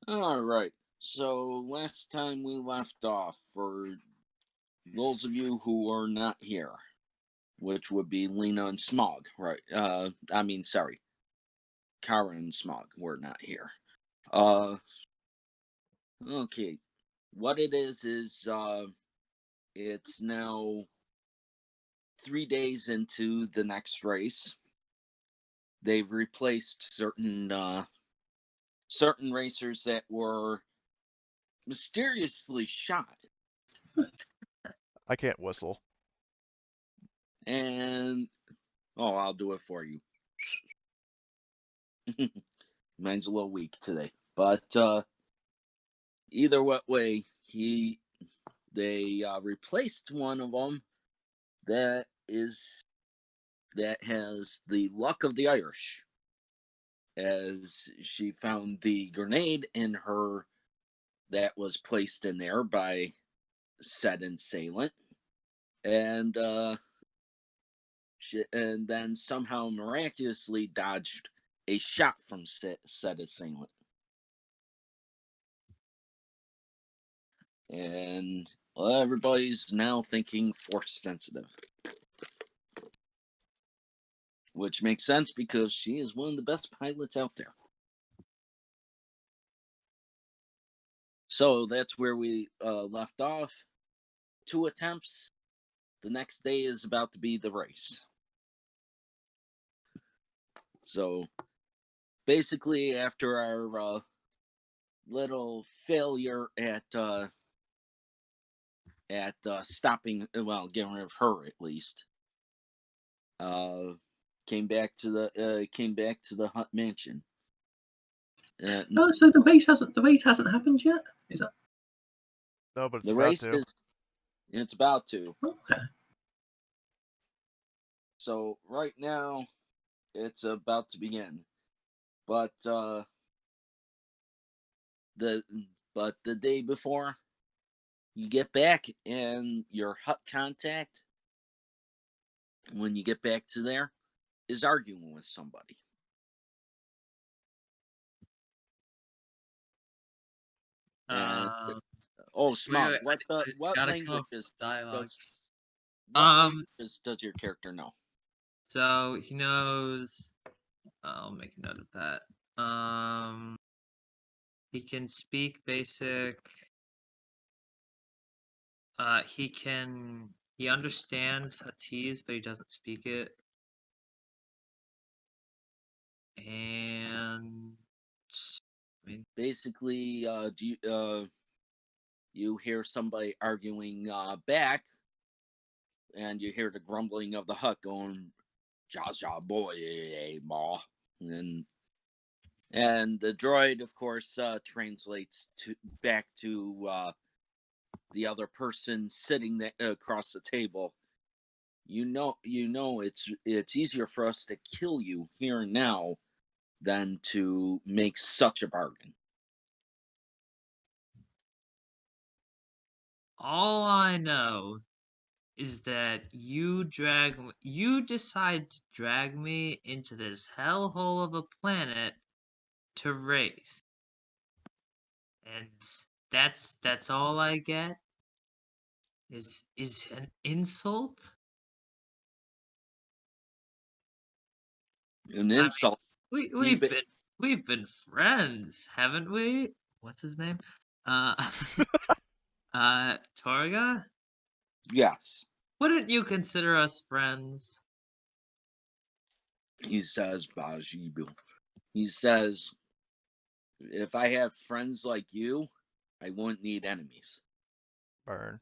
All right. So last time we left off, for those of you who are not here, which would be Lena and Smog, right? Sorry, Kara and Smog were not here. Uh, okay. What it is it's now 3 days into the next race. They've replaced certain racers that were mysteriously shot, I can't whistle. and I'll do it for you. Mine's a little weak today, but either what way, they replaced one of them that has the luck of the Irish, as she found the grenade in her that was placed in there by said assailant, and and then somehow miraculously dodged a shot from said assailant. And everybody's now thinking force sensitive, which makes sense because she is one of the best pilots out there. So that's where we left off. 2 attempts. The next day is about to be the race. So basically, after our little failure at stopping, well, getting rid of her at least, uh, came back to the Hut Mansion. Oh, so the race hasn't happened yet? Is that No, but it's The about race to. it's about to. okay? So right now, it's about to begin. But the the day before, you get back and your Hut contact, when you get back to there, is arguing with somebody. And Smug, wait, what gotta come up with languages dialogue. does your character know? So he knows. I'll make a note of that. He can speak basic. He understands Huttese, but he doesn't speak it. And I mean, Basically, you hear somebody arguing back, and you hear the grumbling of the Hut going, "Ja ja boy, ma," and the droid, of course, translates back to the other person sitting across the table. You know, it's easier for us to kill you here and now than to make such a bargain. all I know is that you decide to drag me into this hellhole of a planet to race. And that's all I get? Is an insult? An I insult. mean, He we've been friends, haven't we? What's his name? Uh Torga? Yes, Wouldn't you consider us friends? he says, Bajibu. He says, if I have friends like you, I wouldn't need enemies. Burn.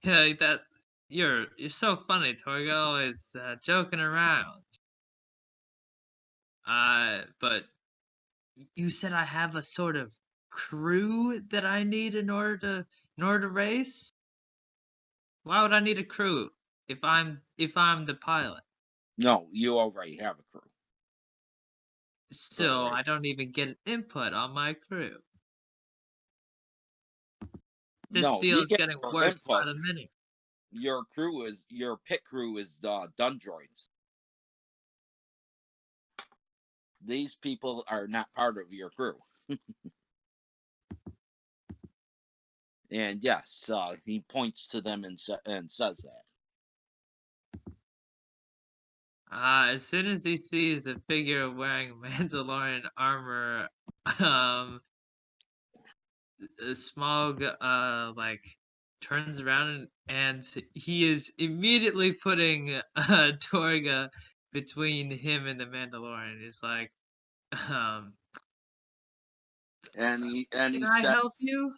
Yeah, that you're so funny, Torgo. Always joking around. But you said I have a sort of crew that I need in order to race. Why would I need a crew if I'm the pilot? No, you already have a crew. Still, Right. I don't even get input on my crew. This No, deal you is get getting your worse by input. the minute. Your pit crew is dun droids. these people are not part of your crew. And yes, he points to them and says that. As soon as he sees a figure wearing Mandalorian armor, Smaug like turns around and he is immediately putting Torga between him and the Mandalorian. He's like, And he can I said, help you?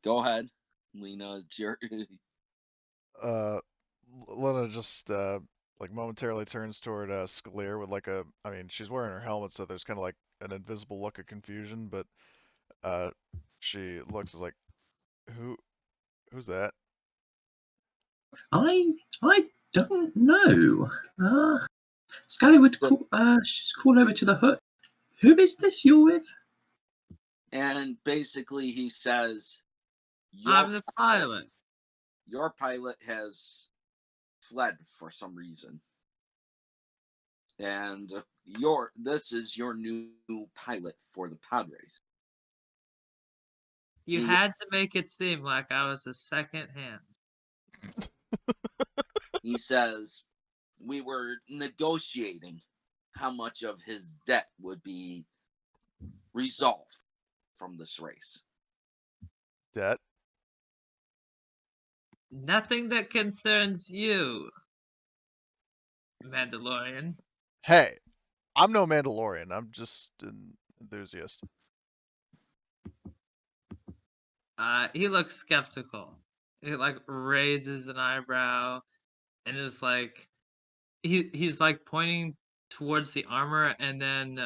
"Go ahead, Lena. It's your." Lena just like momentarily turns toward Scalier with like a, I mean, she's wearing her helmet, so there's kind of like an invisible look of confusion, but she looks like, who's that? I don't know. Scully would call over to the hut. Who is this you're with? And basically, he says, I'm the pilot. Your pilot has fled for some reason, and this is your new pilot for the pod race. You had to make it seem like I was a second hand. He says, we were negotiating how much of his debt would be resolved from this race. Debt? Nothing that concerns you, Mandalorian. Hey, I'm no Mandalorian. I'm just an enthusiast. He looks skeptical. He like raises an eyebrow and is like he's like pointing towards the armor and then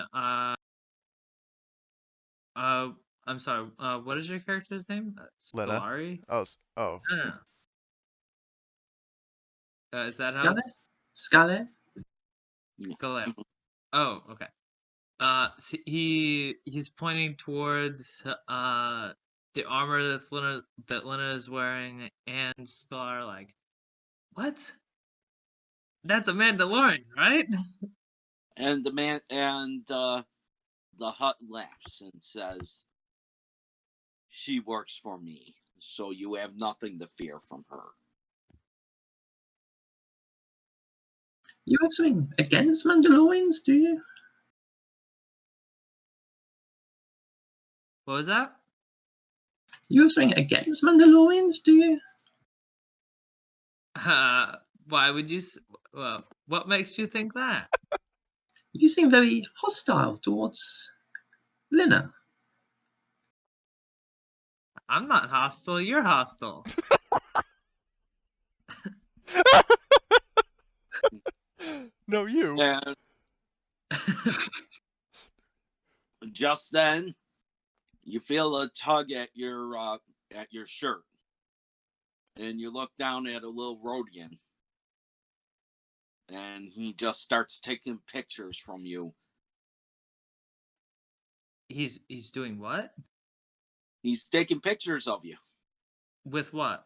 I'm sorry, what is your character's name? Lena? Scolari? Oh. No. Is that how Scully? it's Scully? Scolari? Oh, okay. So he's pointing towards the armor that Lena is wearing, and Scar like, what? That's a Mandalorian, right? And the hut laughs and says, she works for me, so you have nothing to fear from her. You have something against Mandalorians, do you? What was that? You have something against Mandalorians, do you? Why would you? Well, what makes you think that? You seem very hostile towards Lena. I'm not hostile. You're hostile. No, you. And just then, you feel a tug at your shirt, and you look down at a little Rodian, and he just starts taking pictures from you. He's doing what? He's taking pictures of you With what?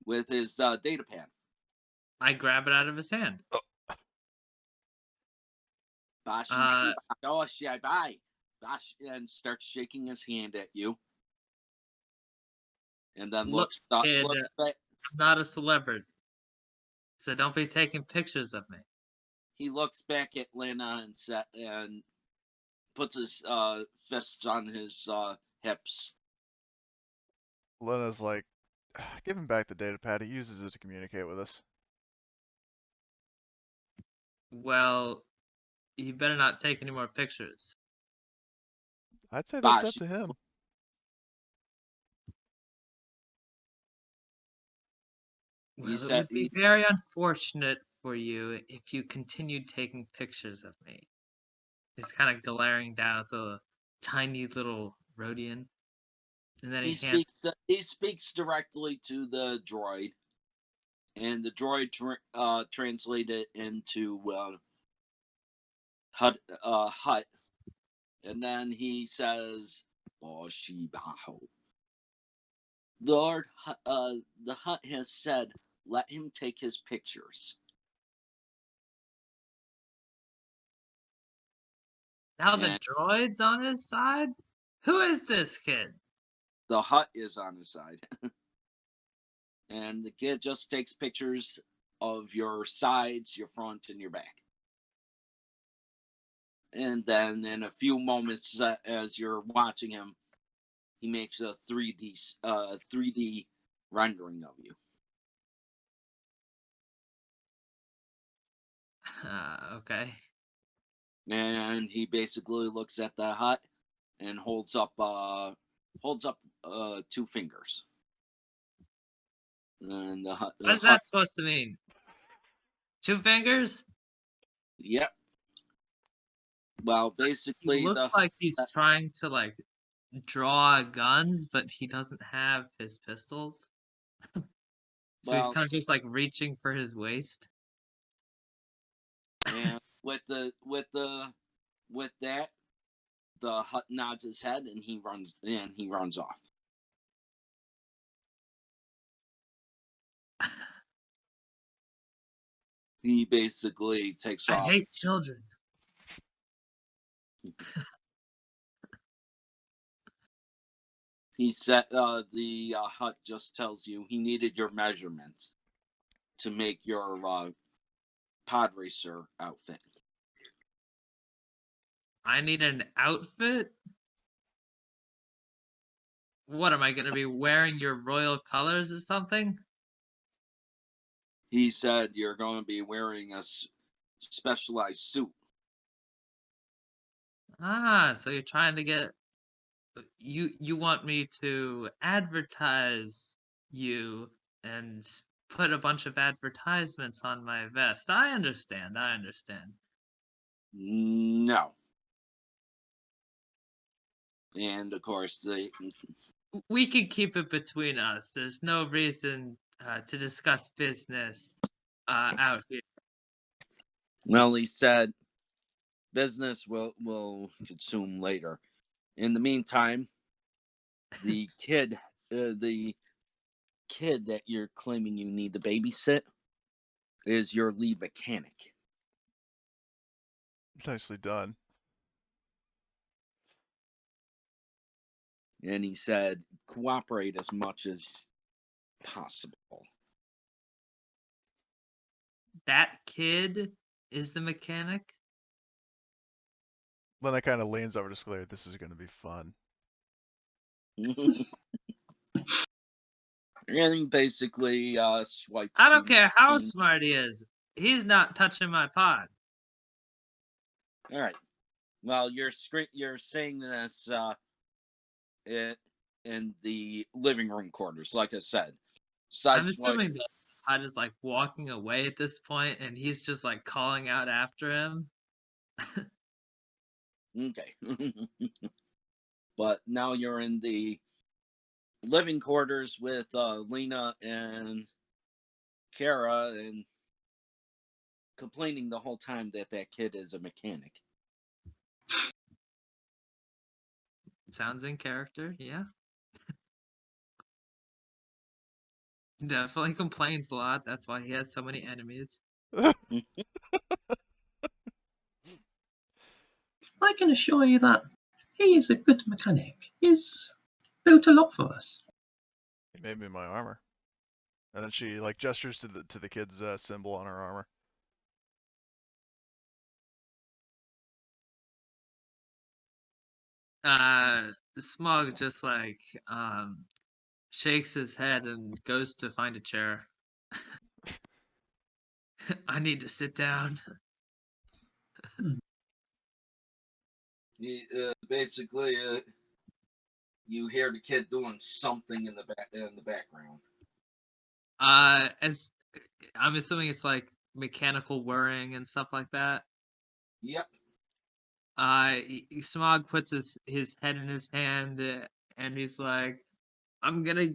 with his data pad. I grab it out of his hand. And starts shaking his hand at you. And then Look, looks back. I'm not a celebrity, so don't be taking pictures of me. He looks back at Lena and puts his fists on his hips. Lena's like, give him back the data pad. He uses it to communicate with us. Well, you better not take any more pictures. I'd say that's up to him. Well, it would be very unfortunate for you if you continued taking pictures of me. He's kind of glaring down at the tiny little Rodian. And then he speaks directly to the droid, and the droid translated into hut, and then he says, Lord, the hut has said, let him take his pictures. Now the And droid's on his side? Who is this kid? the hut is on his side. And the kid just takes pictures of your sides, your front, and your back. And then in a few moments, as you're watching him, he makes a 3D rendering of you. Okay. And he basically looks at the hut and holds up 2 fingers. And the hut, What is that supposed to mean? 2 fingers? Yep. Well, He basically looks the like he's trying to like draw guns, but he doesn't have his pistols. So he's well, kind of just like reaching for his waist. and with that, the hut nods his head and he runs off. He basically takes I off. hate children. He said the hut just tells you he needed your measurements to make your pod racer outfit. I need an outfit? What am I gonna be wearing your royal colors or something? He said you're going to be wearing a specialized suit. Ah, so you're trying to get you want me to advertise you and put a bunch of advertisements on my vest. I understand. No. And of course, We can keep it between us. There's no reason to discuss business out here. well, he said business will consume later. In the meantime, the kid that you're claiming you need to babysit is your lead mechanic. Nicely done. And he said cooperate as much as possible. That kid is the mechanic? When that kind of leans over to Sclair, this is going to be fun. And he basically swipes. I don't care how smart he is. He's not touching my pod. All right. Well, you're saying this in the living room quarters, like I said. I'm Sideswipe. assuming the pod is like walking away at this point, and he's just like calling out after him. Okay. But now you're in the living quarters with Lena and Kara, and complaining the whole time that kid is a mechanic. Sounds in character, yeah. Definitely complains a lot. That's why he has so many enemies. I can assure you that he is a good mechanic. He's built a lot for us. He made me my armor. And then she like gestures to the kid's symbol on her armor. Smaug just like shakes his head and goes to find a chair. I need to sit down. Basically, you hear the kid doing something in the background. As I'm assuming it's like mechanical whirring and stuff like that. Yep. Smaug puts his head in his hand and he's like, I'm gonna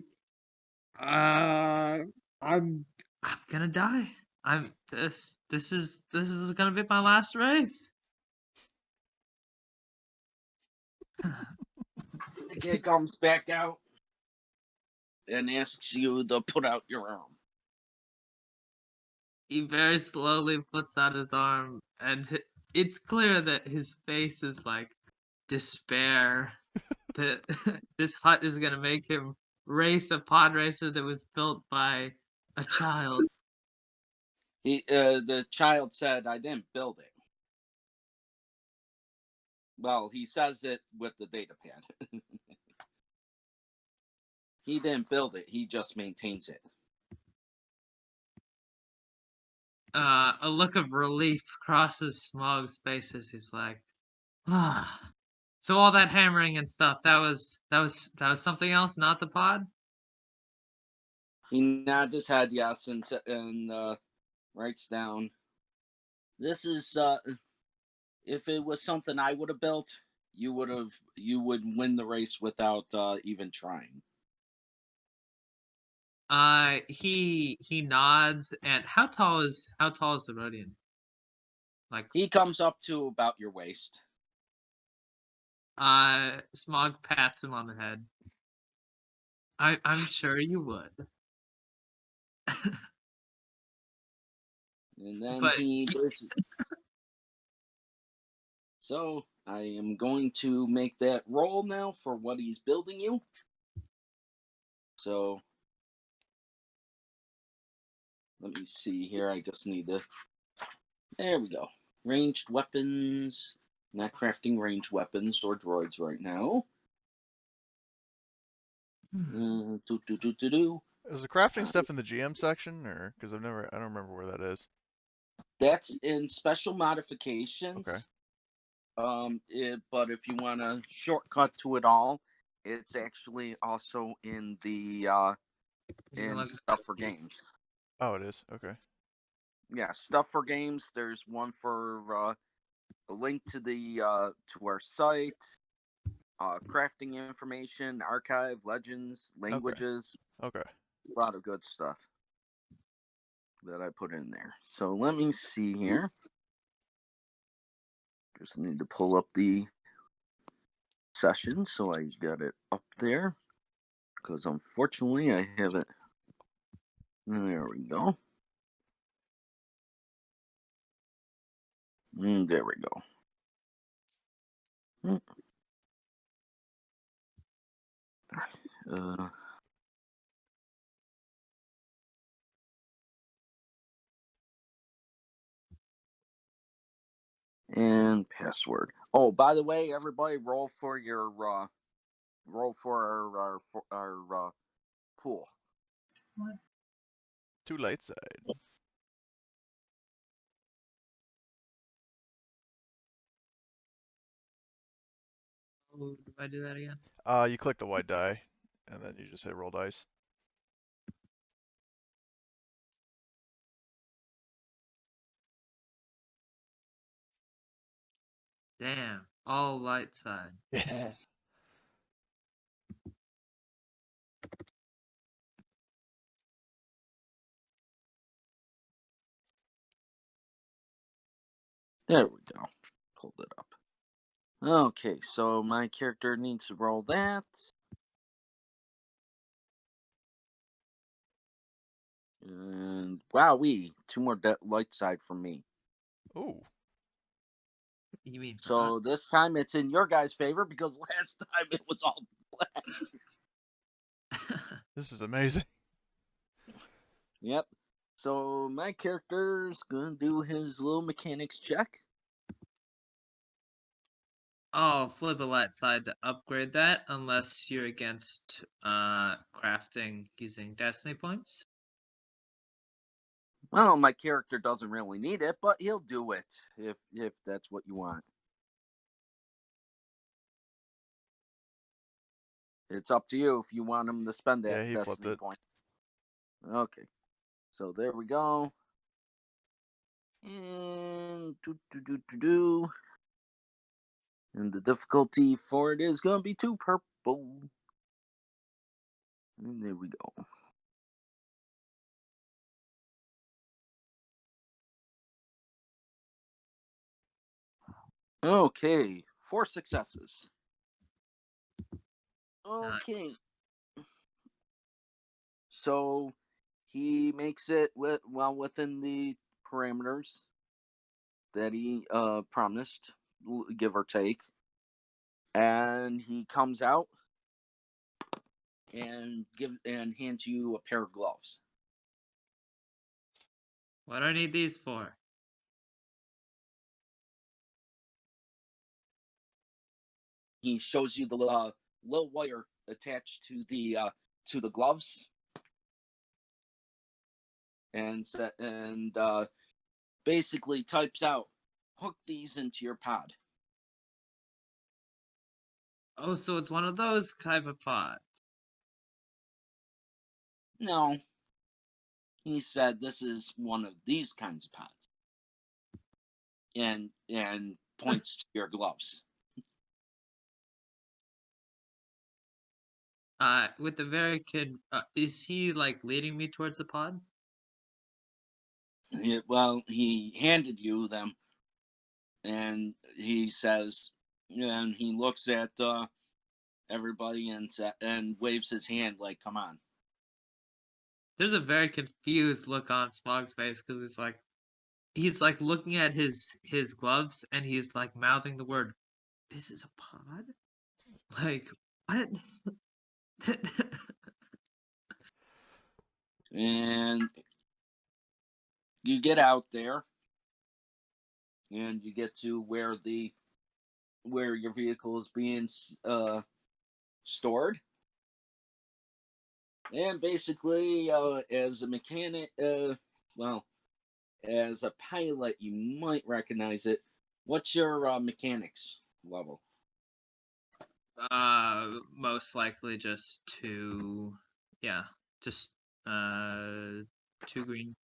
die. This is gonna be my last race. The kid comes back out and asks you to put out your arm. He very slowly puts out his arm, and it's clear that his face is like despair. That this hut is gonna make him race a pod racer that was built by a child. The child said, "I didn't build it." Well, he says it with the data pad. He didn't build it. He just maintains it. A look of relief crosses Smaug's face as he's like, ah. So all that hammering and stuff, that was something else, not the pod? He nods his head yes and writes down, "This is if it was something I would have built, you would win the race without even trying." He nods, and how tall is the Rhodian? Like, He comes up to about your waist. Smaug pats him on the head. I'm sure you would. And then But he so I am going to make that roll now for what he's building you. So let me see here. I just need to. There we go. Ranged weapons. Not crafting ranged weapons or droids right now. Is the crafting stuff in the GM section, or because I don't remember where that is. That's in special modifications. Okay. But if you want a shortcut to it all, it's actually also in the in stuff for games. Oh, it is. Okay. Yeah, stuff for games. There's one for a link to the to our site, crafting information, archive, legends, languages. Okay. A lot of good stuff that I put in there. So let me see here. Just need to pull up the session so I got it up there. Because unfortunately I haven't. There we go. There we go. And password. Oh, by the way, everybody, roll for your our pool. What? Too light side. do I do that again? You click the white die, and then you just hit roll dice. Damn, all light side. Yeah. There we go. Pulled it up. Okay, so my character needs to roll that. And wowee, 2 more light side from me. Ooh. You mean for So us? this time it's in your guys' favor because last time it was all black. This is amazing. Yep. So my character's gonna do his little mechanics check. Oh, flip a light side to upgrade that, unless you're against crafting using destiny points. Well, my character doesn't really need it, but he'll do it if that's what you want. It's up to you if you want him to spend that Yeah, he flipped destiny it. point. Okay. So there we go. And and the difficulty for it is going to be 2 purple. And there we go. Okay, 4 successes. Okay. So he makes it within the parameters. that he promised, give or take. And he comes out and hands you a pair of gloves. What do I need these for? He shows you the little wire attached to the gloves, and basically types out, "Hook these into your pod." Oh, so it's one of those type of pods. No, he said this is one of these kinds of pods, and points to your gloves. With the very kid, is he like leading me towards the pod? Well, he handed you them, and he says, and he looks at everybody and waves his hand like, "Come on." There's a very confused look on Smaug's face because he's like looking at his gloves and he's like mouthing the word, "This is a pod?" Like, what? And you get out there, and you get to where your vehicle is being stored. And basically, as a mechanic, as a pilot, you might recognize it. What's your mechanics level? Most likely just two. Yeah, just 2 green,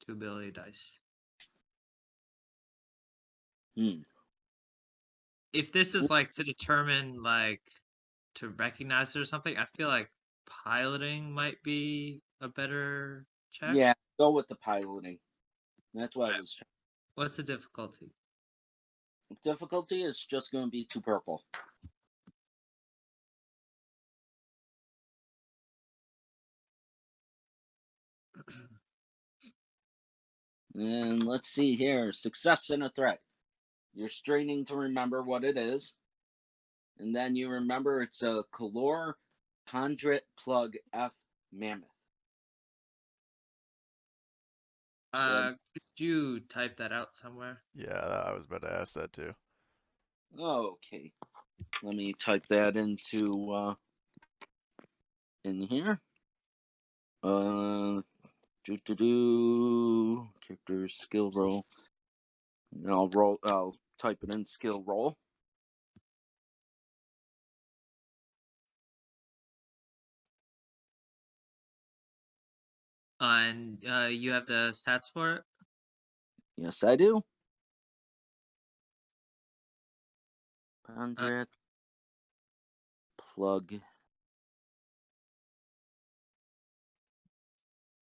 2 ability dice. If this is like to determine like to recognize it or something, I feel like piloting might be a better check. Yeah, go with the piloting. That's what I was. What's the difficulty? Difficulty is just going to be 2 purple. And let's see here. Success in a threat. You're straining to remember what it is. And then you remember it's a Calor Conduit Plug F Mammoth. Could you type that out somewhere? Yeah, I was about to ask that too. Okay. Let me type that into in here. Character skill roll. And I'll type it in skill roll. And you have the stats for it? Yes, I do. 100 plug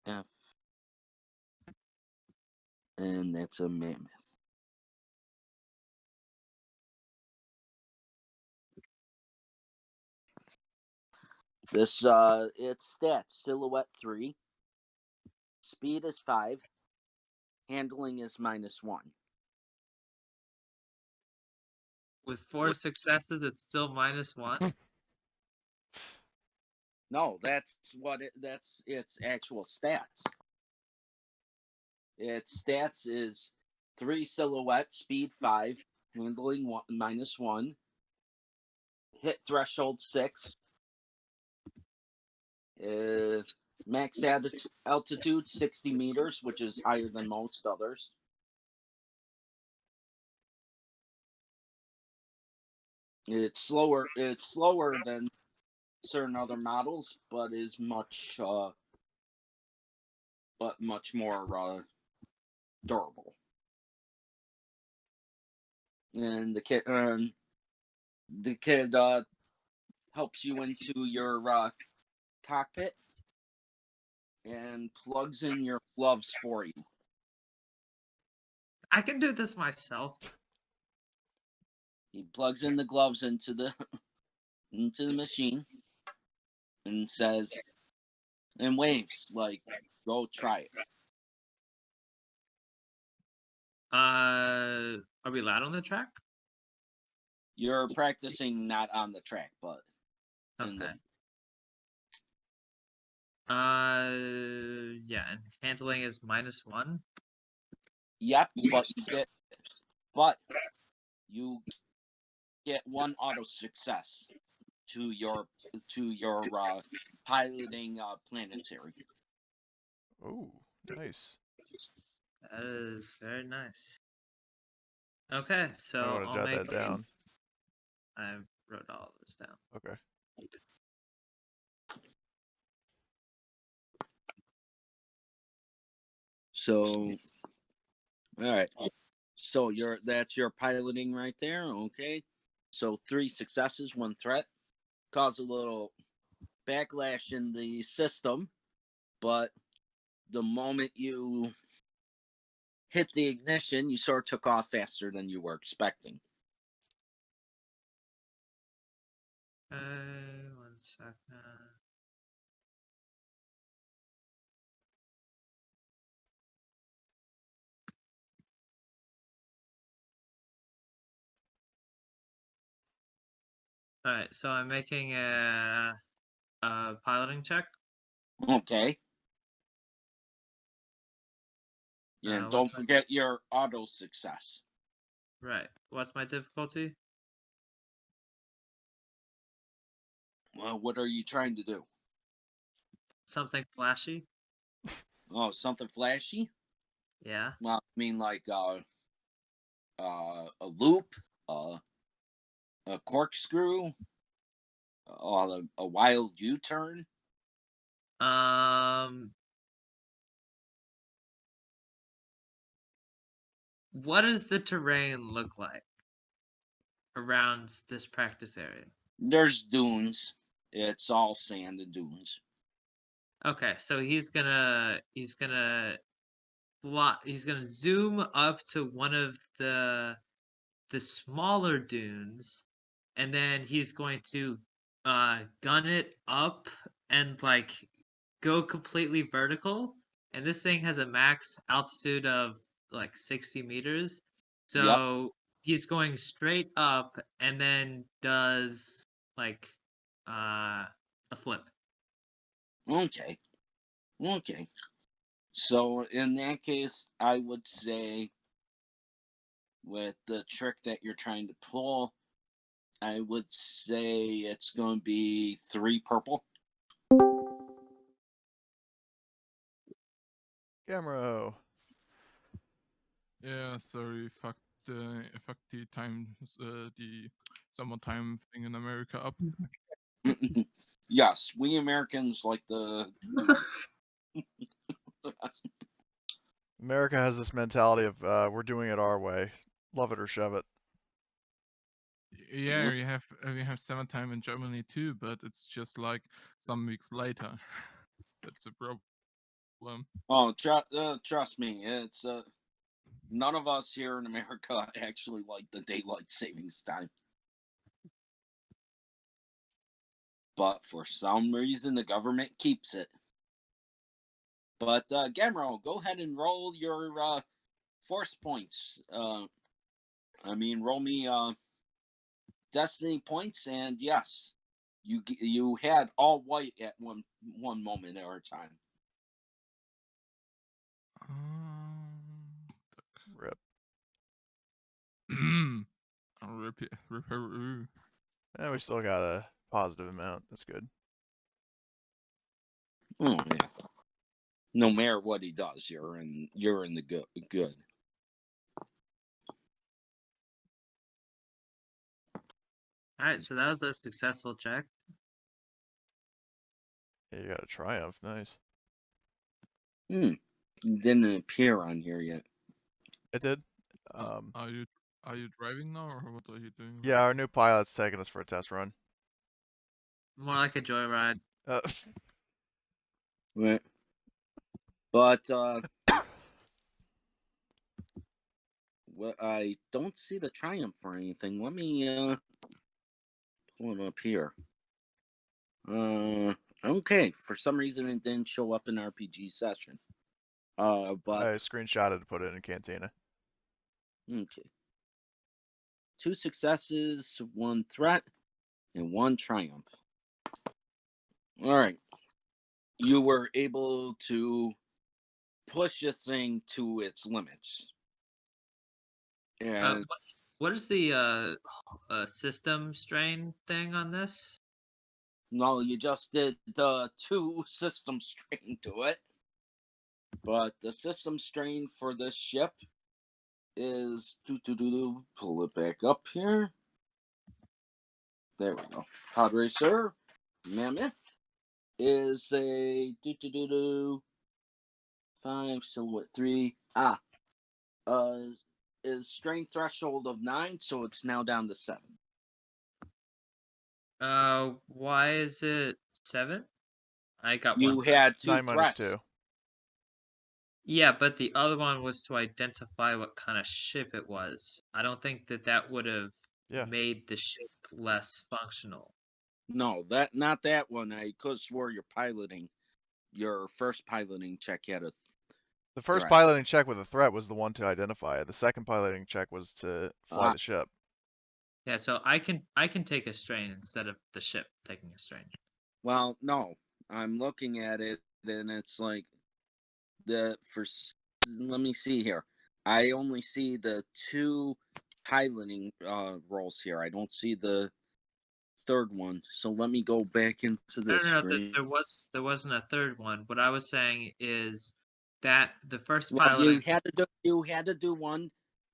F, and that's a mammoth. This its stats: silhouette 3, speed is 5, handling is -1. With 4 successes, it's still -1. No, that's its actual stats. Its stats is 3 silhouette, speed 5, handling -1, hit threshold 6, max altitude 60 meters, which is higher than most others. It's slower than certain other models, but is much more durable. And the kid helps you into your cockpit and plugs in your gloves for you. I can do this myself. He plugs in the gloves into the machine and says, and waves like, "Go try it." Are we allowed on the track? You're practicing not on the track, but in Okay. the Yeah, and handling is -1. yep, you get one auto success to your piloting planetary. Oh, nice. That is very nice. Okay, so I want to I'll jot make. that down. I wrote all of this down. Okay. So, all right. So that's your piloting right there. Okay. So 3 successes, 1 threat. Cause a little backlash in the system, but the moment you hit the ignition, you sort of took off faster than you were expecting. 1 second. All right, so I'm making a piloting check. Okay. And don't What's forget your auto success. Right. What's my difficulty? Well, what are you trying to do? Something flashy. Oh, something flashy? Yeah. Well, I mean like a loop, a corkscrew, a wild U-turn. What does the terrain look like around this practice area? There's dunes. It's all sand and dunes. Okay, so he's gonna zoom up to one of the smaller dunes, and then he's going to gun it up and like go completely vertical. And this thing has a max altitude of like 60 meters. Yep. So he's going straight up and then does like a flip. Okay. Okay. So in that case, I would say with the trick that you're trying to pull, I would say it's going to be 3 purple. Gamro. Yeah, sorry, fuck the time, the summertime thing in America up. Yes, we Americans like to do. America has this mentality of we're doing it our way. Love it or shove it. Yeah, we have summertime in Germany too, but it's just like some weeks later. That's a problem. Oh, trust me, it's none of us here in America actually like the daylight savings time. But for some reason, the government keeps it. But Gamro, go ahead and roll your force points. Roll me destiny points, and yes, you had all white at one moment at a time. Rip. And we still got a positive amount. That's good. Oh yeah. No matter what he does, you're in the good. All right, so that was a successful check. Yeah, you got a triumph. Nice. It didn't appear on here yet. It did. Are you driving now, or what are you doing? Yeah, our new pilot's taking us for a test run. More like a joyride. Right. But well, I don't see the triumph or anything. Let me pull it up here. Okay. For some reason, it didn't show up in RPG session. But I screenshotted to put it in Cantina. okay. 2 successes, 1 threat, and 1 triumph. All right. You were able to push this thing to its limits. And What is the system strain thing on this? no, you just did the 2 system strain to it. But the system strain for this ship is pull it back up here. There we go. Pod Racer Mammoth is a 5 silhouette 3. Is strain threshold of 9, so it's now down to 7. Why is it 7? I got You 1 threat. had 2 9 minus threats. 2. Yeah, but the other one was to identify what kind of ship it was. I don't think that would have Yeah. made the ship less functional. No, not that one. I could have swore you're piloting. Your first piloting check had a The first threat. piloting check with a threat was the one to identify it. The second piloting check was to fly the ship. Yeah, so I can take a strain instead of the ship taking a strain. Well, no. I'm looking at it and it's like let me see here. I only see the 2 piloting rolls here. I don't see the third one. So let me go back into this No, screen. there wasn't a third one. What I was saying is that the first Well, piloting you had to do one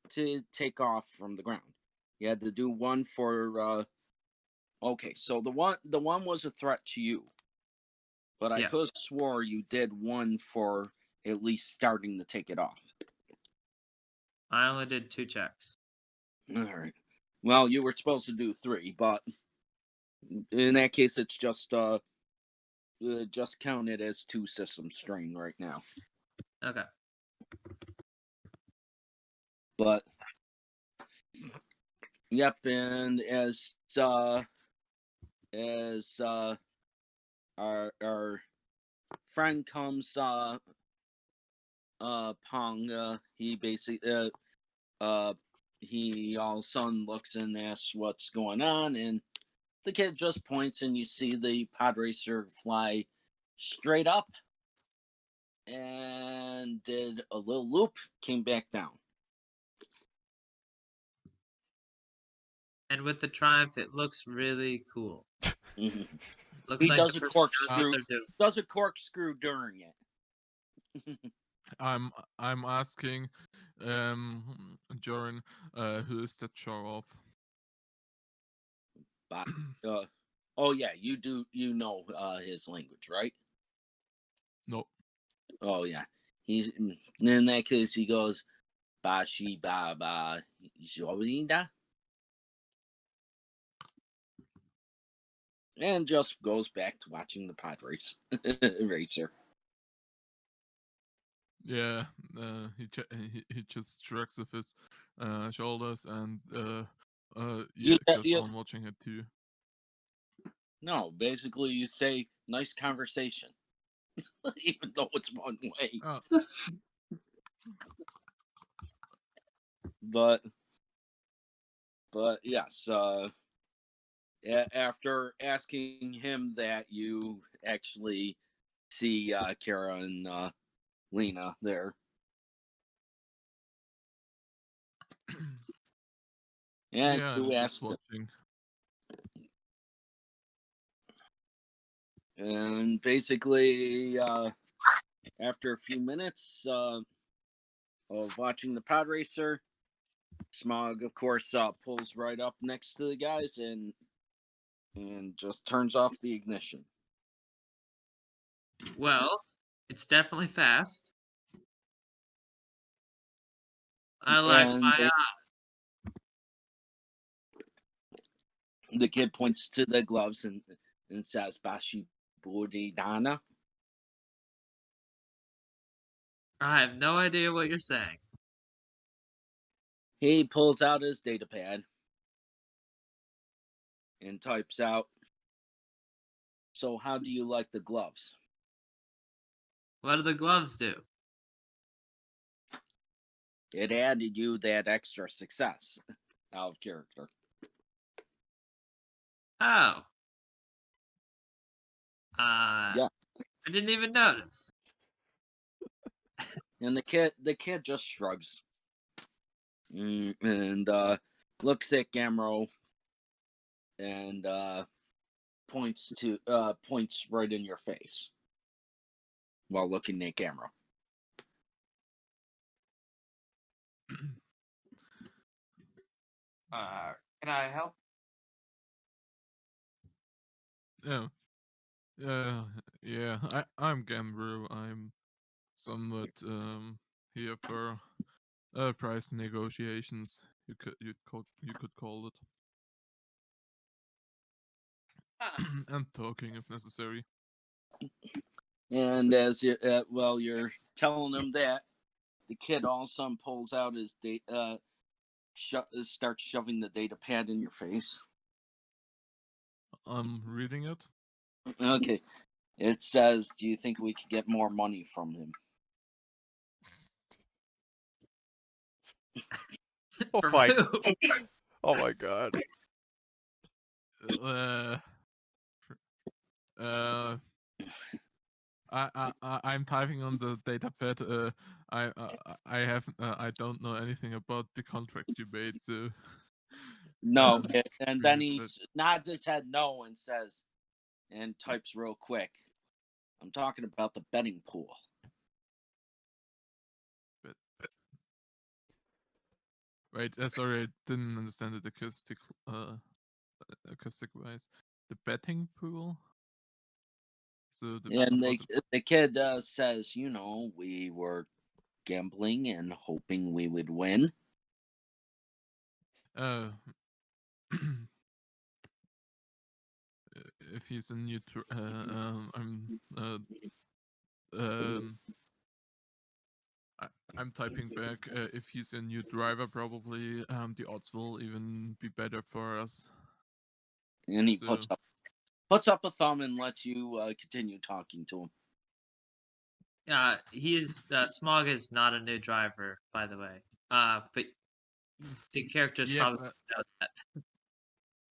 to take off from the ground. You had to do one for okay, so the one was a threat to you. But I Yeah. could have swore you did one for at least starting to take it off. I only did 2 checks. All right. Well, you were supposed to do 3, but in that case, it's just counted as 2 system strain right now. Okay. But yep, and as our friend comes Pong, he basically he all of a sudden looks and asks what's going on, and the kid just points, and you see the pod racer fly straight up and did a little loop, came back down. And with the Triumph, it looks really cool. Mm-hmm. Looks He like does the a person knows corkscrew. what they're doing. Does a corkscrew during it. I'm asking, Joran, who is that show of? But, oh yeah, you do. You know his language, right? No. Oh yeah, he's in that case. He goes, "Bashi ba ba jorinda," and just goes back to watching the pod race racer. Yeah, he just shrugs with his shoulders and You- goes you- on watching it too. No, basically you say nice conversation, even though it's one way. Oh, But yes, after asking him that, you actually see Kara and Lena there. And yeah, you I'm just asked them. watching. And basically, after a few minutes of watching the pod racer, Smaug, of course, pulls right up next to the guys and just turns off the ignition. Well, it's definitely fast. I like And my the kid points to the gloves and says, "Bashi Bodhidana." I have no idea what you're saying. He pulls out his data pad and types out, "So how do you like the gloves?" What do the gloves do? It added you that extra success. out of character. Oh. Yeah. I didn't even notice. And the kid just shrugs and looks at Gamro and points right in your face while looking at Gamro. Can I help? Yeah. Yeah. I'm Gambro. I'm somewhat here for price negotiations. You could call it. And talking if necessary. And as you, you're telling him that, the kid all of a sudden pulls out his starts shoving the data pad in your face. I'm reading it. Okay. It says, do you think we could get more money from him? Oh From my, who? oh my god. I'm typing on the datapad. I don't know anything about the contract you made, so. No, and then Really he nods his head no and says, and types real quick, I'm talking about the betting pool. Wait, sorry, I didn't understand it acoustic wise. The betting pool. So And the kid says, we were gambling and hoping we would win. If he's a new, I'm typing back. If he's a new driver, probably the odds will even be better for us. And he puts up a thumb and lets you continue talking to him. Smaug is not a new driver, by the way. But the characters probably know that.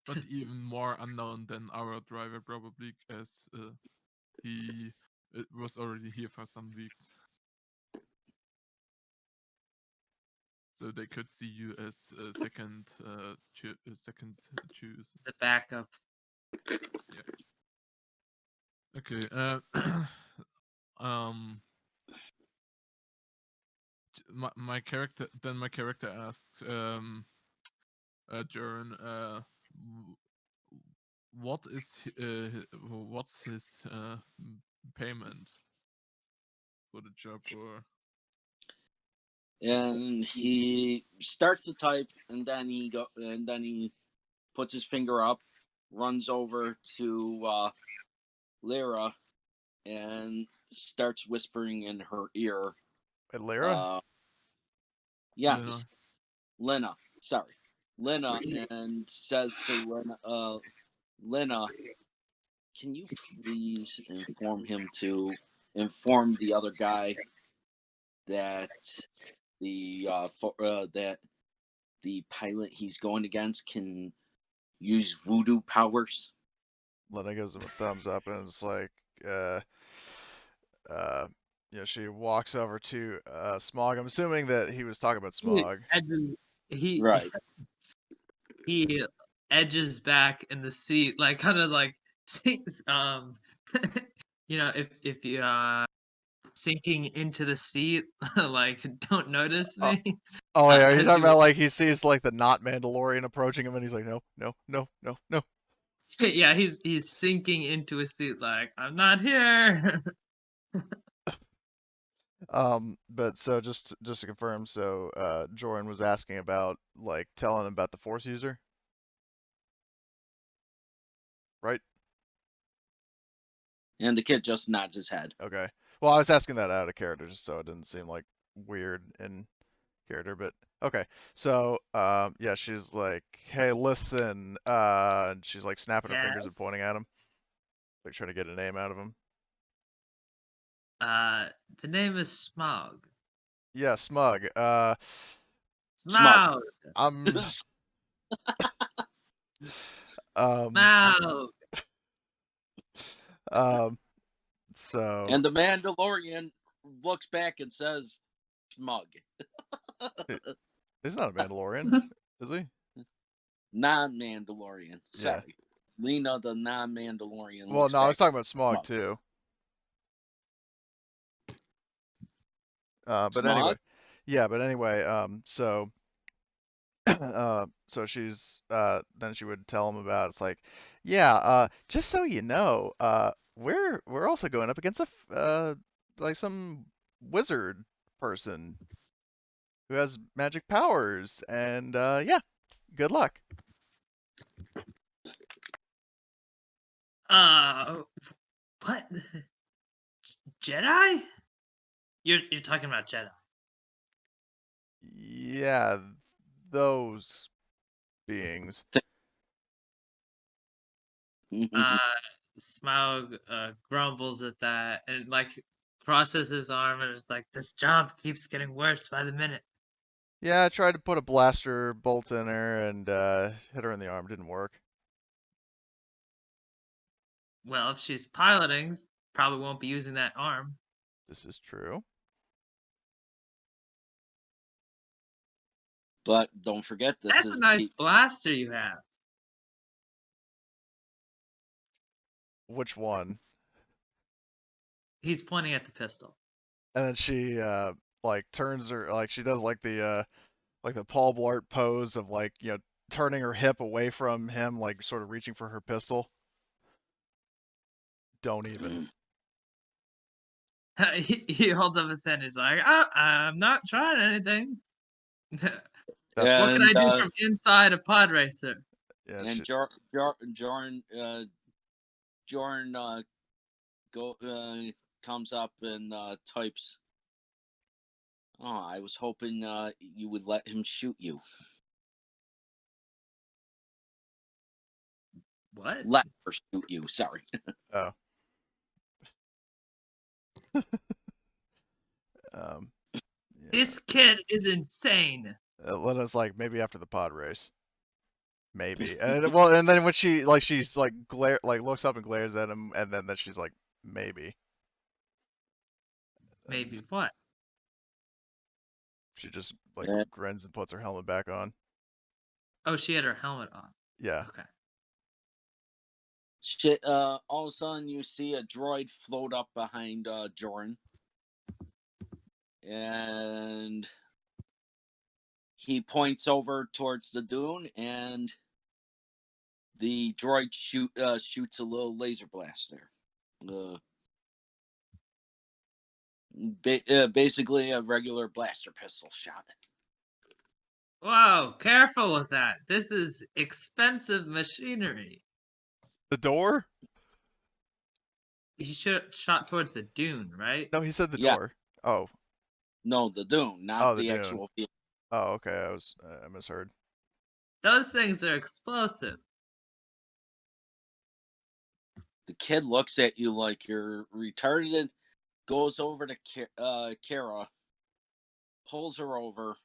But even more unknown than our driver, probably, as he was already here for some weeks. So they could see you as a second choose. It's the backup. Yeah. Okay. My character asks Jaren, what's his payment for the job? Or and he starts to type, and then he puts his finger up, runs over to Lyra, and starts whispering in her ear. Lyra? Yes, Lena. Sorry, Lena, and says to Lena, can you please inform the other guy that that the pilot he's going against can use voodoo powers? Lena gives him a thumbs up and it's like, she walks over to Smaug. I'm assuming that he was talking about Smaug. Right. He edges back in the seat, like kind of like if you sinking into the seat, like don't notice me. Oh yeah, he's talking about like he sees like the not Mandalorian approaching him and he's like, no. Yeah, he's sinking into a seat like I'm not here. But so just to confirm, so Jordan was asking about like telling him about the Force user, right? And the kid just nods his head. Okay. Well, I was asking that out of character just so it didn't seem like weird in character, but okay. So yeah, she's like, hey, listen, and she's like snapping her fingers and pointing at him, like trying to get a name out of him. The name is Smaug. Yeah, Smug. Smaug. Smaug. So And the Mandalorian looks back and says, "Smug." he's not a Mandalorian, is he? Non-Mandalorian. Yeah. Sorry. Lena, the non-Mandalorian. Well, no, I was talking about Smaug too. But Smaug? anyway, yeah. But anyway, so so she's then she would tell him about it's like, yeah, just so you know, we're also going up against like some wizard person who has magic powers, and yeah, good luck. What? Jedi? You're talking about Jedi. Yeah, those beings. Smaug grumbles at that and like crosses his arm and is like, "This job keeps getting worse by the minute." Yeah, I tried to put a blaster bolt in her and hit her in the arm. Didn't work. Well, if she's piloting, probably won't be using that arm. This is true. But don't forget, this That's is a nice blaster you have. Which one? He's pointing at the pistol. And then she like turns her like she does like the Paul Blart pose of like, you know, turning her hip away from him, like sort of reaching for her pistol. Don't even. He holds up his hand. He's like, "Oh, I'm not trying anything. What can I do from inside a pod racer?" Yeah, and Jordan comes up and types, "Oh, I was hoping you would let him shoot you." What? Let her shoot you. Sorry. Oh. Yeah. This kid is insane. Lena's like, maybe after the pod race. Maybe. And well, and then when she's like looks up and glares at him, and then she's like, maybe. Maybe what? She just like Yeah. grins and puts her helmet back on. Oh, she had her helmet on. Yeah. Okay. Shit. All of a sudden, you see a droid float up behind Jordan, and he points over towards the dune, and the droid shoots a little laser blast there. Basically a regular blaster pistol shot. Whoa, careful with that. This is expensive machinery. The door? He should have shot towards the dune, right? No, he said the Yeah. door. Oh. No, the dune, not Oh, the the dune. actual vehicle. Oh, okay. I misheard. Those things are explosive. The kid looks at you like you're retarded, goes over to Kara, pulls her over,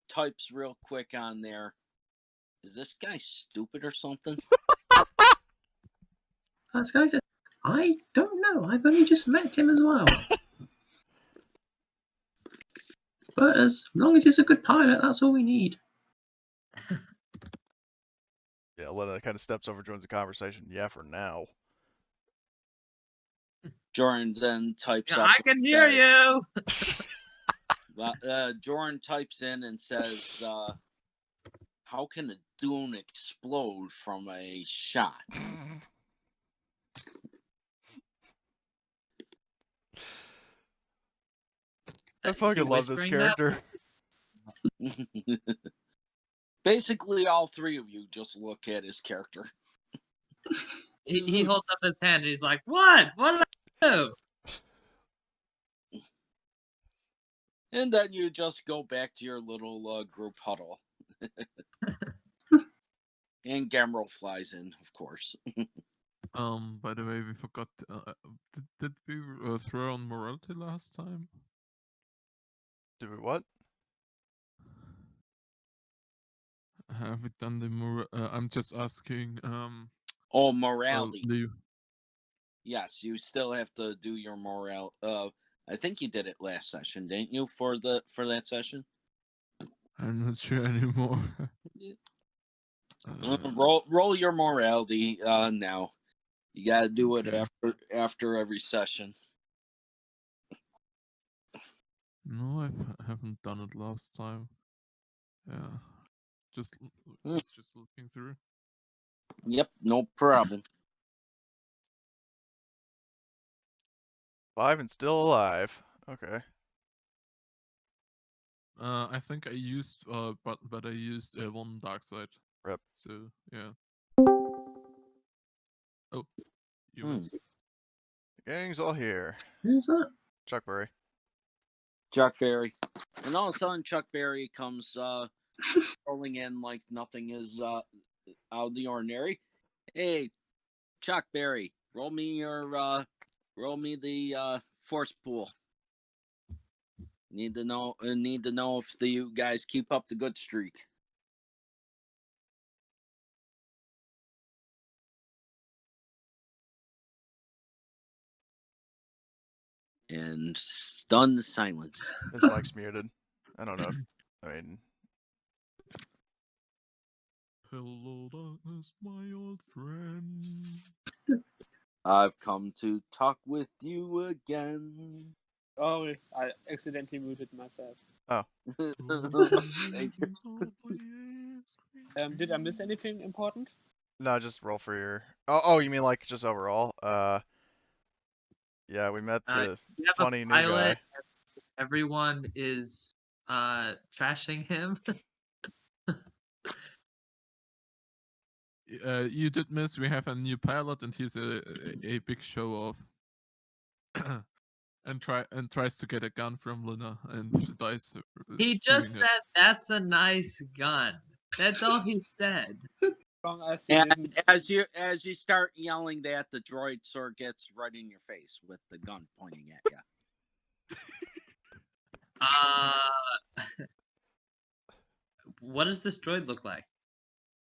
types real quick on there. Is this guy stupid or something? I don't know. I've only just met him as well. But as long as he's a good pilot, that's all we need. Yeah, Lena kind of steps over, joins the conversation. Yeah, for now. Jordan then types Yeah, up. I can hear you. Jordan types in and says, "How can a dune explode from a shot?" I fucking love this character. Basically, all three of you just look at his character. He holds up his hand and he's like, "What? What did I do?" And then you just go back to your little group huddle. And Gamrel flies in, of course. By the way, we forgot. Did we throw on morality last time? Did we what? have we done the more? I'm just asking. Oh, morality. Leave. Yes, you still have to do your morale. I think you did it last session, didn't you? For that session. I'm not sure anymore. Roll your morality now. You gotta do it Okay. after every session. No, I haven't done it last time. Yeah, just looking through. Yep, no problem. 5 and still alive. Okay. I think I used but I used one dark side. Rip. So yeah. Oh, you Hmm. missed. The gang's all here. Who's that? Chuck Berry. Chuck Berry, and all of a sudden Chuck Berry comes rolling in like nothing is out of the ordinary. Hey, Chuck Berry, roll me the force pool. Need to know if you guys keep up the good streak. And stunned silence. His mic's muted. I don't know. I mean, Hello, darkness, my old friend. I've come to talk with you again. Oh, I accidentally muted myself. Thank you. Did I miss anything important? no, just roll for your. Oh, you mean like just overall? Yeah, we met the You have funny a new pilot. guy. Everyone is trashing him. You did miss. We have a new pilot, and he's a big show off. and tries to get a gun from Luna and dies. He just doing it. said that's a nice gun. That's all he said. Long as he And didn't. as you start yelling that, the droid sort of gets right in your face with the gun pointing at you. What does this droid look like?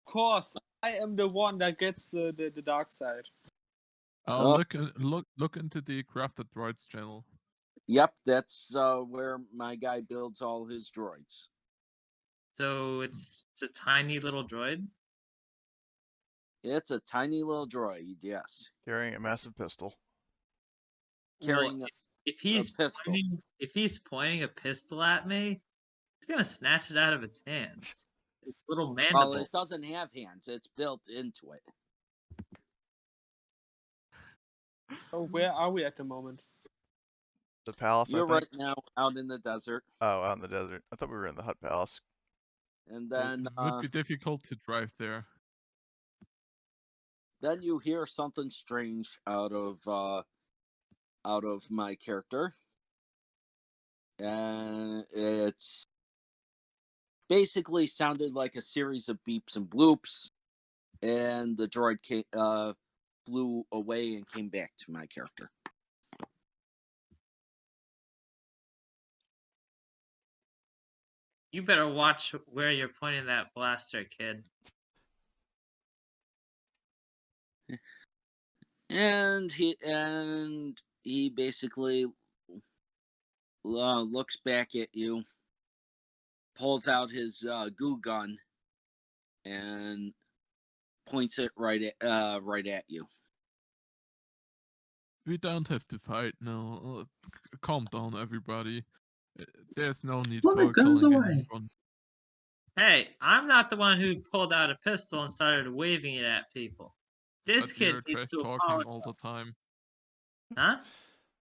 Of course, I am the one that gets the dark side. Oh. Look into the Crafted Droids channel. Yep, that's where my guy builds all his droids. So it's a tiny little droid. It's a tiny little droid, yes. Carrying a massive pistol. Carrying Well, if he's a pistol. pointing a pistol at me, he's gonna snatch it out of its hands. Its little Well, mandible. it doesn't have hands. It's built into it. So where are we at the moment? The palace, You're I think. right now out in the desert. Oh, out in the desert. I thought we were in the Hut Palace. And then It would be difficult to drive there. then you hear something strange out of my character. And it's basically sounded like a series of beeps and bloops, and the droid flew away and came back to my character. You better watch where you're pointing that blaster, kid. And he basically looks back at you, pulls out his goo gun, and points it right at you. We don't have to fight now. Calm down, everybody. There's no need Well, for it goes killing away. anyone. Hey, I'm not the one who pulled out a pistol and started waving it at people. This But kid you're needs trash to talking apologize. all the time. Huh?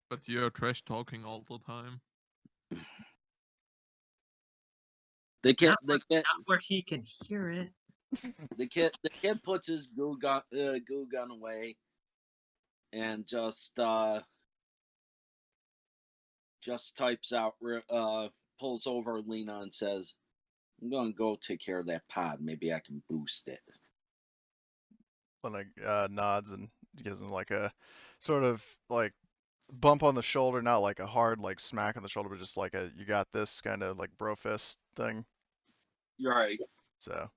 But you're trash talking all the time. Not where he can hear it. The kid puts his goo gun away and just types out, pulls over Lena and says, "I'm gonna go take care of that pod. Maybe I can boost it." Lena nods and gives him like a sort of like bump on the shoulder, not like a hard like smack on the shoulder, but just like a you got this kind of like bro fist thing. You're right. So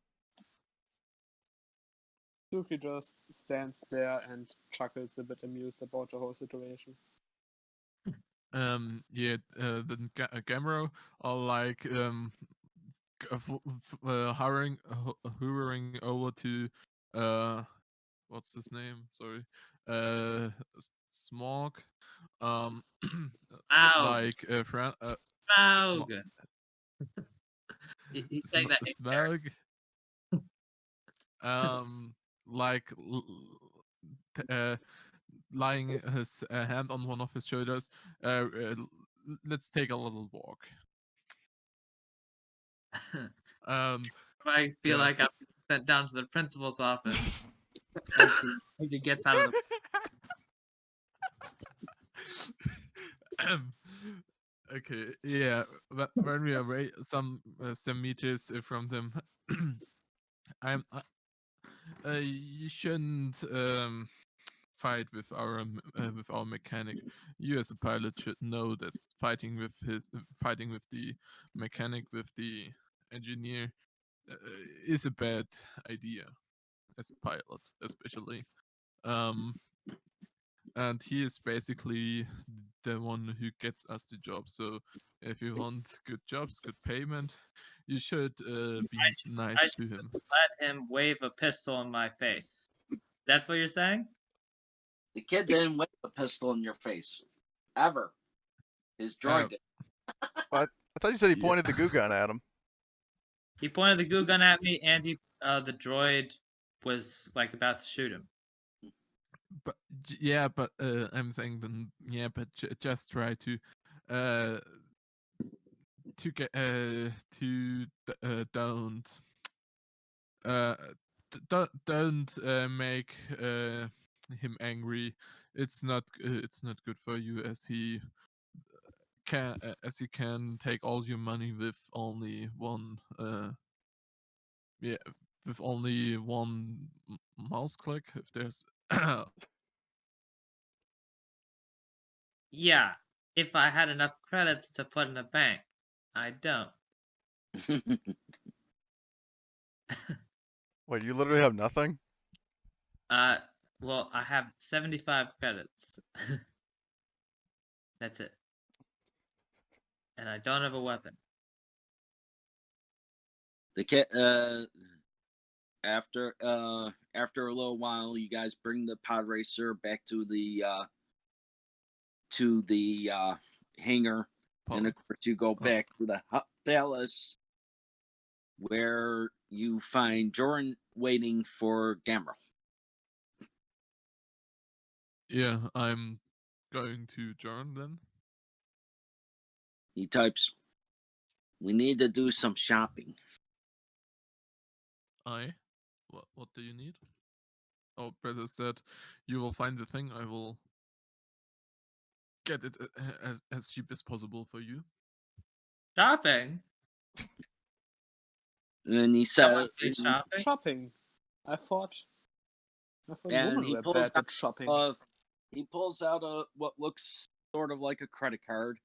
Suki just stands there and chuckles a bit amused about the whole situation. The Gamero are like hovering over to what's his name? Sorry, Smaug. Smaug. Like friend. Smaug. He's saying that. Smaug. Like lying his hand on one of his shoulders. Let's take a little walk. And I feel yeah. like I'm sent down to the principal's office as he gets out of the. Okay, yeah. When we are away some meters from them, you shouldn't fight with our mechanic. You as a pilot should know that fighting with the mechanic, with the engineer, is a bad idea as a pilot, especially. And he is basically the one who gets us the job. So if you want good jobs, good payment, you should be nice to him. Let him wave a pistol in my face. That's what you're saying? The kid didn't wave a pistol in your face. Ever. His droid did. I thought you said he pointed the goo gun at him. He pointed the goo gun at me, and the droid was like about to shoot him. But I'm saying then, but just try to get don't make him angry. It's not good for you, as he can take all your money with only one mouse click. If there's Yeah, if I had enough credits to put in a bank. I don't. Wait, you literally have nothing? Well, I have 75 credits. That's it. And I don't have a weapon. The kid, after a little while, you guys bring the pod racer back to the hangar, and of course you go back to the palace, where you find Jordan waiting for Gamera. Yeah, I'm going to join then. He types, "We need to do some shopping." What do you need? Oh, brother said, you will find the thing. I will get it as cheap as possible for you. Shopping? And he said, Shopping. I thought and women he were pulls bad at shopping. He pulls out what looks sort of like a credit card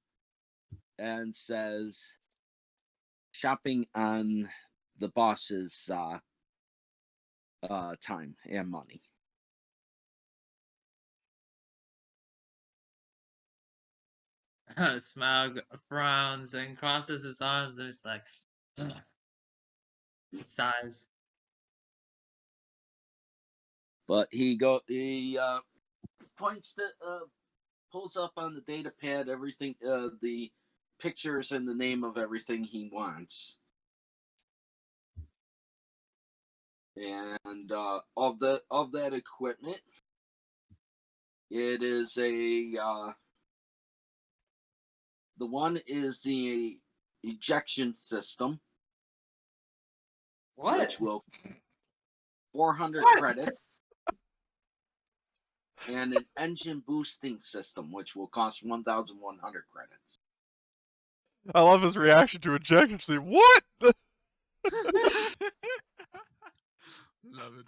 and says, "Shopping on the boss's time and money." Smaug frowns and crosses his arms and it's like, he sighs. But he points to pulls up on the data pad everything, the pictures and the name of everything he wants, and of that equipment, it is the one is the ejection system. What? Which will 400 credits. And an engine boosting system, which will cost 1,100 credits. I love his reaction to ejection seat. What? Love it.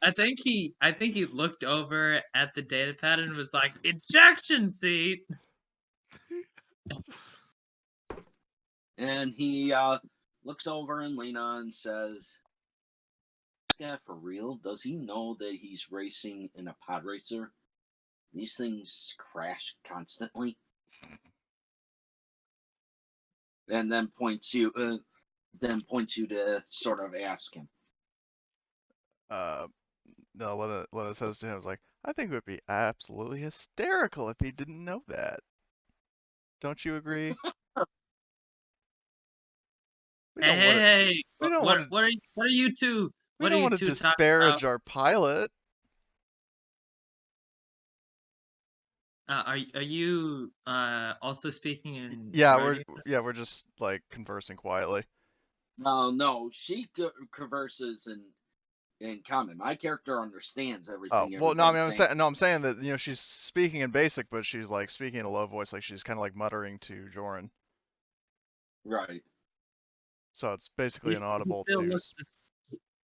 I think he looked over at the data pad and was like, ejection seat. And he looks over at Lena and says, guy for real? Does he know that he's racing in a pod racer? These things crash constantly. And then points you to sort of ask him. No, Lena says to him, like, I think it would be absolutely hysterical if he didn't know that. Don't you agree? We don't want to. Hey! We don't want to. What are you two? We What are don't you want to two talking disparage about? our pilot. Are you also speaking in Yeah, Rodian? we're just like conversing quietly. No, she converses in common. My character understands Oh, everything. well, no, I mean, everybody's saying. I'm saying that she's speaking in basic, but she's like speaking in a low voice, like she's kind of like muttering to Joran. Right. So it's basically inaudible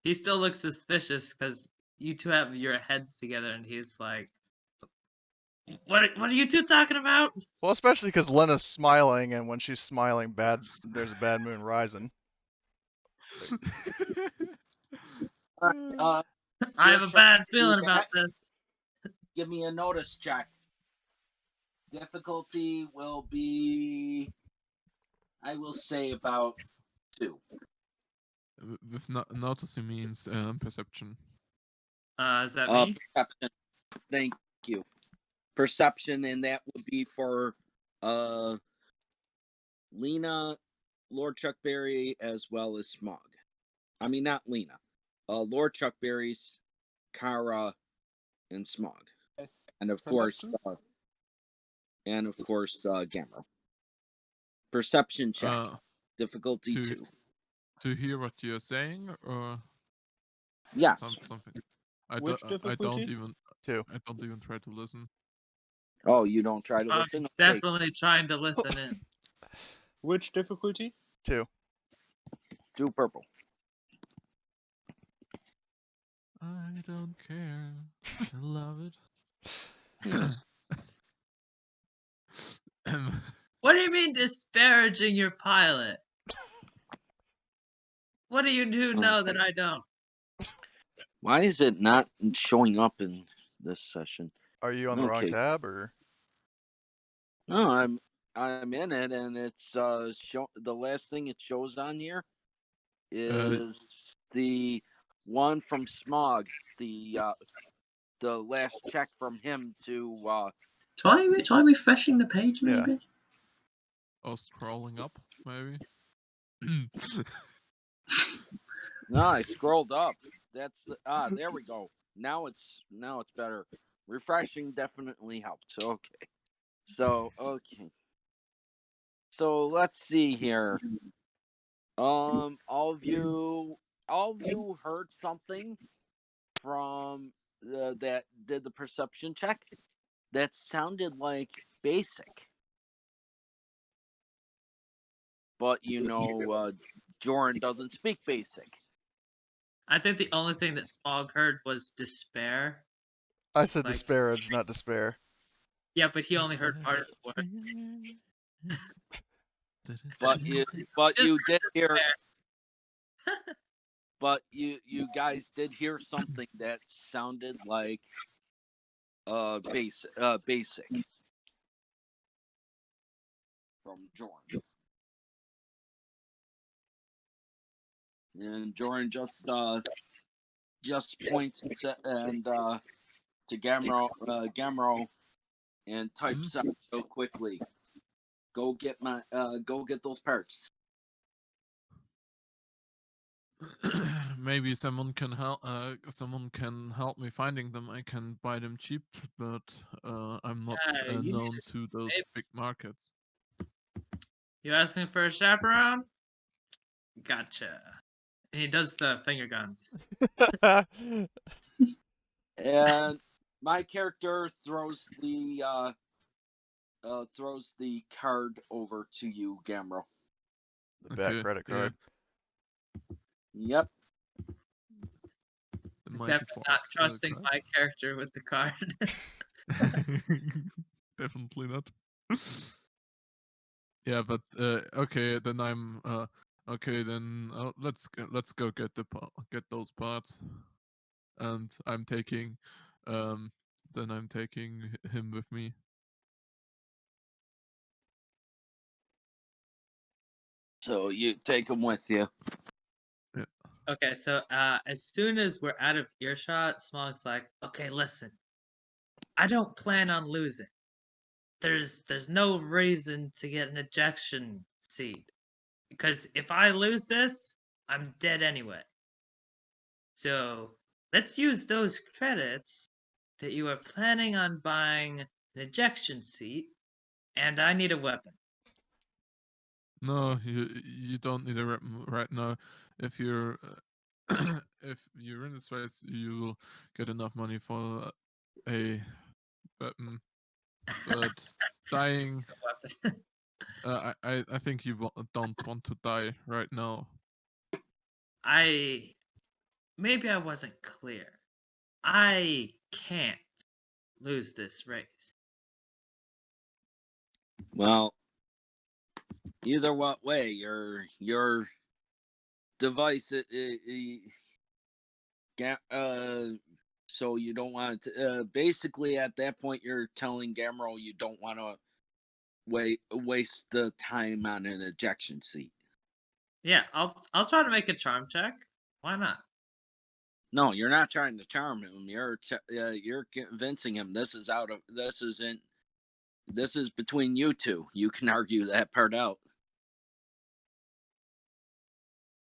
He still looks suspicious because you two have your heads together, and he's like, "What are you two talking about?" Well, especially because Lena's smiling, and when she's smiling, there's a bad moon rising. I have a bad feeling about this. Give me a notice check. Difficulty will be, I will say, about 2. With noticing means perception. Is that me? Perception. Thank you. Perception, and that would be for Lena, Lord Chuckberry, as well as Smaug. I mean, not Lena. Lord Chuckberry's, Kara, and Smaug. Yes. And of Perception? course, Gamma. Perception check. Difficulty 2. To hear what you're saying, or Yes. something. Which difficulty? I don't even 2. I don't even try to listen. Oh, you don't try to listen? He's Okay. definitely trying to listen in. Which difficulty? 2. 2 purple. I don't care. I love it. What do you mean disparaging your pilot? What do you do know that I don't? Why is it not showing up in this session? Are you on the wrong Okay. tab, or? No, I'm in it, and it's the last thing it shows on here is the one from Smaug, the last check from him to Try refreshing the page, maybe. Yeah. or scrolling up, maybe. No, I scrolled up. That's there we go. Now it's better. Refreshing definitely helped. Okay. So let's see here. All of you heard something from that did the perception check that sounded like basic. But Joran doesn't speak basic. I think the only thing that Smaug heard was despair. I said Like- disparage, not despair. Yeah, but he only heard part of the word. But you did hear. But you guys did hear something that sounded like basic from Joran. And Joran just points and to Gamro and types out so quickly. Go get those parts. Maybe someone can help. Someone can help me finding them. I can buy them cheap, but I'm not you known to those big markets. You asking for a chaperone? Gotcha. And he does the finger guns. And my character throws the card over to you, Gamro. The back credit card. Yep. Definitely not trusting my character with the card. Definitely not. Yeah, but okay, then Okay, then let's go get those parts, and I'm taking, then I'm taking him with me. So you take him with you. Okay, so as soon as we're out of earshot, Smog's like, "Okay, listen. I don't plan on losing. There's no reason to get an ejection seat because if I lose this, I'm dead anyway. So let's use those credits that you are planning on buying an ejection seat, and I need a weapon." No, you don't need a weapon right now. If you're if you're in this race, you will get enough money for a weapon. But dying, Weapon. I think you don't want to die right now. Maybe I wasn't clear. I can't lose this race. Well, either what way, your device so you don't want to. Basically, at that point, you're telling Gamero you don't want to waste the time on an ejection seat. Yeah, I'll try to make a charm check. Why not? No, you're not trying to charm him. You're convincing him this is between you two. You can argue that part out.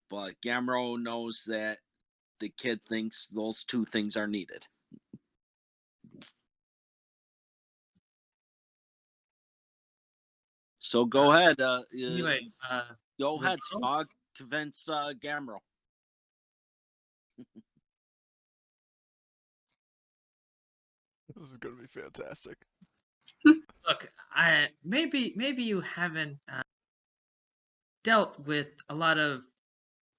But Gamero knows that the kid thinks those two things are needed. So go ahead. Anyway, Go ahead, rebuttal? Smaug. Convince Gamero. This is gonna be fantastic. Look, maybe you haven't dealt with a lot of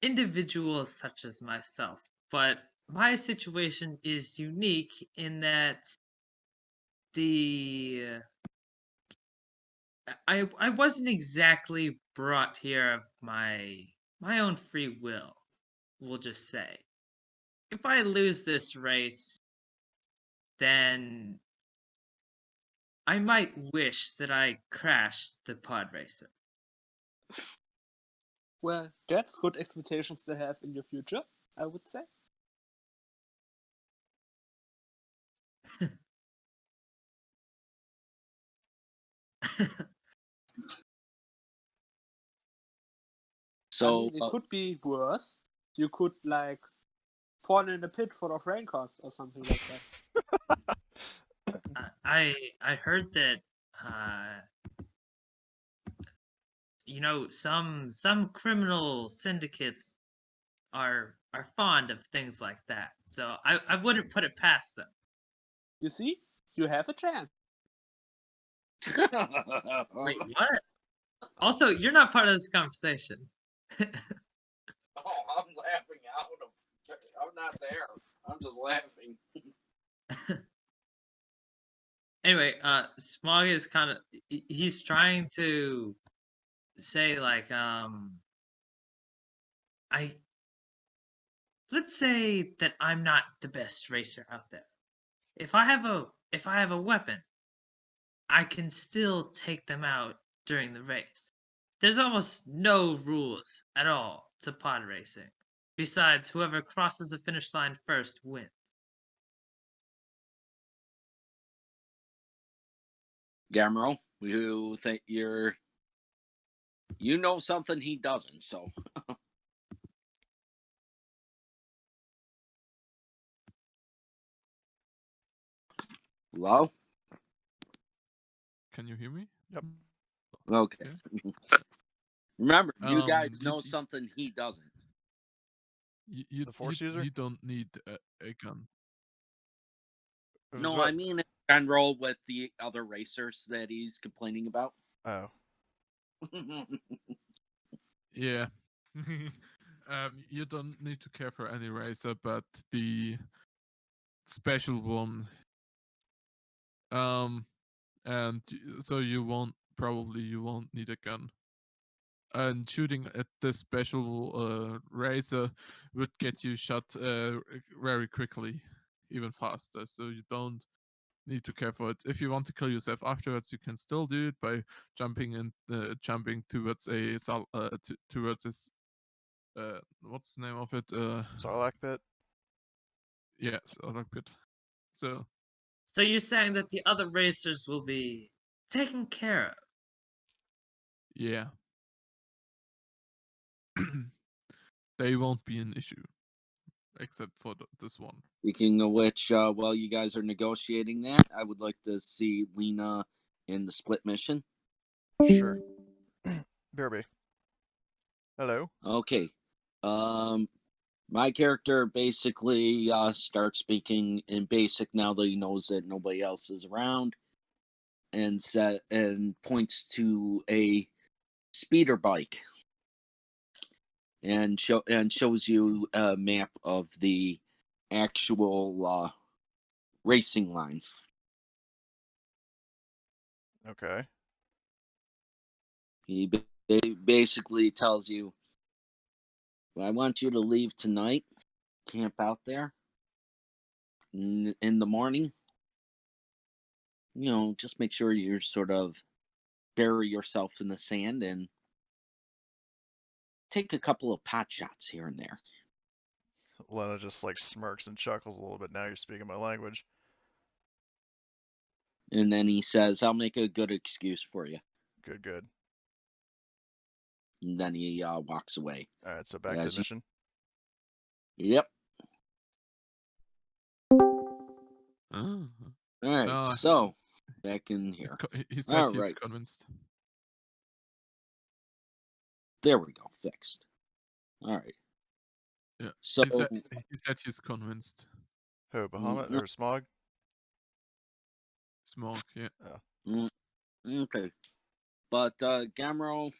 individuals such as myself, but my situation is unique in that the I wasn't exactly brought here of my own free will. We'll just say, if I lose this race, then I might wish that I crashed the pod racer. Well, that's good expectations to have in your future, I would say. I mean, it could be worse. You could like fall in a pit full of raincoats or something like that. I heard that some criminal syndicates are fond of things like that. So I wouldn't put it past them. You see, you have a chance. Wait, what? Also, you're not part of this conversation. Oh, I'm laughing out of. I'm not there. I'm just laughing. Anyway, Smog is kind of he's trying to say like I let's say that I'm not the best racer out there. If I have a weapon, I can still take them out during the race. There's almost no rules at all to pod racing. Besides, whoever crosses the finish line first wins. Gamero, you think you know something he doesn't, so. Hello? Can you hear me? Yep. Okay. Okay. Remember, you guys Did know you- something he doesn't. The Force user? You don't need a gun. No, I mean in general with the other racers that he's complaining about. Oh. Yeah. You don't need to care for any racer, but the special one. And so you won't need a gun. and shooting at this special razor would get you shot very quickly, even faster. So you don't need to care for it. If you want to kill yourself afterwards, you can still do it by jumping towards towards this. What's the name of it? Sarlacc pit. Yes, Sarlacc pit. So you're saying that the other racers will be taken care of? yeah. They won't be an issue, except for this one. Speaking of which, while you guys are negotiating that, I would like to see Lena in the split mission. Sure. BRB. Hello. Okay. My character basically starts speaking in basic now that he knows that nobody else is around, and points to a speeder bike, and shows you a map of the actual racing line. Okay. He basically tells you, I want you to leave tonight, camp out there in the morning. Just make sure you're sort of bury yourself in the sand and take a couple of pot shots here and there. Lena just like smirks and chuckles a little bit. Now you're speaking my language. And then he says, I'll make a good excuse for you. Good, good. And then he walks away. All right, so back to the mission. Yep. Oh. All right, so back in here. He said All he's right. convinced. There we go. Fixed. All right. Yeah. So he said he's convinced. Who, Bahamut or Smaug? Smaug, yeah. Oh. Okay. But Gamro,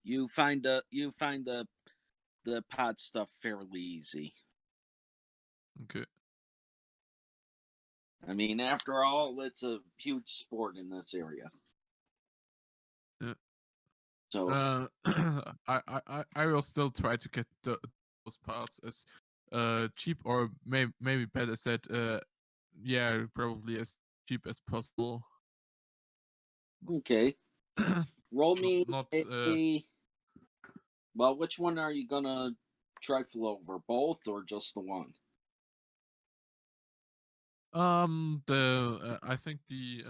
you find the pod stuff fairly easy. Okay. I mean, after all, it's a huge sport in this area. Yeah. So I will still try to get those parts as cheap or maybe better said, yeah, probably as cheap as possible. Okay. Roll me not well, which one are you gonna trifle over? Both or just the one? I think the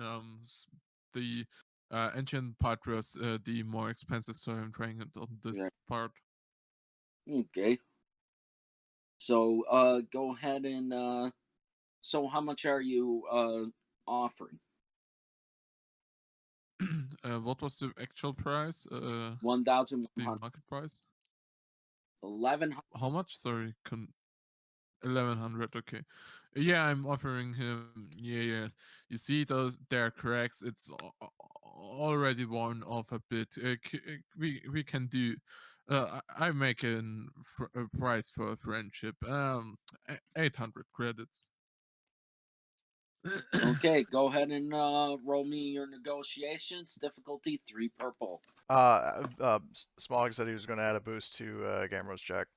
engine part was the more expensive, so I'm trying it on this part. Okay. So go ahead and so how much are you offering? What was the actual price? 1,100. The market price. 1,100. How much? Sorry, 1,100. Okay. Yeah, I'm offering him. Yeah. You see those there cracks? It's already worn off a bit. We can do. I make a price for a friendship. 800 credits. Okay, go ahead and roll me your negotiations. Difficulty 3 purple. Smaug said he was going to add a boost to Gamro's check.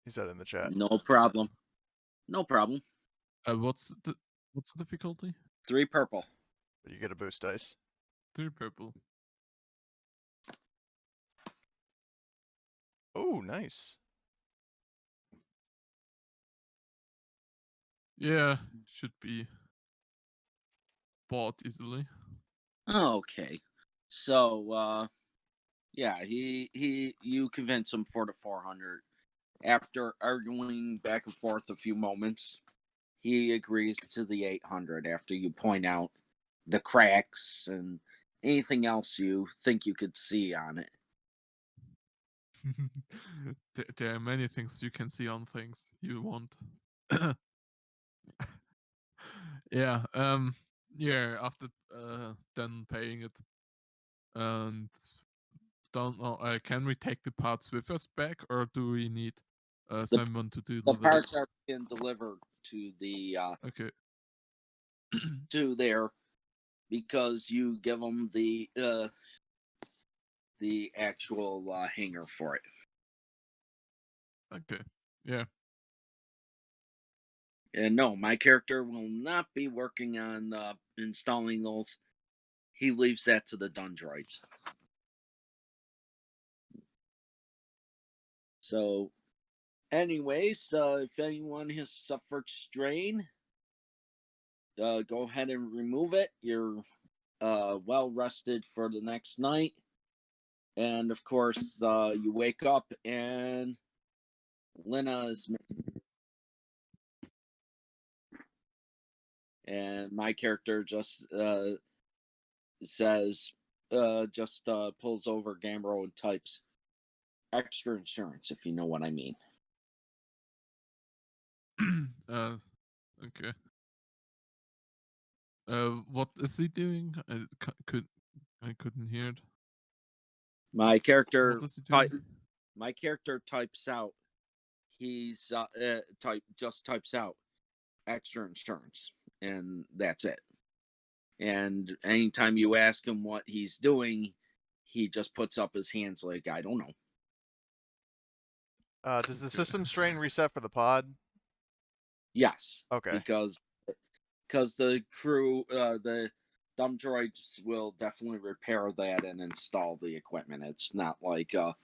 He said in the chat. No problem. No problem. What's the difficulty? 3 purple. But you get a boost dice. 3 purple. Oh, nice. Yeah, should be bought easily. Okay. So yeah, you convince him for the 400. After arguing back and forth a few moments, he agrees to the 800 after you point out the cracks and anything else you think you could see on it. There are many things you can see on things you want. Yeah, after then paying it, and don't know, can we take the parts with us back, or do we need someone to do the parts are being delivered to the okay. to there because you give them the the actual hanger for it. Okay. Yeah. And no, my character will not be working on installing those. He leaves that to the Dundroids. So, anyways, if anyone has suffered strain, go ahead and remove it. You're well rested for the next night. And of course, you wake up and Lena is missing. And my character just says, pulls over Gambro and types extra insurance, if you know what I mean. Okay. What is he doing? I couldn't hear it. My character What is he doing? my character types out. He's types out extra insurance, and that's it. And anytime you ask him what he's doing, he just puts up his hands like, I don't know. Does the system strain reset for the pod? Yes. Okay. Because the crew, the dumb droids will definitely repair that and install the equipment. It's not like a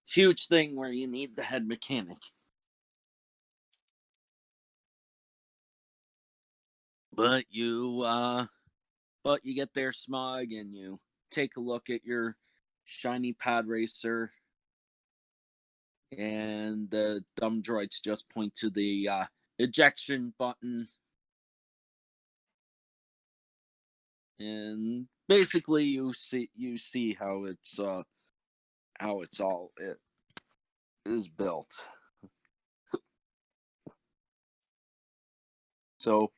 huge thing where you need the head mechanic. But you get there, Smaug, and you take a look at your shiny pod racer, and the dumb droids just point to the ejection button, and basically you see how it's all it is built. So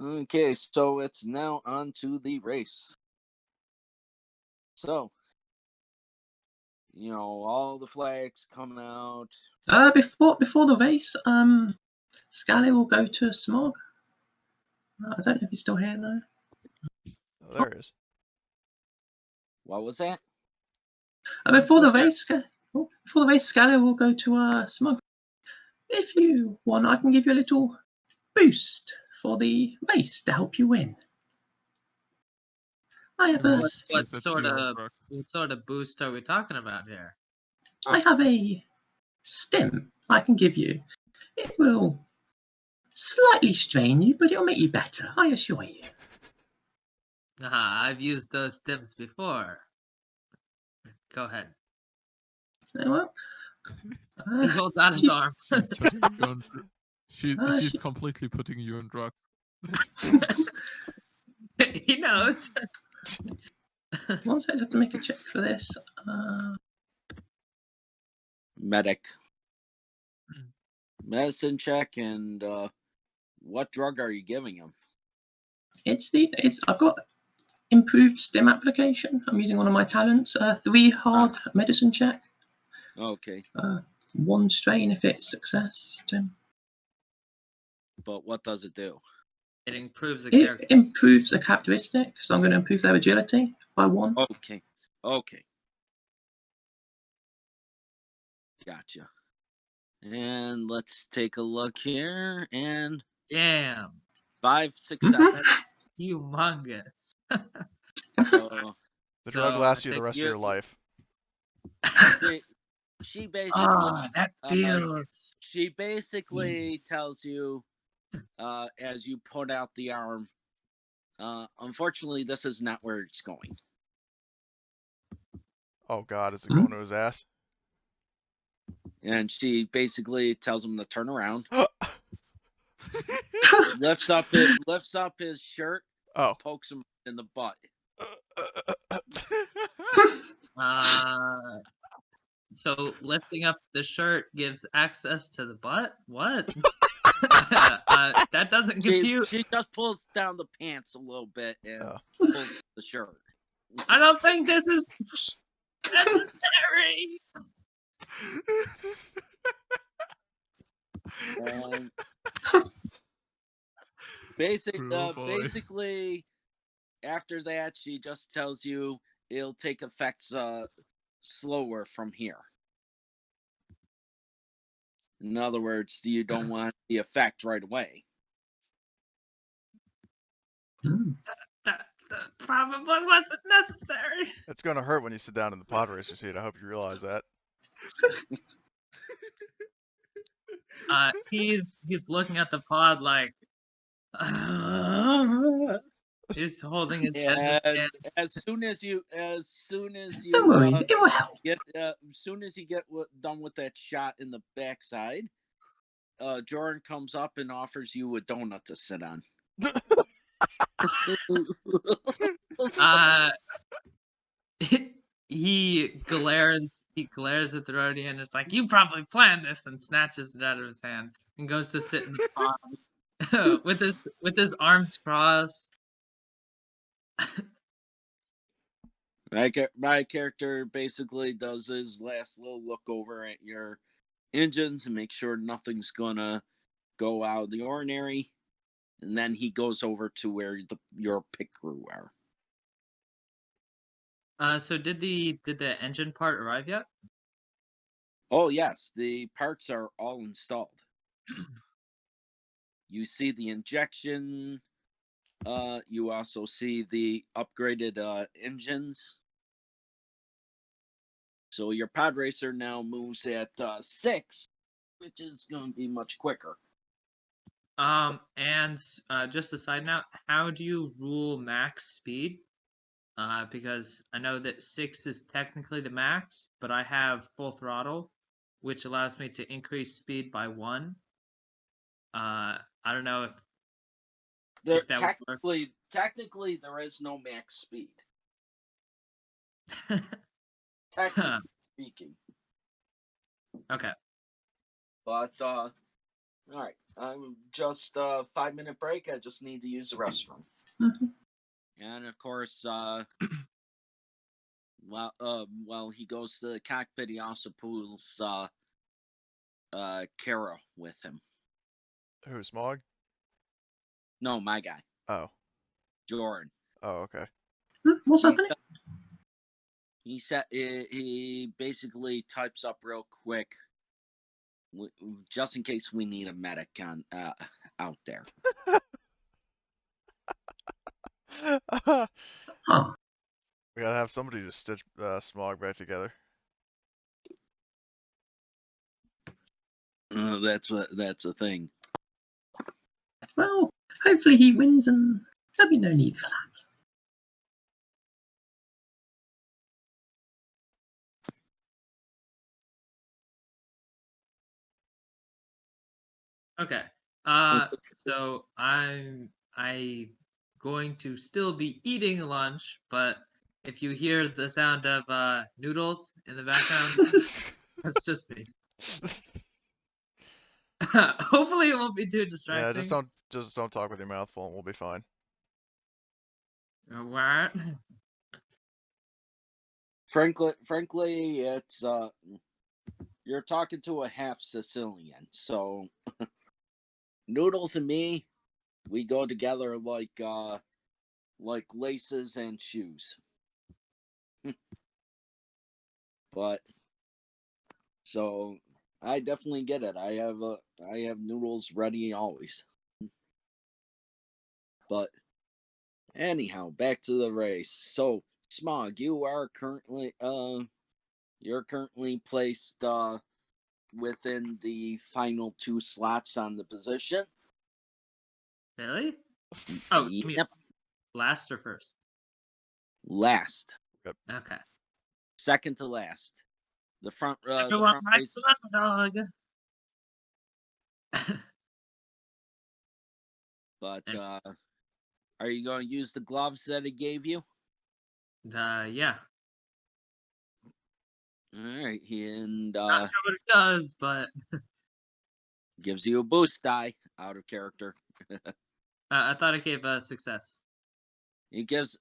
okay, so it's now on to the race. So, all the flags come out. Before the race, Scally will go to Smaug. I don't know if he's still here though. Oh, there it is. What was that? Before the race, Scally will go to Smaug. If you want, I can give you a little boost for the race to help you win. I have a What sort of boost are we talking about here? I have a stim I can give you. It will slightly strain you, but it'll make you better, I assure you. I've used those stims before. Go ahead. Well, He holds out his arm. She's completely putting you on drugs. He knows. One second, I have to make a check for this. Medic. Medicine check, and what drug are you giving him? I've got improved stim application. I'm using one of my talents. 3 hard medicine check. Okay. 1 strain if it's success. But what does it do? It improves It improves a characteristic, so I'm going to improve their agility by 1. Okay. Gotcha. And let's take a look here. And damn, 5 successes. Humongous. The drug lasts you the rest of your life. She basically that feels. She basically tells you, as you put out the arm, unfortunately, this is not where it's going. Oh God, is it going to his ass? And she basically tells him to turn around. lifts up his shirt. Pokes him in the butt. So lifting up the shirt gives access to the butt? What? That doesn't compute. She just pulls down the pants a little bit and pulls the shirt. I don't think this is necessary. Basically, after that, she just tells you it'll take effects slower from here. In other words, you don't want the effect right away. That probably wasn't necessary. It's gonna hurt when you sit down in the pod racer seat. I hope you realize that. He's looking at the pod like he's holding his head in his And hands. as soon as you Don't worry, it will help. get as soon as you get done with that shot in the backside, Jordan comes up and offers you a donut to sit on. He glares at the roadie and is like, "You probably planned this," and snatches it out of his hand and goes to sit in the pod with his arms crossed. My character basically does his last little look over at your engines and make sure nothing's gonna go out of the ordinary, and then he goes over to where your pit crew are. So did the engine part arrive yet? Oh yes, the parts are all installed. You see the injection. You also see the upgraded engines. So your pod racer now moves at 6, which is going to be much quicker. And just a side note, how do you rule max speed? Because I know that 6 is technically the max, but I have full throttle, which allows me to increase speed by 1. I don't know if that would work. Technically, there is no max speed. Technically speaking. Okay. But all right, I'm just 5-minute break. I just need to use the restroom. Mhm. And of course, while he goes to the cockpit, he also pulls Kara with him. Who, Smaug? No, my guy, Oh. Jordan. Oh, okay. What's happening? He basically types up real quick, just in case we need a medic out there. Oh, We gotta have somebody to stitch Smaug back together. That's a thing. well, hopefully he wins and there'll be no need for that. Okay. So I'm going to still be eating lunch, but if you hear the sound of noodles in the background, that's just me. Hopefully it won't be too Yeah, distracting. just don't talk with your mouth full and we'll be fine. What? Frankly, it's you're talking to a half Sicilian, so noodles and me, we go together like laces and shoes. But so I definitely get it. I have noodles ready always. But anyhow, back to the race. So Smaug, you're currently placed within the final 2 slots on the position. Really? Oh, you mean Yep. last or first? Last. Okay. Second to last. The front Everyone likes race. the underdog. But are you going to use the gloves that he gave you? Yeah. All right, and Not sure what it does, but gives you a boost die out of character. I thought it gave success. It gives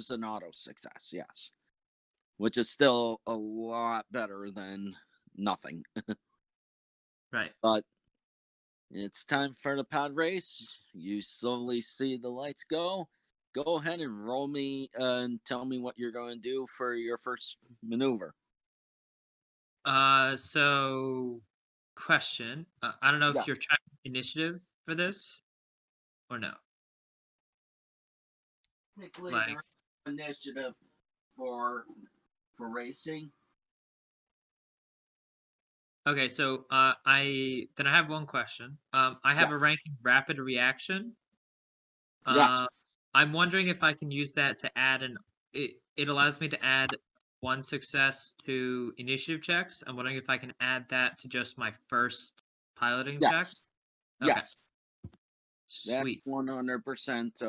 an auto success, yes, which is still a lot better than nothing. Right. But it's time for the pod race. You slowly see the lights go. go ahead and roll me and tell me what you're going to do for your first maneuver. So question. I don't know Yeah. if you're tracking initiative for this or no. Technically, Like- there's initiative for racing. Okay, so I have one question. I have Yeah. a ranking rapid reaction. Yes. I'm wondering if I can use that to add it allows me to add one success to initiative checks. I'm wondering if I can add that to just my first piloting check. Yes. Okay. Yes. That's Sweet. 100%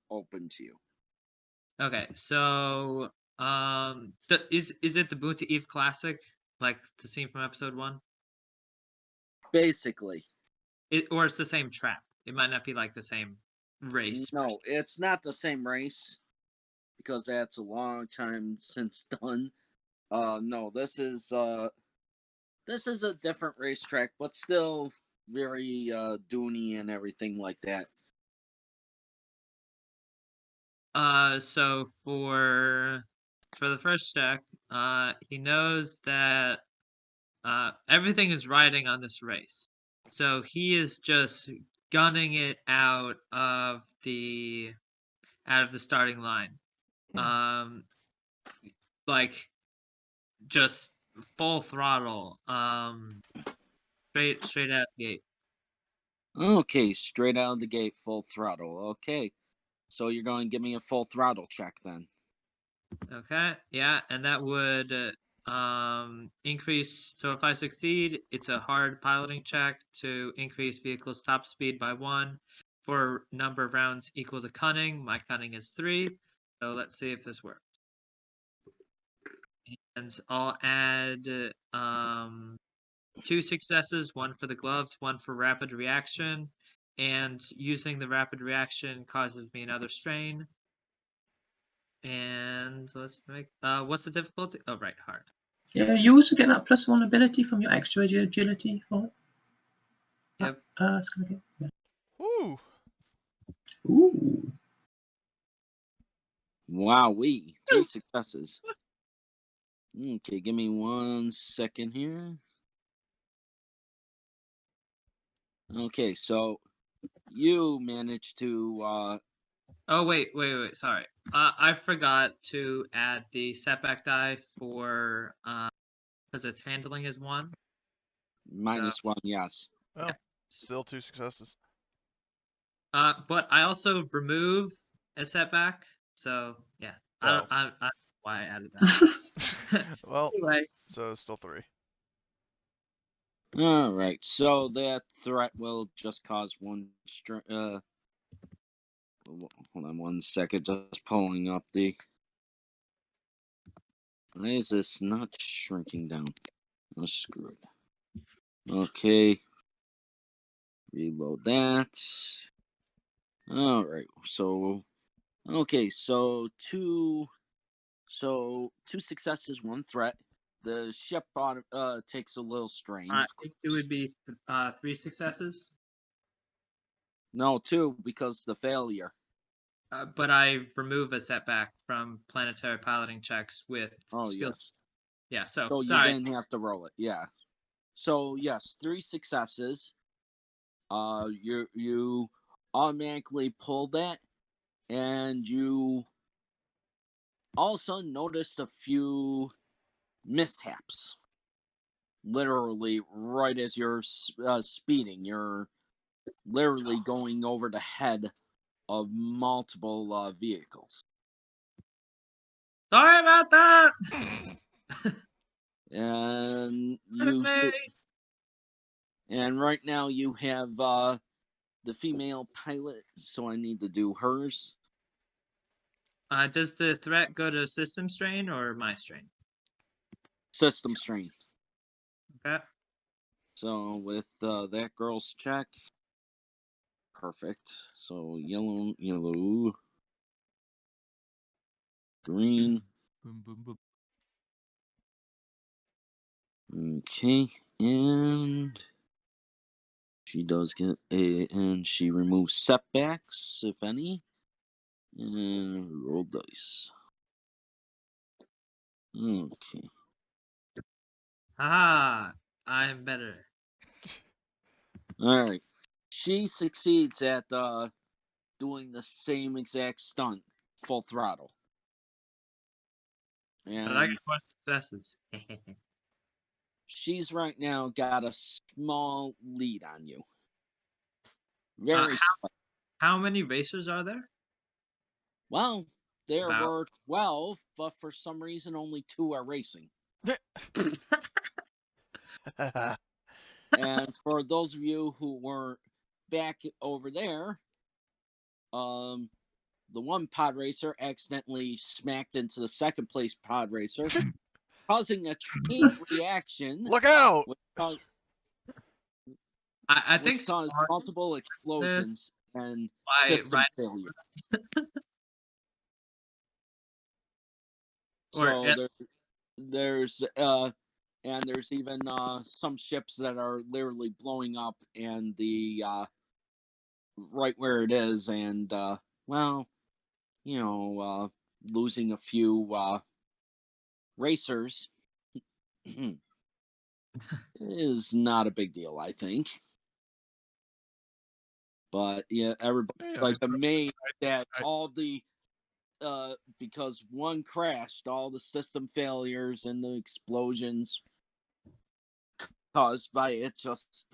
open to you. Okay, so is it the Boon to Eve classic, like the scene from episode 1? Basically. Or it's the same trap. It might not be like the same race. per No, se. it's not the same race because that's a long time since done. No, this is a different racetrack, but still very Dooney and everything like that. So for the first check, he knows that everything is riding on this race. So he is just gunning it out of the starting line. Like just full throttle. Straight out the gate. Okay, straight out of the gate, full throttle. Okay, so you're going to give me a full throttle check then. Okay, yeah, and that would increase. So if I succeed, it's a hard piloting check to increase vehicle's top speed by 1 for number of rounds equal to cunning. My cunning is 3, so let's see if this works. And I'll add 2 successes, 1 for the gloves, 1 for rapid reaction, and using the rapid reaction causes me another strain. And let's make what's the difficulty? Oh, right, hard. Yeah, you also get that +1 ability from your extra agility for it. Yep. It's gonna be. Yeah. Woo! Ooh. Wowee, 3 successes. Okay, give me 1 second here. Okay, so you managed to Oh wait, sorry. I forgot to add the setback die for because its handling is 1. -1, yes. Well, Yeah. still 2 successes. But I also remove a setback, so yeah. I don't know why I added that. Well, Anyway, so it's still 3. All right, so that threat will just cause 1 hold on 1 second, just pulling up the. Why is this not shrinking down? Oh, screw it. Okay. Reload that. All right. So, okay. So 2 successes, 1 threat. The ship on takes a little strain. I think it would be 3 successes. No, 2 because the failure. But I remove a setback from planetary piloting checks with Oh skill. yes. Yeah, so So you sorry. didn't have to roll it. Yeah. So yes, 3 successes. You automatically pull that, and you also noticed a few mishaps. Literally, right as you're speeding, you're literally going over the head of multiple vehicles. Sorry about that. And Pardon me. and right now you have the female pilot, so I need to do hers. Does the threat go to system strain or my strain? System strain. Okay. So with that girl's check, perfect. So yellow, green. Boom, boom, boom. Okay, and she does get and she removes setbacks, if any. Roll dice. Okay. Ah, I'm better. All right. She succeeds at doing the same exact stunt, full throttle. But I And got more successes. she's right now got a small lead on you. Very small. How many racers are there? Well, there About. were 12, but for some reason only 2 are racing. And for those of you who were back over there, the one pod racer accidentally smacked into the second place pod racer, causing a chain reaction. Look out! I think Which caused Smaug multiple explosions and by system failure. So there's even some ships that are literally blowing up, and the right where it is, and losing a few racers is not a big deal, I think. But yeah, everybody amazed that all the because one crashed, all the system failures and the explosions caused by it just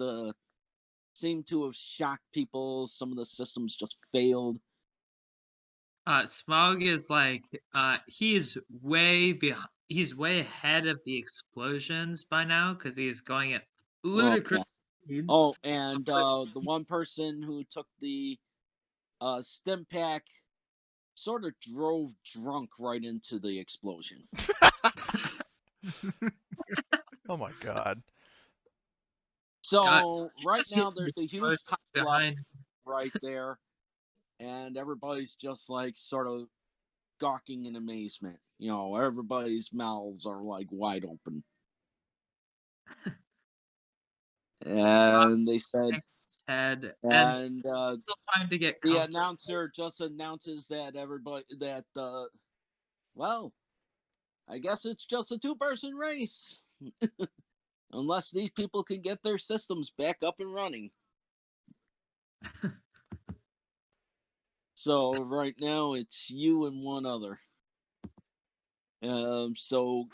seemed to have shocked people. Some of the systems just failed. Smaug is like he's way ahead of the explosions by now because he's going at ludicrous speeds. Oh, and the one person who took the stim pack sort of drove drunk right into the explosion. Oh my god. So right now there's a huge pile right there, and everybody's just like sort of gawking in amazement. Everybody's mouths are like wide open. And they said, and still trying to get the announcer just announces that well, I guess it's just a 2-person race. Unless these people can get their systems back up and running. So right now it's you and one other. So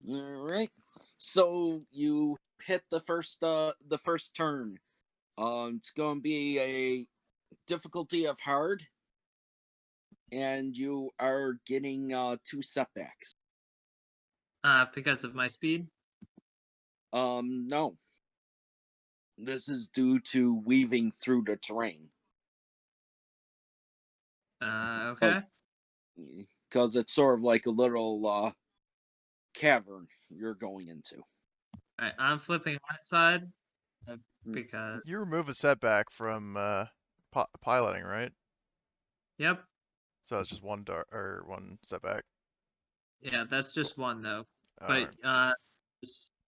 all right. So you hit the first turn. It's going to be a difficulty of hard, and you are getting 2 setbacks. Because of my speed? No. This is due to weaving through the terrain. Okay. Because it's sort of like a little cavern you're going into. Alright, I'm flipping right side because You remove a setback from piloting, right? Yep. So it's just one setback. Yeah, that's just one though. All But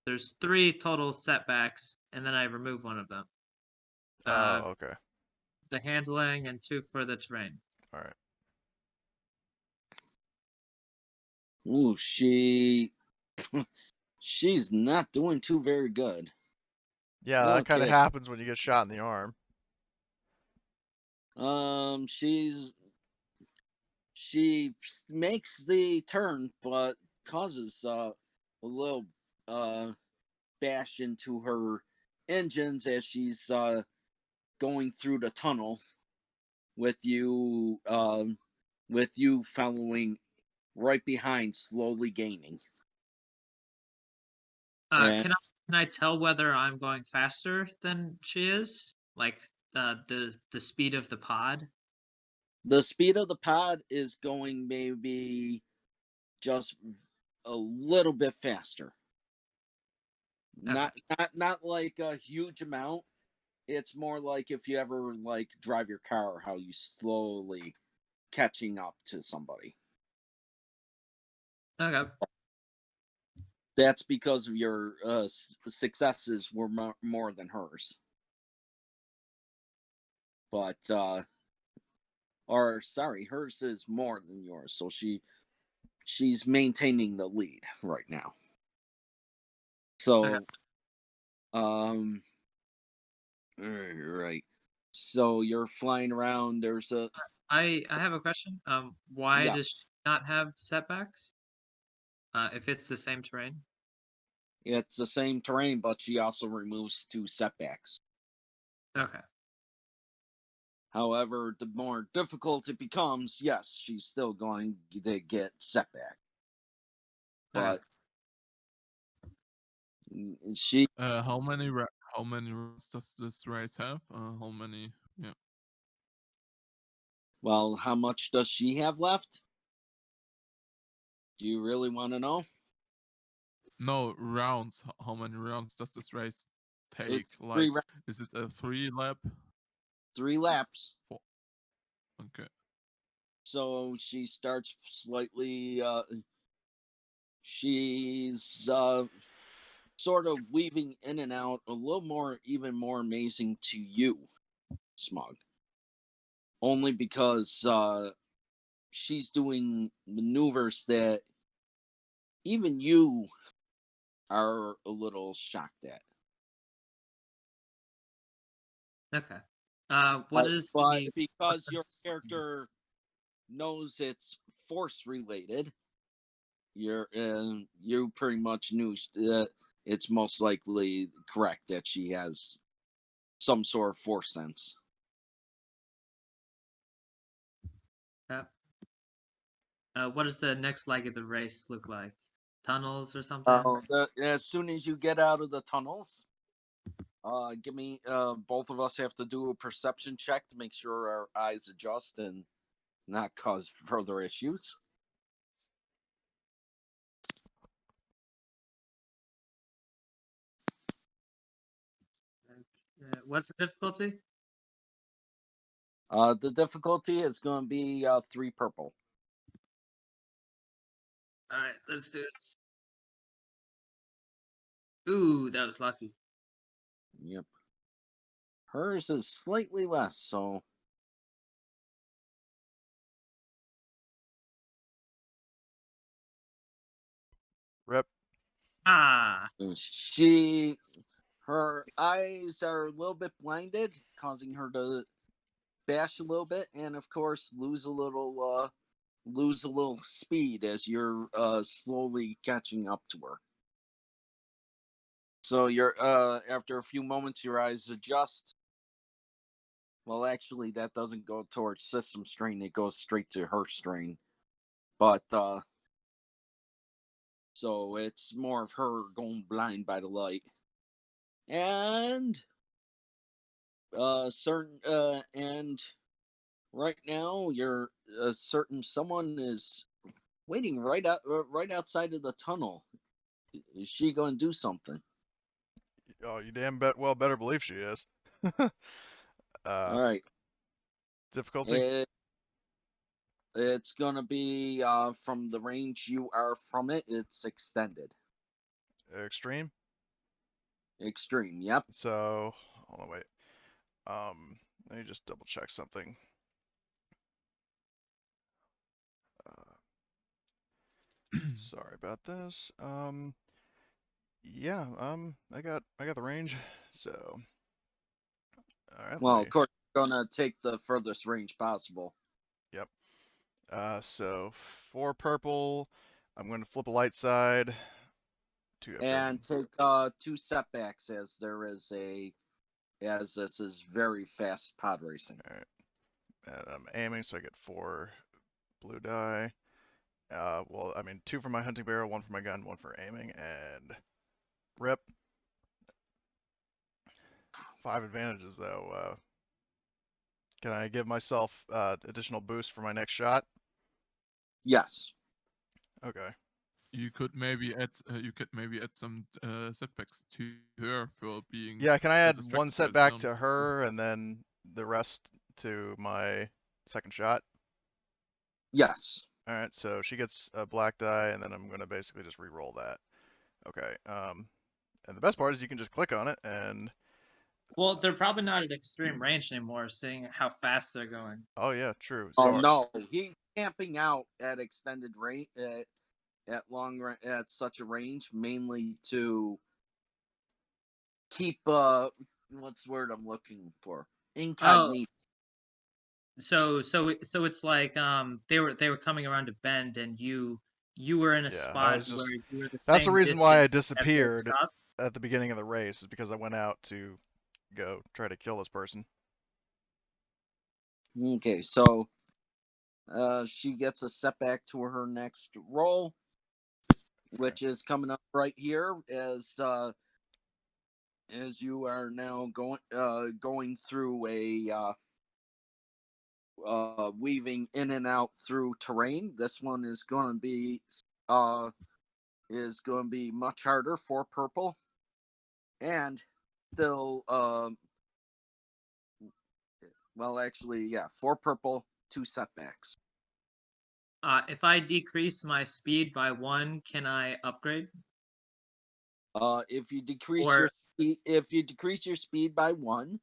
there's 3 total setbacks, and then I remove one of them. okay. The handling and 2 for the terrain. All right. Ooh, she's not doing too very good. Yeah, that kind of happens when you get shot in the arm. She makes the turn, but causes a little bash into her engines as she's going through the tunnel with you following right behind, slowly gaining. Can I tell whether I'm going faster than she is? Like the speed of the pod? The speed of the pod is going maybe just a little bit faster. Okay. Not like a huge amount. It's more like if you ever like drive your car, how you slowly catching up to somebody. Okay. That's because of your successes were more than hers. But or sorry, hers is more than yours. So she's maintaining the lead right now. So, Okay. right. So you're flying around. There's a I have a question. Why yeah. does she not have setbacks? If it's the same terrain. It's the same terrain, but she also removes 2 setbacks. Okay. However, the more difficult it becomes, yes, she's still going to get setback. But she How many rounds does this race have? How many? Yeah. well, how much does she have left? Do you really want to know? No, rounds. How many rounds does this race take? It's Like, 3 is it a 3 lap? 3 laps. Okay. So she starts slightly she's sort of weaving in and out, a little more, even more amazing to you, Smaug. Only because she's doing maneuvers that even you are a little shocked at. Okay. But what's because the your next- character knows it's force related, you pretty much knew that it's most likely correct that she has some sort of force sense. What does the next leg of the race look like? Tunnels or something? As soon as you get out of the tunnels, give me both of us have to do a perception check to make sure our eyes adjust and not cause further issues. What's the difficulty? The difficulty is going to be 3 purple. All right, let's do it. Ooh, that was lucky. Yep. Hers is slightly less, so Rep. Ah, her eyes are a little bit blinded, causing her to bash a little bit, and of course lose a little speed as you're slowly catching up to her. So you're after a few moments, your eyes adjust. Well, actually, that doesn't go towards system strain; it goes straight to her strain. But so it's more of her going blind by the light, and and right now you're certain someone is waiting right outside of the tunnel. Is she going to do something? Oh, you damn well better believe she is. All right. Difficulty? It's going to be from the range you are from it. It's extended. Extreme? Extreme. Yep. So, hold on, wait. Let me just double check something. Sorry about this. Yeah, I got the range. So, all right, Well, of course, you're going to take the furthest range possible. Yep. So 4 purple. I'm going to flip a light side. And take 2 setbacks as this is very fast pod racing. All right. And I'm aiming, so I get 4 blue die. Well, I mean 2 for my hunting barrel, 1 for my gun, 1 for aiming, and rip. 5 advantages though. Can I give myself additional boost for my next shot? Yes. Okay. You could maybe add some setbacks to her for being. Yeah, can I add 1 distracted by the setback sound. to her and then the rest to my second shot? Yes. All right, so she gets a black die, and then I'm gonna basically just re-roll that. Okay. And the best part is you can just click on it, and Well, they're probably not at extreme range anymore, seeing how fast they're going. Oh yeah, true. Oh So no, he's camping out at extended range, at at such a range, mainly to keep what's the word I'm looking for? Incognito. So it's like they were coming around a bend, and you were in a yeah, I spot was just. where you were the That's the same reason why I distance as they disappeared stopped. at the beginning of the race, is because I went out to go try to kill this person. Okay, so she gets a setback to her next roll, which is coming up right here as you are now going through a weaving in and out through terrain. This one is going to be much harder for purple, and still well, actually, yeah, for purple, 2 setbacks. If I decrease my speed by 1, can I upgrade? If you decrease Or your speed by 1,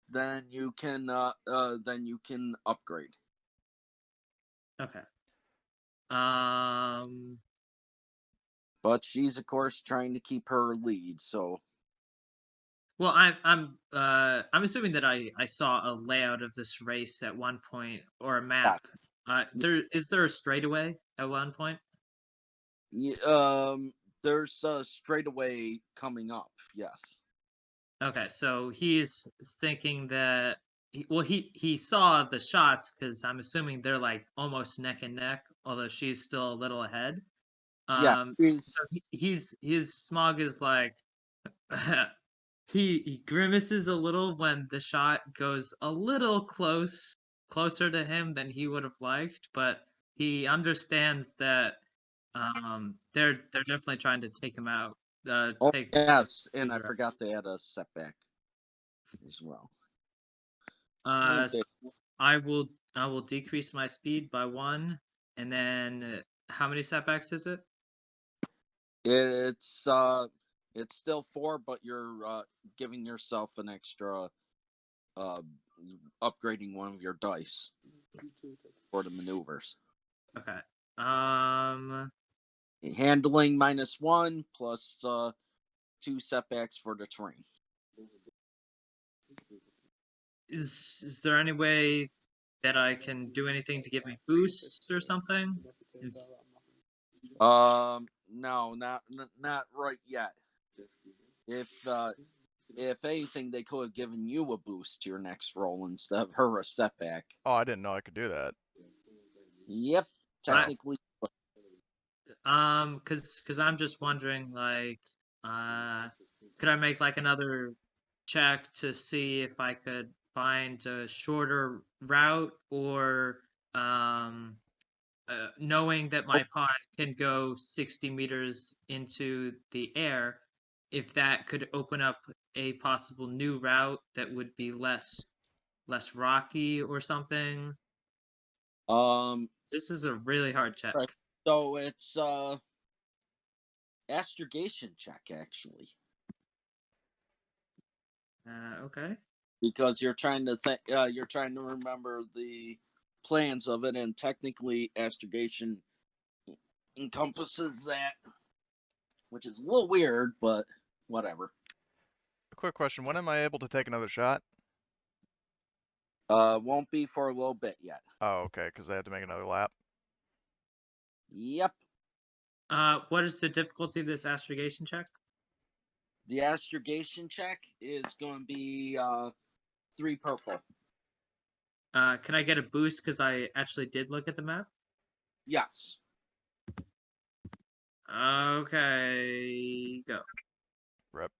then you can upgrade. okay. But she's of course trying to keep her lead, so Well, I'm assuming that I saw a layout of this race at one point, or a map. Is there a straightaway at one point? there's a straightaway coming up. Yes. Okay, so he's thinking that he saw the shots, because I'm assuming they're like almost neck and neck, although she's still a little ahead. Yeah. So his Smaug is like he grimaces a little when the shot goes a little closer to him than he would have liked, but he understands that they're definitely trying to take him out. Oh, Take yes, and I Pedro. forgot they had a setback as well. So I will decrease my speed by 1, and then how many setbacks is it? It's still 4, but you're giving yourself an extra upgrading one of your dice for the maneuvers. Okay. Handling -1 plus 2 setbacks for the terrain. Is there any way that I can do anything to give me boosts or something? No, not right yet. If anything, they could have given you a boost to your next roll instead of her a setback. Oh, I didn't know I could do that. Yep, technically. Cause I'm just wondering, like, could I make like another check to see if I could find a shorter route, or knowing that my pod can go 60 meters into the air, if that could open up a possible new route that would be less rocky or something. This is a really hard check. Right. So it's astrogation check actually. Okay. Because you're trying to remember the plans of it, and technically astrogation encompasses that, which is a little weird, but whatever. A quick question: when am I able to take another shot? Won't be for a little bit yet. Oh, okay, because I had to make another lap. Yep. What is the difficulty of this astrogation check? The astrogation check is going to be 3 purple. Can I get a boost because I actually did look at the map? Yes. Okay, go. Rep.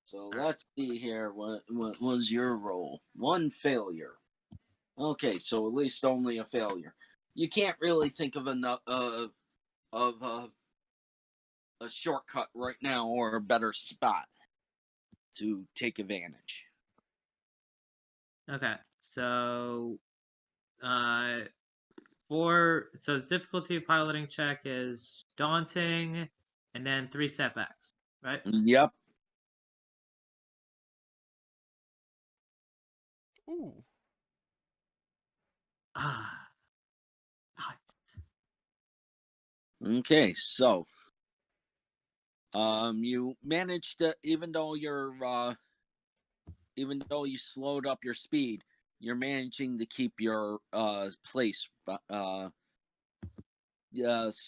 So let's see here. What was your roll? 1 failure. Okay, so at least only a failure. You can't really think of a shortcut right now or a better spot to take advantage. Okay, so the difficulty of piloting check is daunting, and then 3 setbacks, right? Yep. Ah. Okay, so you managed to, even though you slowed up your speed, you're managing to keep your place,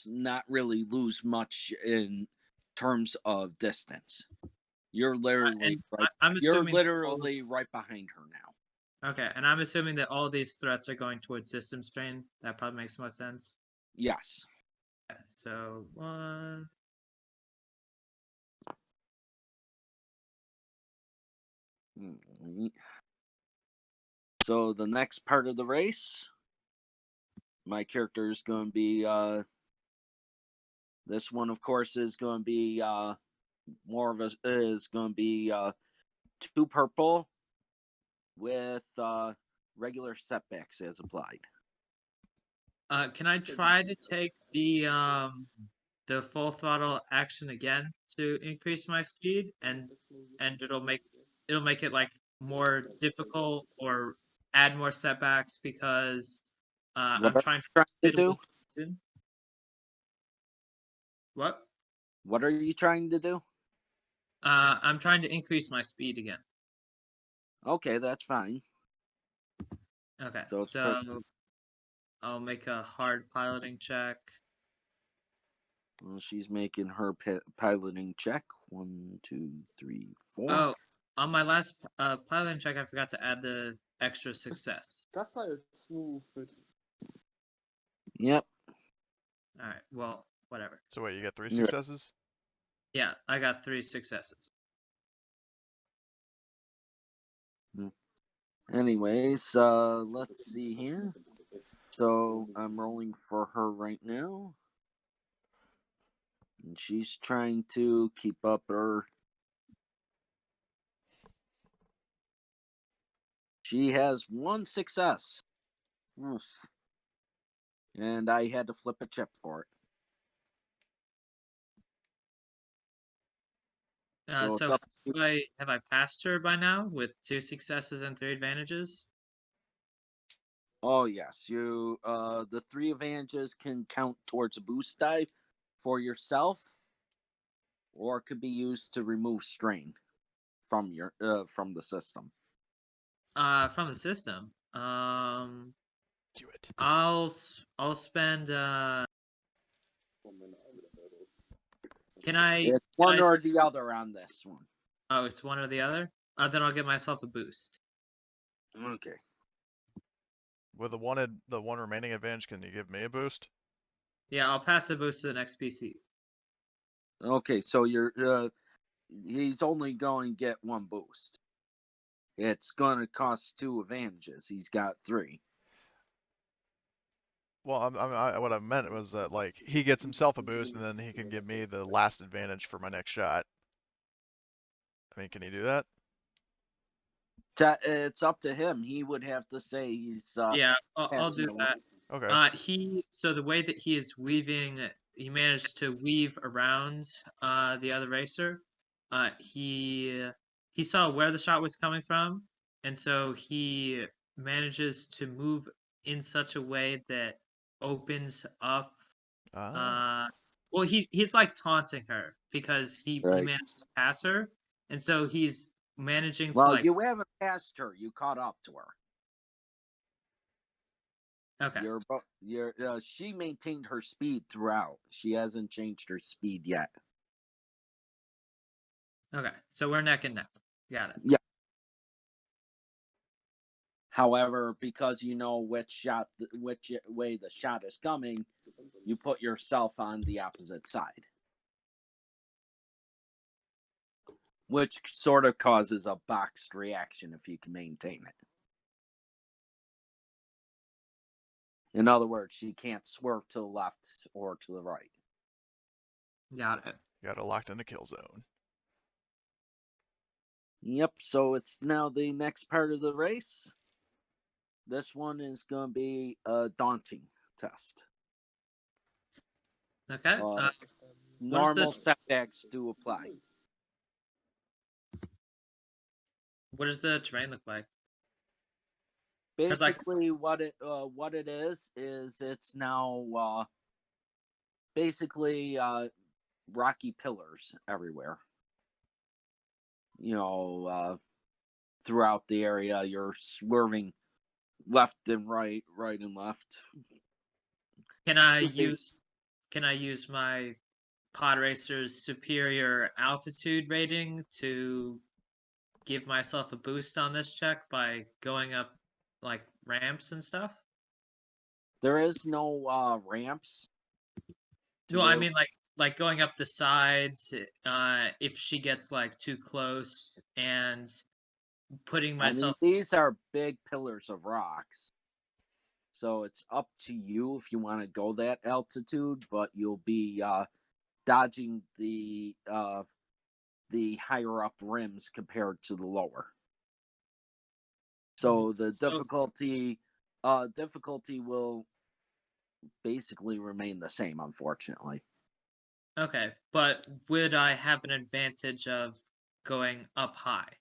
not really lose much in terms of distance. You're literally I'm assuming right behind her now. Okay, and I'm assuming that all these threats are going towards system strain. That probably makes more sense. Yes. Okay, so 1. So the next part of the race, my character is going to be this one, of course, is going to be more of a is going to be 2 purple with regular setbacks as applied. Can I try to take the full throttle action again to increase my speed, and it'll make it like more difficult or add more setbacks because What I'm are trying you trying to to do? What? What are you trying to do? I'm trying to increase my speed again. Okay, that's fine. Okay, So it's so I'll make a hard piloting check. Well, she's making her piloting check. 1, 2, 3, 4. Oh, on my last piloting check, I forgot to add the extra success. Das war jetzt smooth. Yep. All right, well, whatever. So wait, you got 3 You're- successes? Yeah, I got 3 successes. Anyways, let's see here. So I'm rolling for her right now. And she's trying to keep up her. She has 1 success. Oof. And I had to flip a chip for it. So it's So up. have I passed her by now with 2 successes and 3 advantages? Oh yes, you. The 3 advantages can count towards a boost die for yourself, or it could be used to remove strain from your from the system. From the system. Do it. I'll spend. Can I? It's one or the other on this one. Oh, it's one or the other. Then I'll give myself a boost. Okay. With the one remaining advantage, can you give me a boost? Yeah, I'll pass the boost to the next PC. Okay, so he's only going to get 1 boost. It's going to cost 2 advantages. He's got 3. Well, what I meant was that like he gets himself a boost, and then he can give me the last advantage for my next shot. I mean, can he do that? It's up to him. He would have to say he's. Yeah, I'll do that. Okay. So the way that he is weaving, he managed to weave around the other racer. He saw where the shot was coming from, and so he manages to move in such a way that opens up. Well, he's like taunting her because he Right. managed to pass her, and so he's managing Well, to like. you haven't passed her. You caught up to her. Okay. She maintained her speed throughout. She hasn't changed her speed yet. Okay, so we're neck and neck. Got it. Yeah. However, because you know which way the shot is coming, you put yourself on the opposite side, which sort of causes a boxed reaction if you can maintain it. In other words, she can't swerve to the left or to the right. Got it. Got it locked in the kill zone. Yep, so it's now the next part of the race. This one is going to be a daunting test. Okay. Normal setbacks do apply. What does the terrain look like? Basically, what it is it's now basically rocky pillars everywhere. Throughout the area, you're swerving left and right and left. Can I use my pod racer's superior altitude rating to give myself a boost on this check by going up like ramps and stuff? There is no ramps. No, I mean like going up the sides. If she gets like too close and putting myself. I mean, these are big pillars of rocks, so it's up to you if you want to go that altitude. But you'll be dodging the higher up rims compared to the lower. So the difficulty will basically remain the same, unfortunately. Okay, but would I have an advantage of going up high?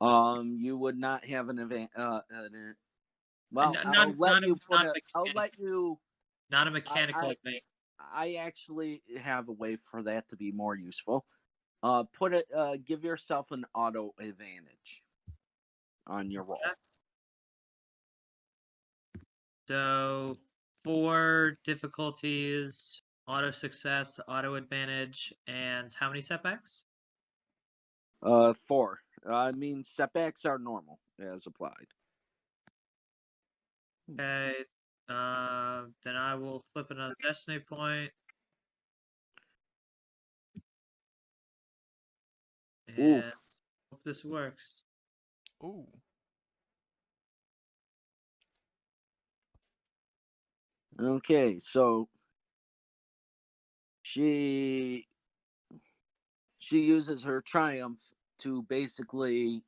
You would not have an event. Well, I'll let you. Not a mechanical advantage. I actually have a way for that to be more useful. Give yourself an auto advantage on your roll. So 4 difficulties, auto success, auto advantage, and how many setbacks? 4. I mean, setbacks are normal as applied. Okay. Then I will flip another destiny point. And hope this works. Ooh. Okay, so she uses her triumph to basically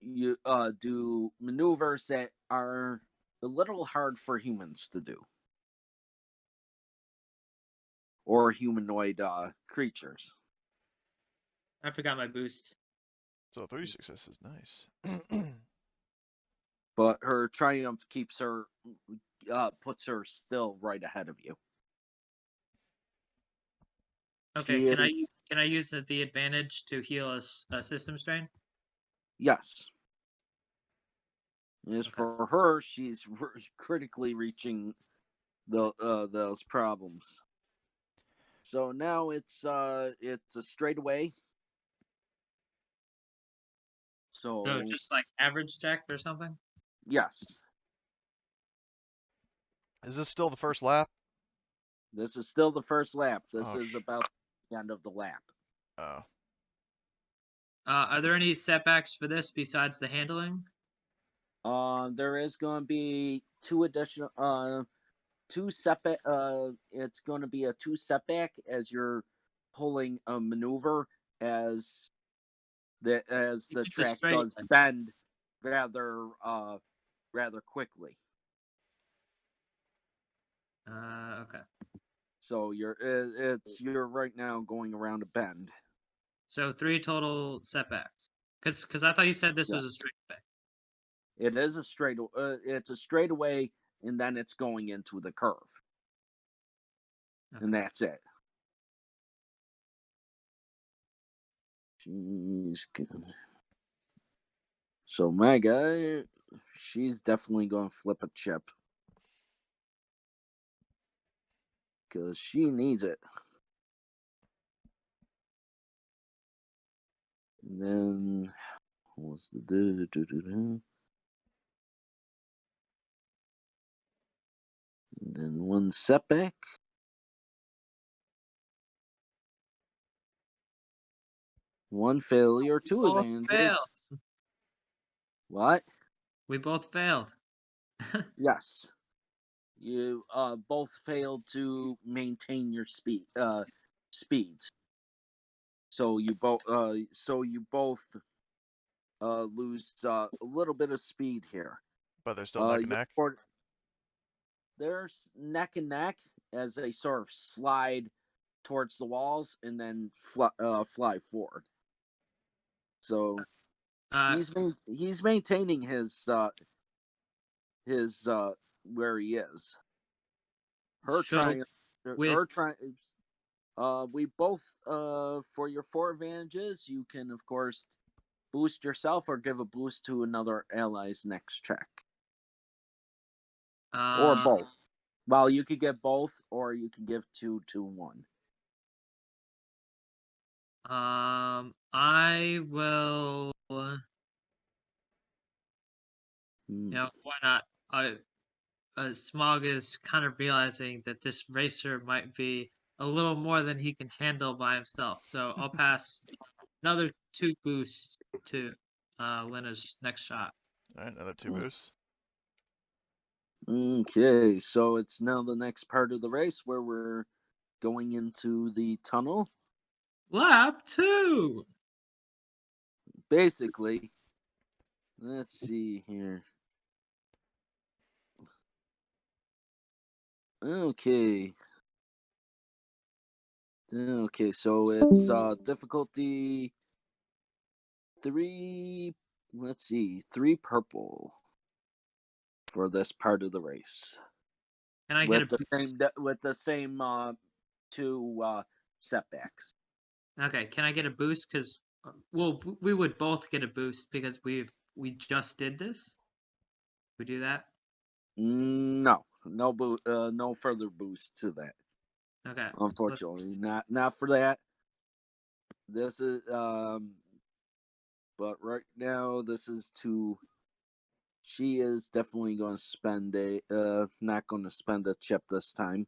do maneuvers that are a little hard for humans to do, or humanoid creatures. I forgot my boost. So 3 successes, nice. But her triumph keeps her, puts her still right ahead of you. Okay, can I use the advantage to heal a system strain? Yes. As for her, she's critically reaching those problems. So now it's a straightaway. So just like average check or something? yes. Is this still the first lap? This is still the first lap. This Oh, is about the end of the lap. Oh. Are there any setbacks for this besides the handling? There is going to be 2 additional 2 setback. It's going to be a 2 setback as you're pulling a maneuver as the track does bend rather quickly. Okay. So you're right now going around a bend. So 3 total setbacks. Because I thought you said this was a straightaway. It is a it's a straightaway, and then it's going into the curve. Okay. And that's it. She's good. So my guy, she's definitely going to flip a chip. Because she needs it. And then, what's the And then 1 setback. 1 failure, 2 advantages. Failed. What? We both failed. Yes. You both failed to maintain your speeds. So you both lose a little bit of speed here. But they're still neck and neck? There's neck and neck as they sort of slide towards the walls and then fly forward. So He's maintaining his where he is. Her So, trying. with Her trying. We both for your 4 advantages, you can of course boost yourself or give a boost to another ally's next check, or both. Well, you could get both, or you can give 2 to 1. I will. Hmm. Why not? Smaug is kind of realizing that this racer might be a little more than he can handle by himself. So I'll pass another 2 boosts to Lena's next shot. All right, another 2 boosts. Okay, so it's now the next part of the race where we're going into the tunnel. Lap 2. Basically, let's see here. Okay. Okay, so it's difficulty 3. Let's see, 3 purple for this part of the race. Can I get a boost? With the same 2 setbacks. Okay, can I get a boost? Because we would both get a boost because we just did this. We do that. No further boost to that. Okay. Unfortunately, not for that. This is but right now this is to. She is definitely going to spend not going to spend a chip this time.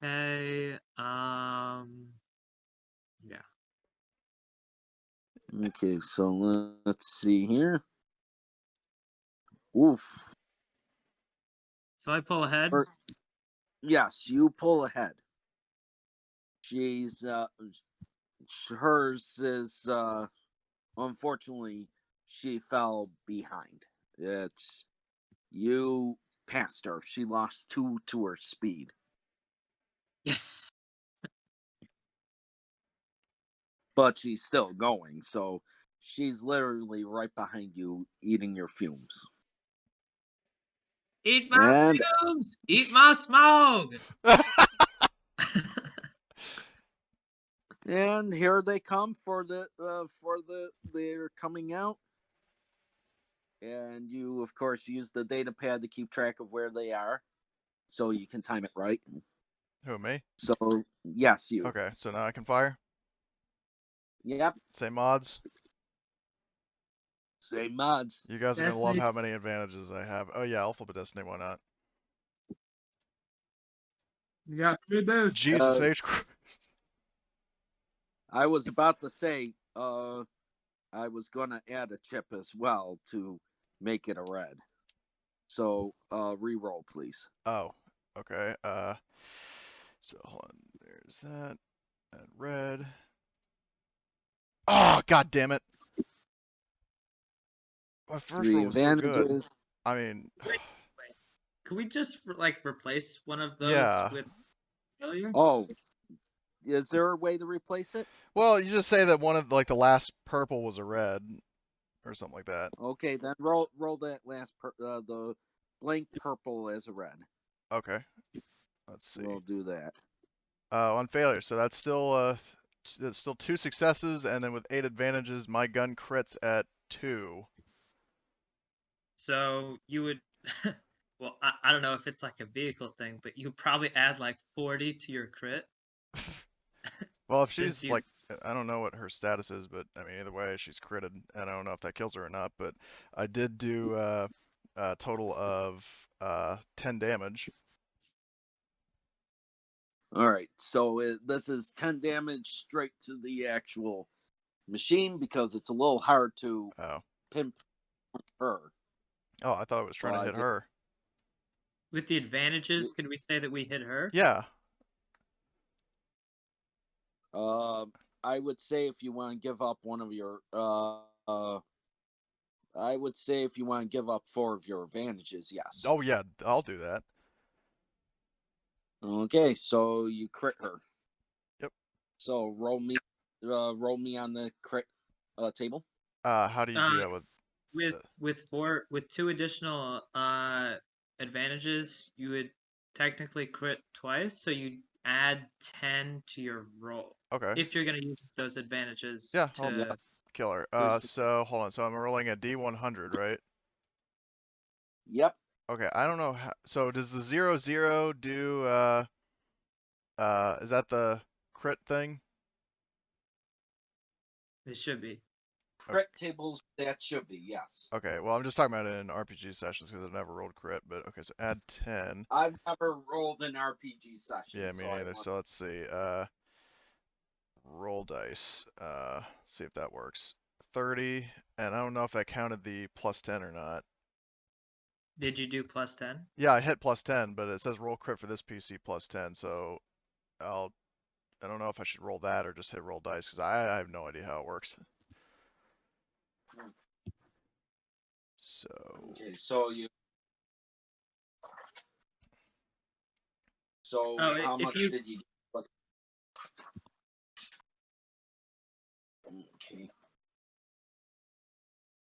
Okay. Yeah. Okay, so let's see here. Oof. So I pull ahead. Yes, you pull ahead. She's hers is unfortunately she fell behind. It's you passed her. She lost 2 to her speed. Yes. But she's still going, so she's literally right behind you eating your fumes. Eat my fumes! Eat my Smaug! And here they come they're coming out. And you of course use the data pad to keep track of where they are, so you can time it right. Who, me? So yes, you. Okay, so now I can fire? Yep. Same mods? Same mods. You guys are going to love how many advantages I have. Oh yeah, Alphabet Destiny, why not? You got 3 boosts. Jesus H. Christ. I was about to say, I was gonna add a chip as well to make it a red. So re-roll, please. Oh, okay. So hold on. There's that. And red. Oh, god damn it. My first 3 roll was so good. advantages. I mean, Wait. Could we just replace one of those yeah. with failure? Oh, is there a way to replace it? Well, you just say that one of the last purple was a red, or something like that. Okay, then roll that last the blank purple as a red. Okay. Let's see. We'll do that. On failure, so that's still 2 successes, and then with 8 advantages, my gun crits at 2. So you would, well, I don't know if it's like a vehicle thing, but you probably add like 40 to your crit. Well, if she's I don't know what her status is, but I mean, either way, she's critted, and I don't know if that kills her or not. But I did do a total of 10 damage. All right, so this is 10 damage straight to the actual machine because it's a little hard to pinpoint her. Oh, I thought I was trying to hit her. With the advantages, could we say that we hit her? Yeah. I would say if you want to give up one of your I would say if you want to give up 4 of your advantages, yes. Oh yeah, I'll do that. Okay, so you crit her. Yep. So roll me on the crit table. How do you do that with 2 additional advantages, you would technically crit twice, so you add 10 to your roll. Okay. If you're gonna use those advantages. Yeah, to killer. boost it. So hold on. So I'm rolling a D100, right? Yep. Okay. I don't know how. So does the 0-0 do? Is that the crit thing? It should be. Crit tables, that should be, yes. Okay. Well, I'm just talking about it in RPG sessions because I've never rolled crit. But okay. So add 10. I've never rolled an RPG session. Yeah, me neither. So let's see. Roll dice. See if that works. 30, and I don't know if I counted the +10 or not. Did you do +10? Yeah, I hit +10, but it says roll crit for this PC +10, so I don't know if I should roll that or just hit roll dice, because I have no idea how it works. So... Okay, so you... So how much did you... Okay.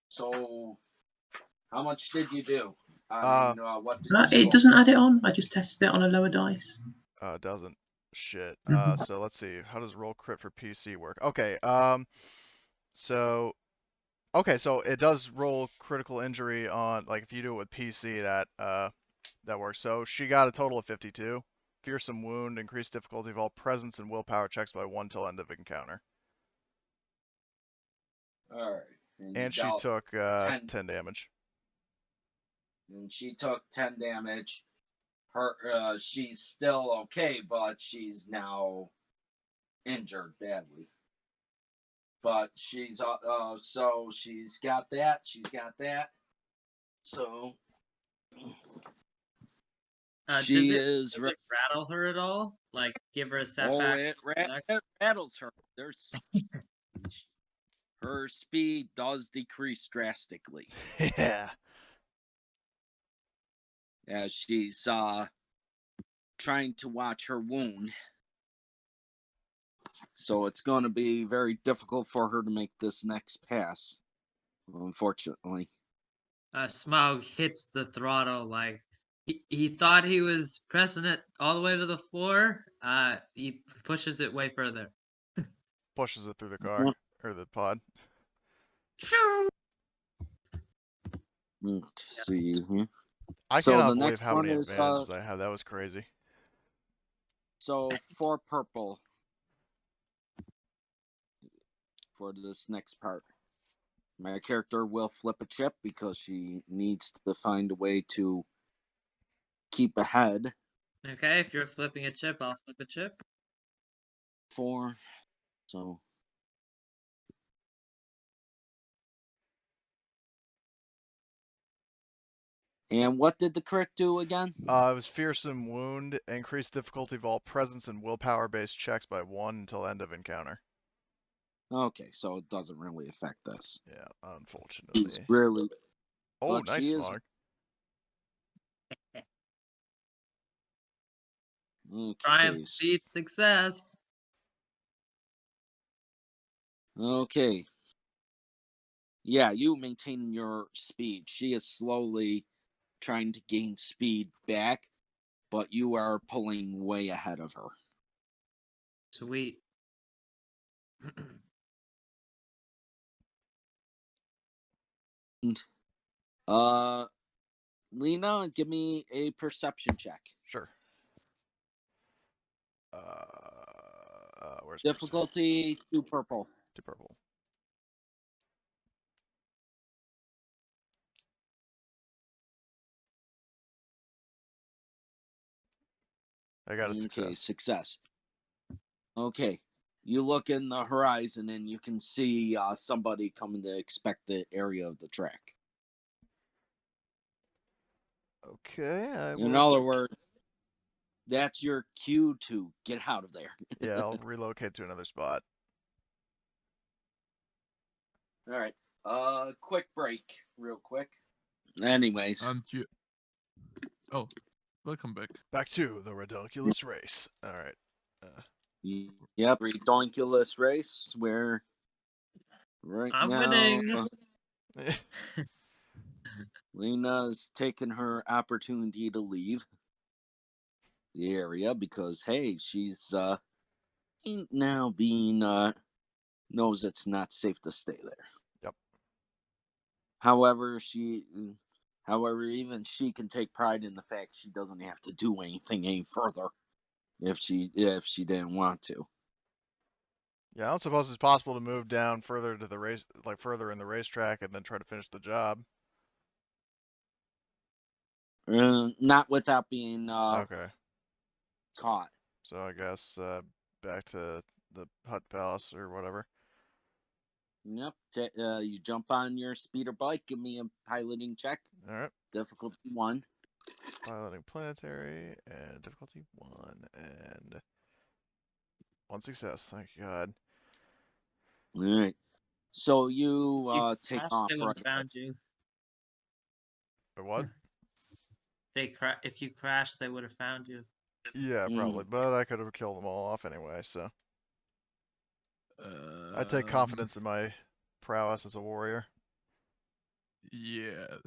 So, how much did you do? I mean, what did you It doesn't add it on. I just tested it on a lower dice. It doesn't. Shit. Mhm. So let's see. How does roll crit for PC work? Okay. So... Okay, so it does roll critical injury on, like, if you do it with PC, that works. So she got a total of 52. Fearsome wound, increased difficulty of all presence and willpower checks by 1 till end of encounter. Alright. And she took 10 damage. And she took 10 damage. She's still okay, but she's now injured badly. But she's so she's got that. She's got that. So Does it rattle her at all? Like give her a setback? It rattles her. Her speed does decrease drastically. Yeah. As she's trying to watch her wound. So it's going to be very difficult for her to make this next pass, unfortunately. Smaug hits the throttle like he thought he was pressing it all the way to the floor. He pushes it way further. Pushes it through the car or the pod. Let's see here. I cannot believe how many advantages I have. That was crazy. So 4 purple for this next part. My character will flip a chip because she needs to find a way to keep ahead. Okay, if you're flipping a chip, I'll flip a chip. 4. So. And what did the crit do again? It was fearsome wound, increased difficulty of all presence and willpower based checks by 1 until end of encounter. Okay, so it doesn't really affect this. Yeah, unfortunately. She's really. Oh, nice, Smaug. Okay. Triumph beats success. Okay. Yeah, you maintain your speed. She is slowly trying to gain speed back, but you are pulling way ahead of her. Sweet. Lena, give me a perception check. Sure. Where's difficulty? 2 purple. 2 purple. I got a success. Okay, success. Okay. You look in the horizon and you can see somebody coming to inspect the area of the track. Okay. In other words, that's your cue to get out of there. Yeah, I'll relocate to another spot. All right. Quick break, real quick. Anyways. Oh, welcome back. Back to the ridiculous race. All right. Yep, redonkulous race where right I'm now winning. Lena's taking her opportunity to leave the area because hey, she's now being knows it's not safe to stay there. Yep. However, even she can take pride in the fact she doesn't have to do anything any further if she didn't want to. Yeah, I don't suppose it's possible to move down further to the race, like further in the racetrack, and then try to finish the job. Not without being Okay. caught. So I guess back to the Hut Palace or whatever. Yep. You jump on your speeder bike. Give me a piloting check. All right. Difficulty 1. Piloting planetary and difficulty 1 and 1 success. Thank God. All right. So you If take crashed, off they would right have found you. Or what? If you crashed, they would have found you. Yeah, probably. But I could have killed them all off anyway, so. I take confidence in my prowess as a warrior. Yeah,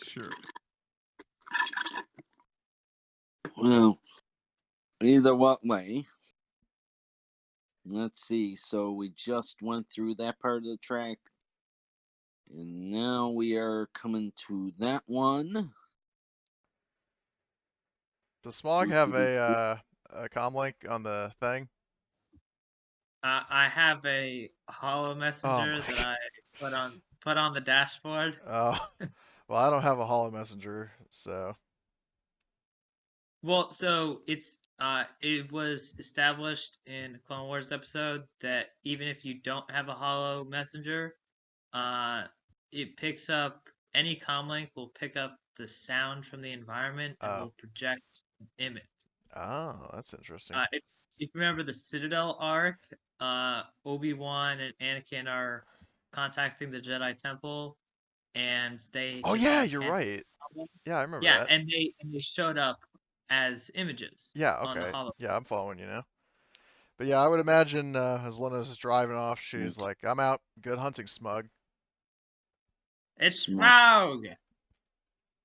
sure. Well, either what way. Let's see. So we just went through that part of the track. And now we are coming to that one. Does Smaug have a comlink on the thing? I have a hollow messenger that I put on the dashboard. Oh, well, I don't have a hollow messenger, so. Well, so it was established in a Clone Wars episode that even if you don't have a hollow messenger, it picks up any comlink will pick up the sound from the environment and will project an image. Oh, that's interesting. If you remember the Citadel arc, Obi-Wan and Anakin are contacting the Jedi Temple, and they Oh just yeah, have you're right. comlinks. Yeah, I remember Yeah, that. and they showed up as images. Yeah, On the okay. holo. Yeah, I'm following you now. But yeah, I would imagine as Lena's driving off, she's like, I'm out. Good hunting, Smug. It's Smaug!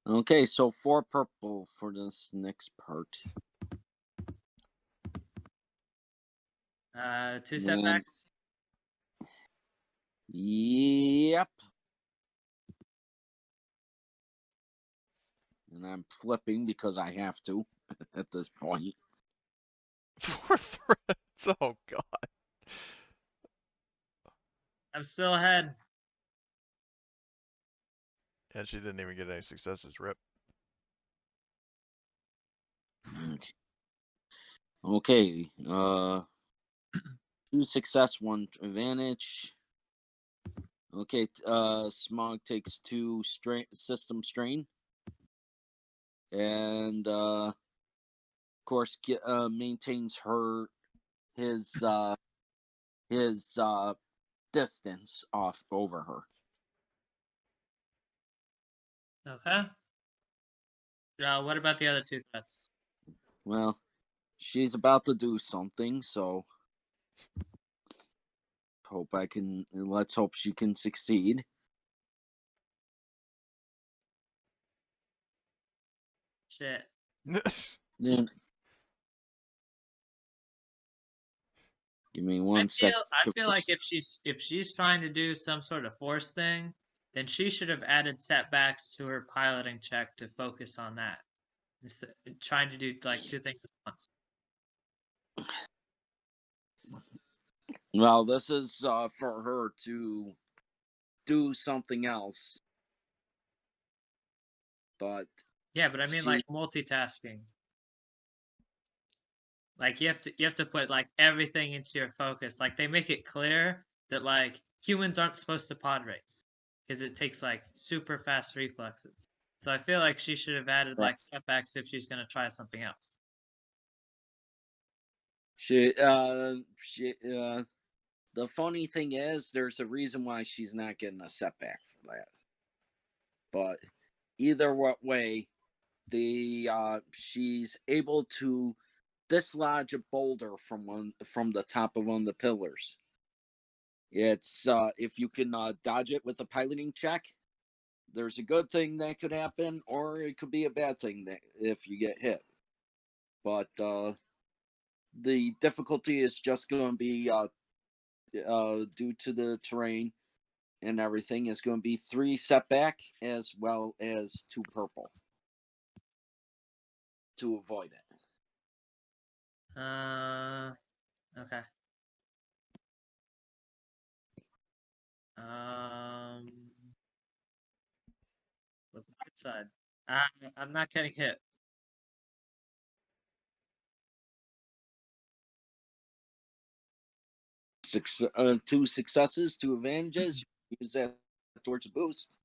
Okay, so 4 purple for this next part. 2 setbacks. Yep. And I'm flipping because I have to at this point. 4 threats. Oh God. I'm still ahead. And she didn't even get any successes. Rip. Okay. 2 success, 1 advantage. Okay. Smaug takes 2 system strain, and of course maintains his distance off over her. Okay. What about the other 2 threats? Well, she's about to do something, so let's hope she can succeed. Shit. Then give me one second. I feel like if she's trying to do some sort of force thing, then she should have added setbacks to her piloting check to focus on that. Instead, trying to do like 2 things at once. Well, this is for her to do something else. But yeah, but I mean like multitasking. Like you have to put like everything into your focus. Like they make it clear that like humans aren't supposed to pod race because it takes like super fast reflexes. So I feel like she should have added like setbacks if she's gonna try something else. The funny thing is, there's a reason why she's not getting a setback for that. But either what way, she's able to dislodge a boulder from the top of one of the pillars. It's if you can dodge it with a piloting check, there's a good thing that could happen, or it could be a bad thing that if you get hit. But the difficulty is just going to be due to the terrain and everything is going to be 3 setback as well as 2 purple to avoid it. Okay. The right side. I'm not getting hit. 2 successes, 2 advantages. Use that towards a boost.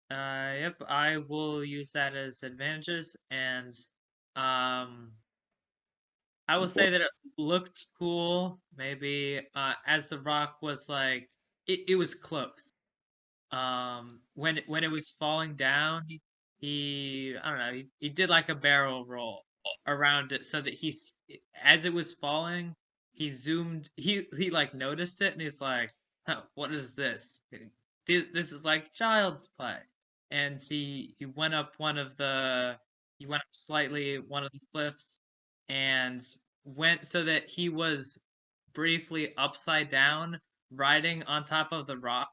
Yep, I will use that as advantages, and I will say that it looked cool. Maybe as the rock was like, it was close. When it was falling down, he I don't know, he did like a barrel roll around it so that as it was falling, he like noticed it and he's like, huh, what is this? This is like child's play. And he went up he went up slightly one of the cliffs and went so that he was briefly upside down riding on top of the rock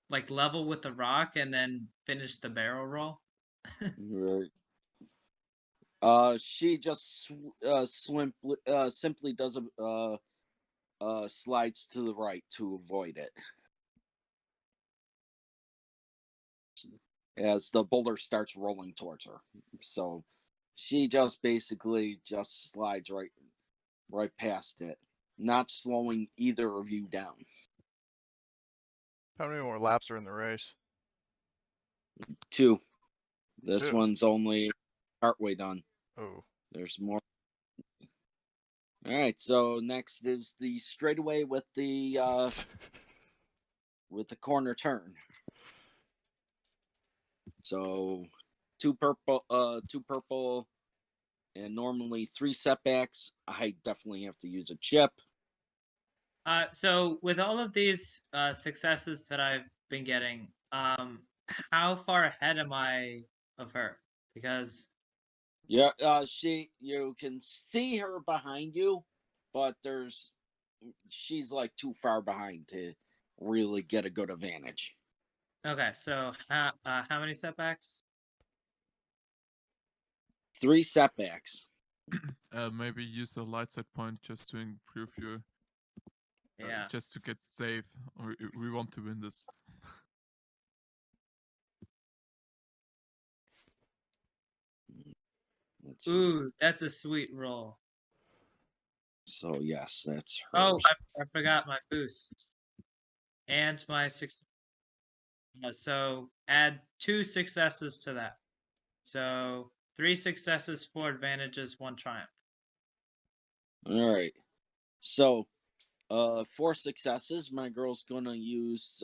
like level with the rock and then finish the barrel roll. Right. She just simply does a slides to the right to avoid it as the boulder starts rolling towards her. So she just basically just slides right past it, not slowing either of you down. How many more laps are in the race? 2. This 2. one's only partway done. Oh. There's more. All right, so next is the straightaway with the corner turn. So 2 purple, and normally 3 setbacks. I definitely have to use a chip. So with all of these successes that I've been getting, how far ahead am I of her? Because Yeah, you can see her behind you, but she's like too far behind to really get a good advantage. okay, so how many setbacks? 3 setbacks. Maybe use a light side point just to improve your. Yeah. Just to get safe. We want to win this. Let's see. Ooh, that's a sweet roll. So yes, that's her. Oh, I forgot my boost and my success. So add 2 successes to that. So 3 successes, 4 advantages, 1 triumph. All right. So 4 successes. My girl's gonna use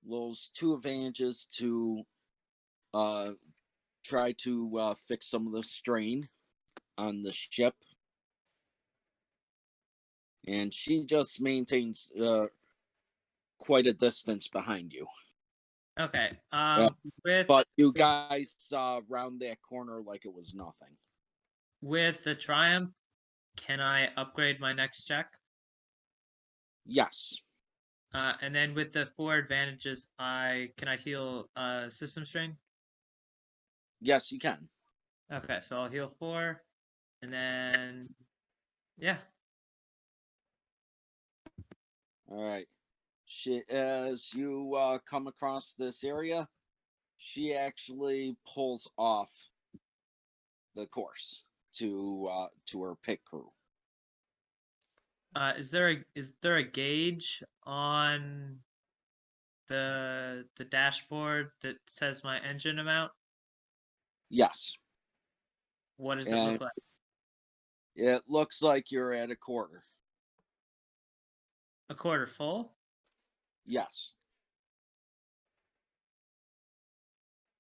those 2 advantages to try to fix some of the strain on the ship. And she just maintains quite a distance behind you. Okay. But you guys round that corner like it was nothing. With the triumph, can I upgrade my next check? Yes. And then with the 4 advantages, can I heal system strain? Yes, you can. Okay, so I'll heal 4, and then yeah. All right. As you come across this area, she actually pulls off the course to her pit crew. Is there a gauge on the dashboard that says my engine amount? Yes. What does it look like? It looks like you're at a quarter. A quarter full? Yes.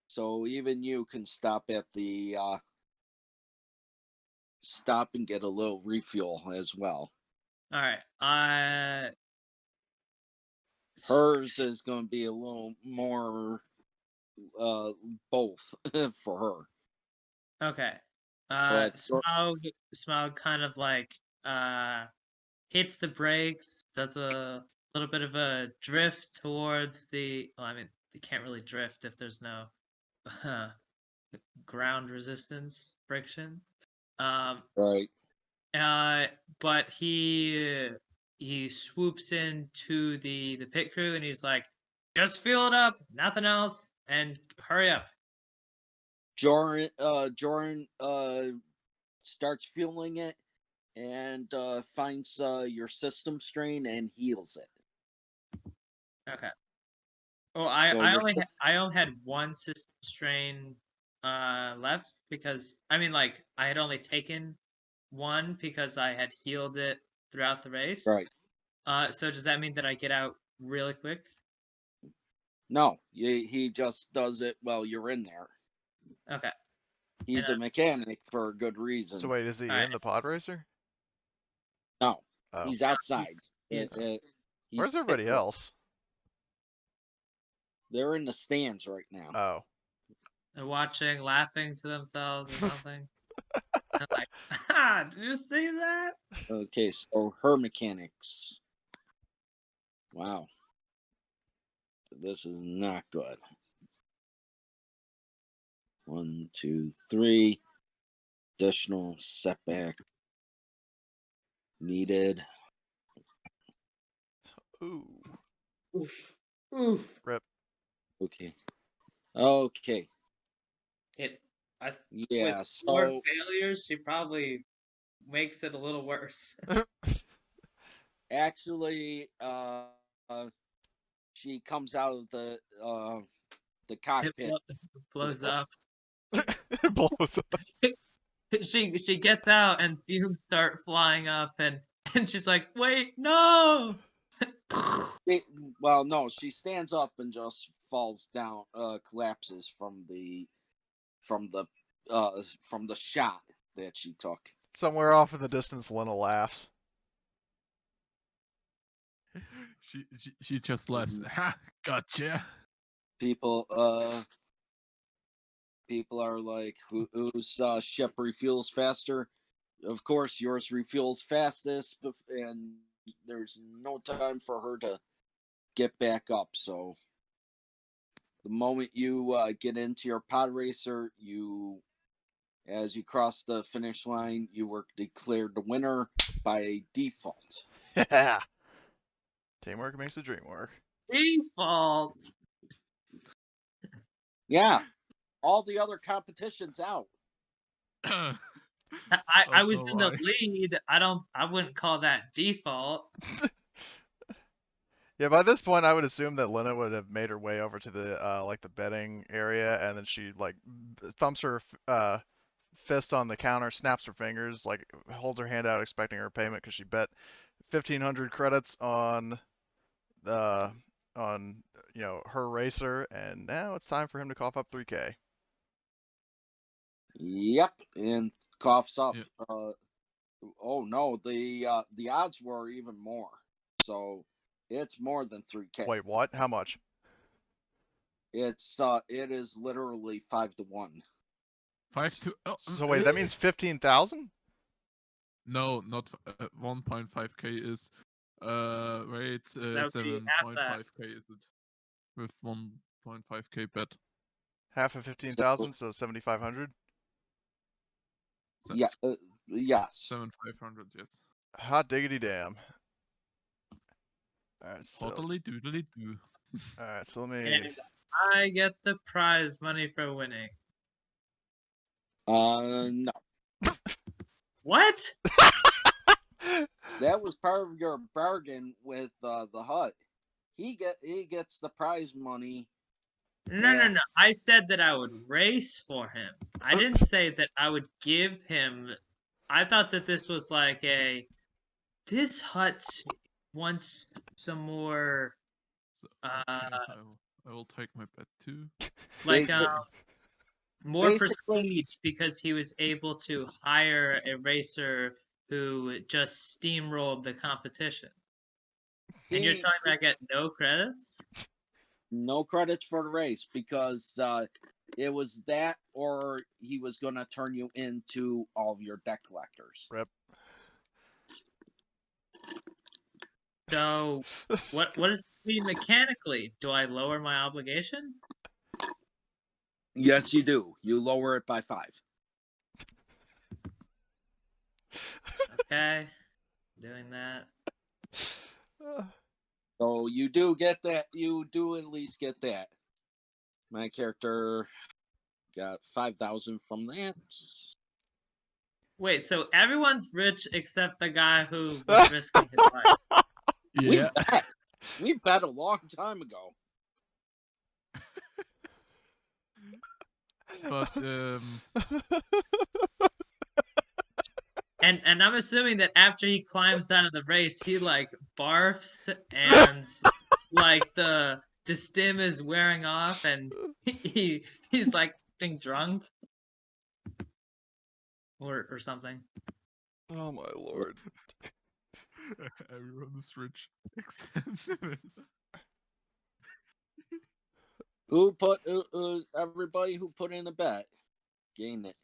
So even you can stop at the stop and get a little refuel as well. All right. Hers is going to be a little more both for her. Okay. But Smaug kind of like hits the brakes, does a little bit of a drift towards the. Well, I mean, you can't really drift if there's no ground resistance friction. Right. But he swoops into the pit crew and he's like, just fuel it up, nothing else, and hurry up. Jordan starts fueling it and finds your system strain and heals it. Okay. Oh, I only had one system strain left because I mean like I had only taken one because I had healed it throughout the race. Right. So does that mean that I get out really quick? No, he just does it while you're in there. Okay. He's a mechanic for a good reason. So wait, is he in the pod racer? No, Oh. he's outside. Where's everybody else? They're in the stands right now. Oh. They're watching, laughing to themselves or something. I'm like, did you see that? Okay, so her mechanics. Wow. This is not good. 1, 2, 3. Additional setback needed. Ooh. Oof. Oof. Rip. Okay. With more failures, she probably makes it a little worse. Actually, she comes out of the cockpit. It blows up. It blows up. She gets out and fumes start flying up and she's like, wait, no. Well, no, she stands up and just falls down, collapses from the shot that she took. Somewhere off in the distance, Lena laughs. She just laughs. Ha! Gotcha. People are like, whose ship refuels faster? Of course, yours refuels fastest, and there's no time for her to get back up. So the moment you get into your pod racer, as you cross the finish line, you were declared the winner by default. Yeah. Teamwork makes the dream work. Default. Yeah. All the other competitions out. I was in the lead. I wouldn't call that default. Yeah, by this point, I would assume that Lena would have made her way over to the like the betting area, and then she like thumps her fist on the counter, snaps her fingers, like holds her hand out, expecting her payment because she bet 1,500 credits on her racer, and now it's time for him to cough up 3K. Yep, and coughs up. Yep. Oh no, the odds were even more. So it's more than 3K. Wait, what? How much? It is literally 5 to 1. 5 to. Oh, so wait, that means 15,000? No, not 1.5k is. Wait, 7.5k is it? With 1.5k bet. Half of 15,000, so 7,500. Yeah. Yes. 7,500. Yes. Hot diggity damn. Alright, so. Totally doodly do. Alright, so let me. And I get the prize money for winning. No. What? That was part of your bargain with the hut. He gets the prize money. No. I said that I would race for him. I didn't say that I would give him. I thought that this was like this hut wants some more. So, okay, I will take my bet too. Like More Basically- prestige because he was able to hire a racer who just steamrolled the competition. And you're telling me I get no credits? No credits for the race because it was that, or he was going to turn you into all of your deck collectors. Rip. So, what does this mean mechanically? Do I lower my obligation? Yes, you do. You lower it by 5. Okay, doing that. So you do get that. You do at least get that. My character got 5,000 from that. Wait, so everyone's rich except the guy who was risking his life. Yeah. We bet a long time ago. But And I'm assuming that after he climbs out of the race, he like barfs and like the stim is wearing off and he's like getting drunk or something. Oh my lord. everyone is rich except him. Who put everybody who put in a bet gained it.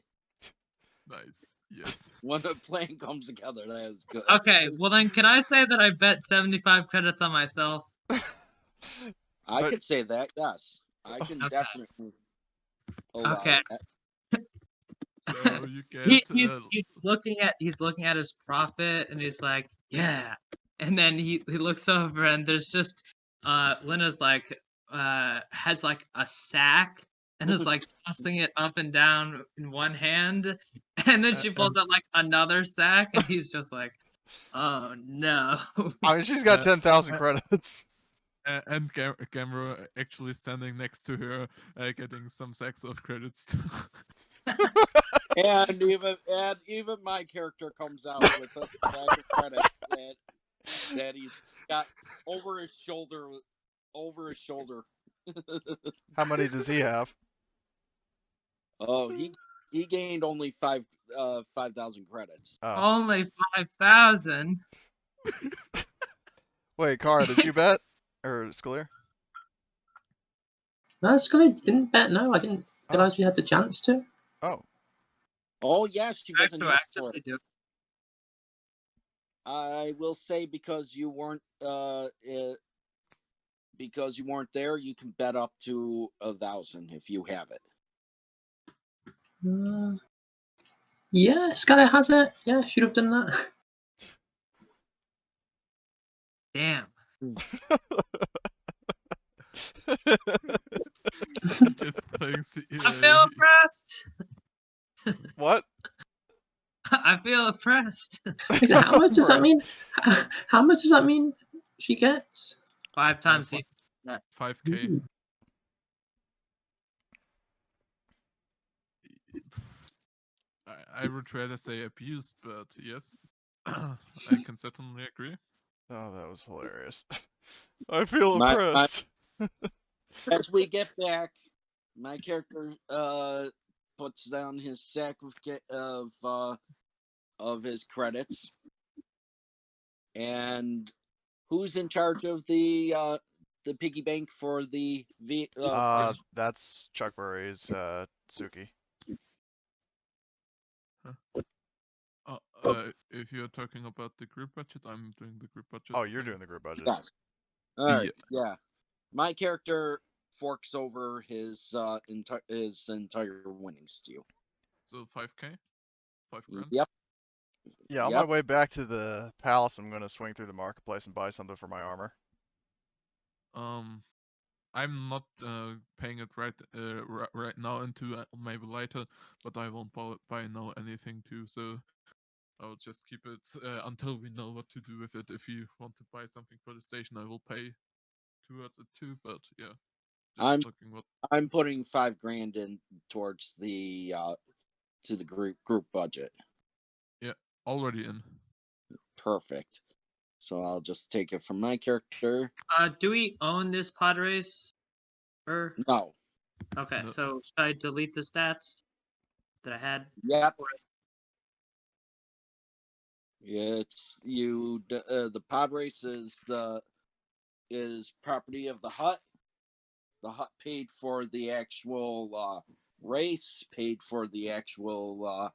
Nice. Yes. When the plan comes together, that is good. Okay, well then can I say that I bet 75 credits on myself? I But- could say that. Yes, I can Okay. definitely allow Okay. that. So you get He's looking at his profit and he's like, yeah. And then he looks over and there's just Lena's like has like a sack and is like tossing it up and down in one hand, and then she pulls out like another sack and he's just like, oh no. I mean, she's got 10,000 credits. and Gamera actually standing next to her, getting some sacks of credits too. And even my character comes out with a stack of credits that he's got over his shoulder. How many does he have? Oh, he gained only 5,000 credits. Oh. Only 5,000. Wait, Kara, did you bet? Or Scalier? No, Scully didn't bet. No, I didn't realize we had the chance to. Oh. Oh yes, she wasn't here for Retroactively it. do. I will say because you weren't there, you can bet up to 1,000 if you have it. Yeah, Scully has it. Yeah, should have done that. Damn. Just thinks I feel oppressed. What? I feel oppressed. How much does that mean? How much does that mean she gets? 5 times fi- the 5K. Ooh. I would rather say abused, but yes, I can certainly agree. Oh, that was hilarious. I feel My- oppressed. As we get back, my character puts down his sack of his credits. And who's in charge of the piggy bank for the That's Chuck Berry's Suki. If you're talking about the group budget, I'm doing the group budget. Oh, you're doing the group budget. Yes. All right. Yeah. My character forks over his entire winnings to you. So 5K, 5 grand. Yep. Yeah, on my way back to the palace, I'm gonna swing through the marketplace and buy something for my armor. I'm not paying it right now into maybe later, but I won't buy now anything too. So I'll just keep it until we know what to do with it. If you want to buy something for the station, I will pay towards it too. But yeah, I'm putting 5 grand in towards the to the group budget. Yeah, already in. Perfect. So I'll just take it from my character. Do we own this pod race? Or No. Okay, No. so should I delete the stats that I had? Yep. for it? It's you. The pod race is property of the hut. The hut paid for the actual race, paid for the actual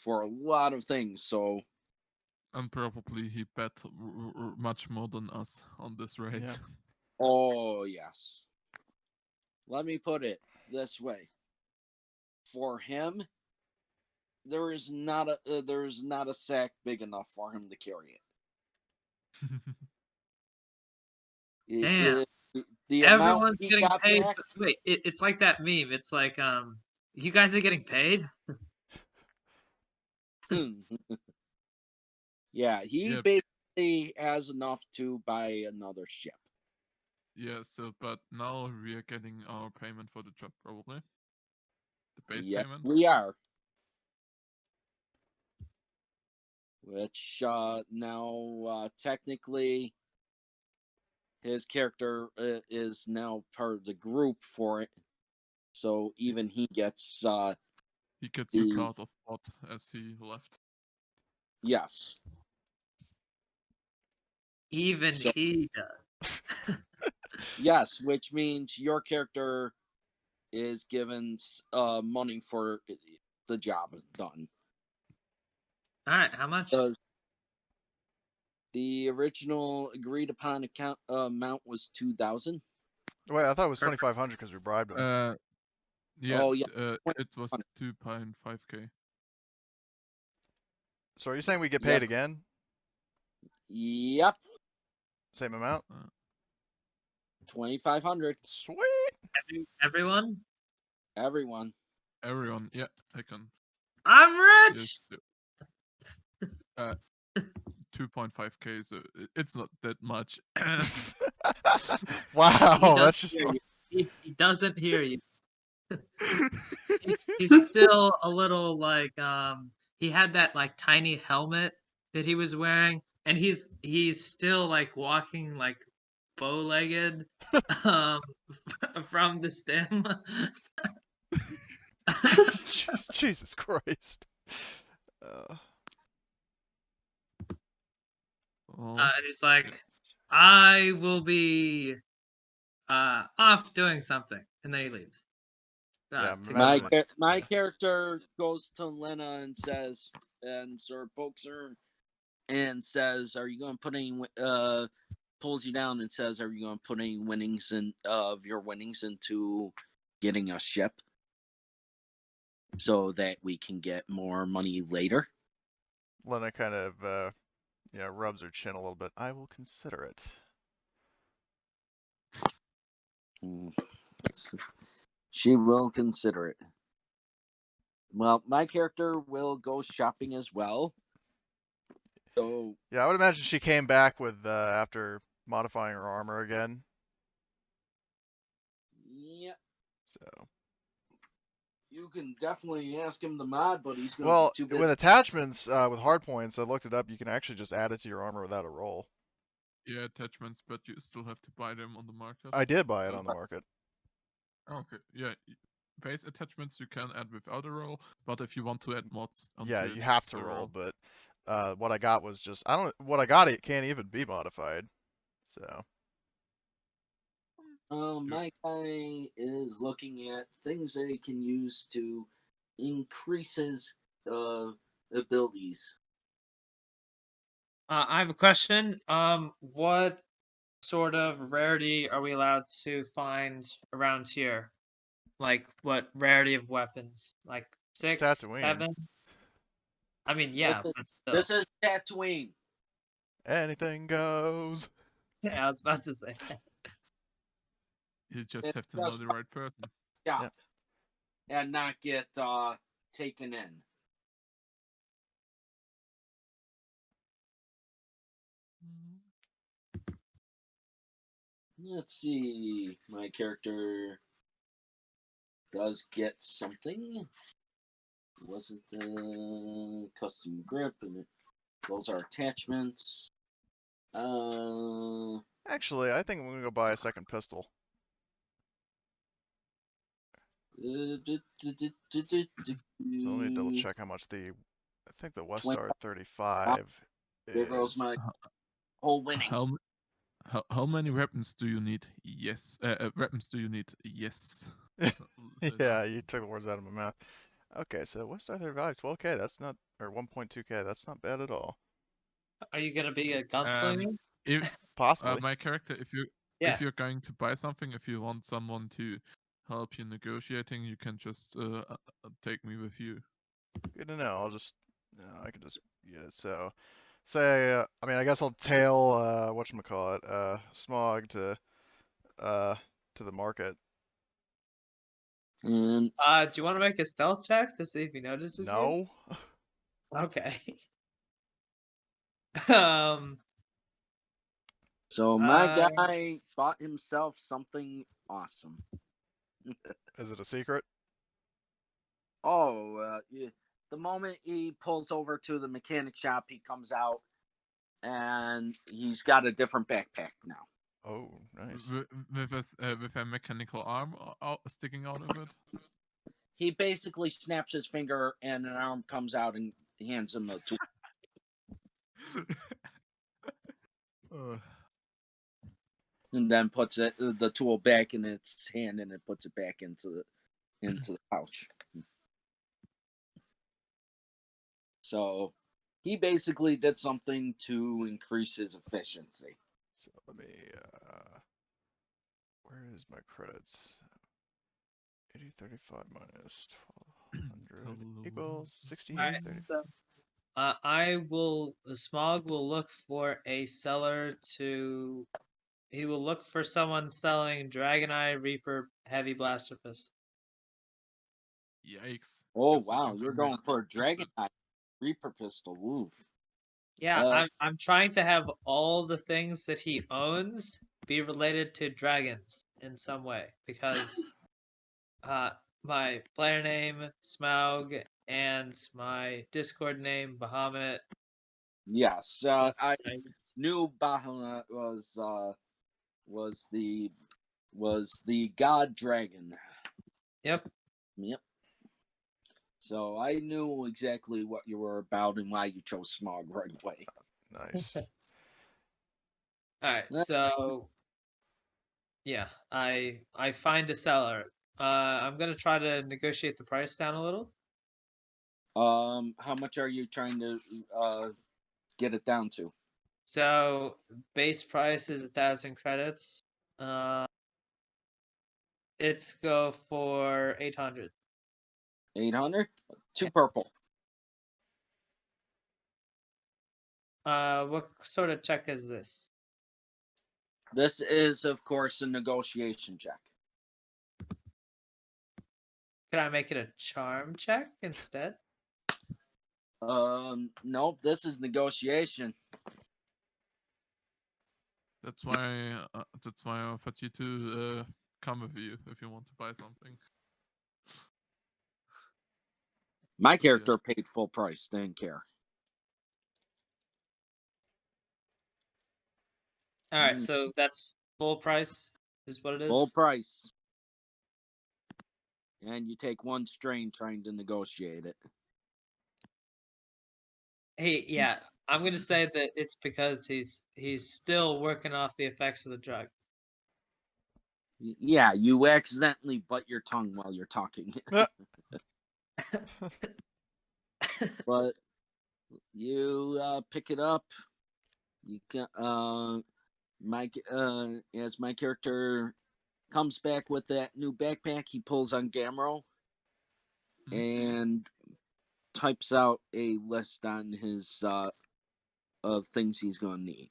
for a lot of things. So And probably he bet much more than us on this race. Yeah. oh yes. Let me put it this way. For him, there is not a sack big enough for him to carry it. Damn. The amount Everyone's he getting got paid. back, Wait, it's like that meme. It's like, you guys are getting paid? yeah, he Yep. basically has enough to buy another ship. Yeah, so but now we are getting our payment for the job probably. The base Yes, payment. we are. Which now technically his character is now part of the group for it, so even he gets He gets the the card of bot as he left. yes. Even So- he does. Yes, which means your character is given money for the job done. All right, how much? The original agreed upon amount was 2,000. Wait, I thought it was Perfect. 2,500 because we bribed him. Yeah, Oh, yeah. it was 2.5k. So are you saying we get Yes. paid again? Yep, Same amount? 2,500. Sweet. Everyone? Everyone. Everyone, yeah, I can. I'm rich! Yes, 2.5k, so it's not that much. Wow, He that's doesn't just. hear you. He doesn't hear you. He's still a little like, he had that like tiny helmet that he was wearing, and he's still like walking like bow-legged um from the stem. Jesus Christ. Oh, And he's like, I will be off doing something, and then he leaves. Yeah, To My imagine it. my Yeah. character goes to Lena and says, and sort of pokes her and says, "Are you going to put any?" Pulls you down and says, "Are you going to put any winnings of your winnings into getting a ship, so that we can get more money later?" Lena kind of, rubs her chin a little bit. I will consider it. She will consider it. Well, my character will go shopping as well. So Yeah, I would imagine she came back with, after modifying her armor again. yeah, So. you can definitely ask him to mod, but he's going to Well, be too busy. with attachments, with hard points, I looked it up, you can actually just add it to your armor without a roll. yeah, attachments, but you still have to buy them on the market. I did buy it on the market. Okay, yeah. Base attachments you can add without a roll, but if you want to add mods onto Yeah, it, you have it's to a roll, but what I got was just it can't even be modified. So My guy is looking at things that he can use to increase his abilities. I have a question. What sort of rarity are we allowed to find around here? Like, what rarity of weapons? Like 6, Tatooine. 7? I mean, yeah, but still. This is Tatooine. Anything goes. Yeah, I was about to say that. you just It's have to know just the right person. Shop and not get taken in. Let's see. My character does get something. It wasn't custom grip, and those are attachments. Actually, I think I'm gonna go buy a second pistol. So let me double check how much the. I think the West 20. Star 35 There goes is. my whole winning. How many weapons do you need? Yes. Weapons do you need? Yes. Yeah, you took the words out of my mouth. Okay, so West Star 35, 12K. That's not, or 1.2K. That's not bad at all. Are you gonna be a gunslinger? If Possibly. my character, Yeah. if you're going to buy something, if you want someone to help you negotiating, you can just take me with you. Good to know. I'll just, I can just, yeah. So, say, I mean, I guess I'll tail, whatchamacallit, Smaug to the market. And Do you want to make a stealth check to see if he notices you? No. Okay. so my guy bought himself something awesome. Is it a secret? Oh, yeah. The moment he pulls over to the mechanic shop, he comes out and he's got a different backpack now. Oh, nice. With a mechanical arm sticking out of it. He basically snaps his finger and an arm comes out and hands him the tool. And then puts the tool back in its hand and it puts it back into the pouch. So he basically did something to increase his efficiency. So let me, where is my credits? 8035 minus 1200 equals 6830. So, Smaug will look for a seller to. He will look for someone selling Dragoneye Reaper Heavy Blaster Pistol. Yikes. Oh Guess you wow, can you're come going in for a with Dragon Eye Reaper pistol. Oof. Yeah, I'm trying to have all the things that he owns be related to dragons in some way because my player name Smaug and my Discord name Bahamut. Yes, I Dragons. knew Bahamut was the god dragon. Yep. Yep. So I knew exactly what you were about and why you chose Smaug right away. Nice. All right, so yeah, I find a seller. I'm gonna try to negotiate the price down a little. How much are you trying to get it down to? So base price is 1,000 credits. It's go for 800. 800? Two purple. What sort of check is this? This is, of course, a negotiation check. Can I make it a charm check instead? Nope. This is negotiation. That's why I offered you to come with you if you want to buy something. My character paid full price. Didn't care. All right, so that's full price is what it is? Full price. And you take one strain trying to negotiate it. Hey, yeah, I'm going to say that it's because he's still working off the effects of the drug. Yeah, you accidentally butt your tongue while you're talking. But you pick it up. You can as my character comes back with that new backpack, he pulls on Gamro and types out a list on his of things he's gonna need.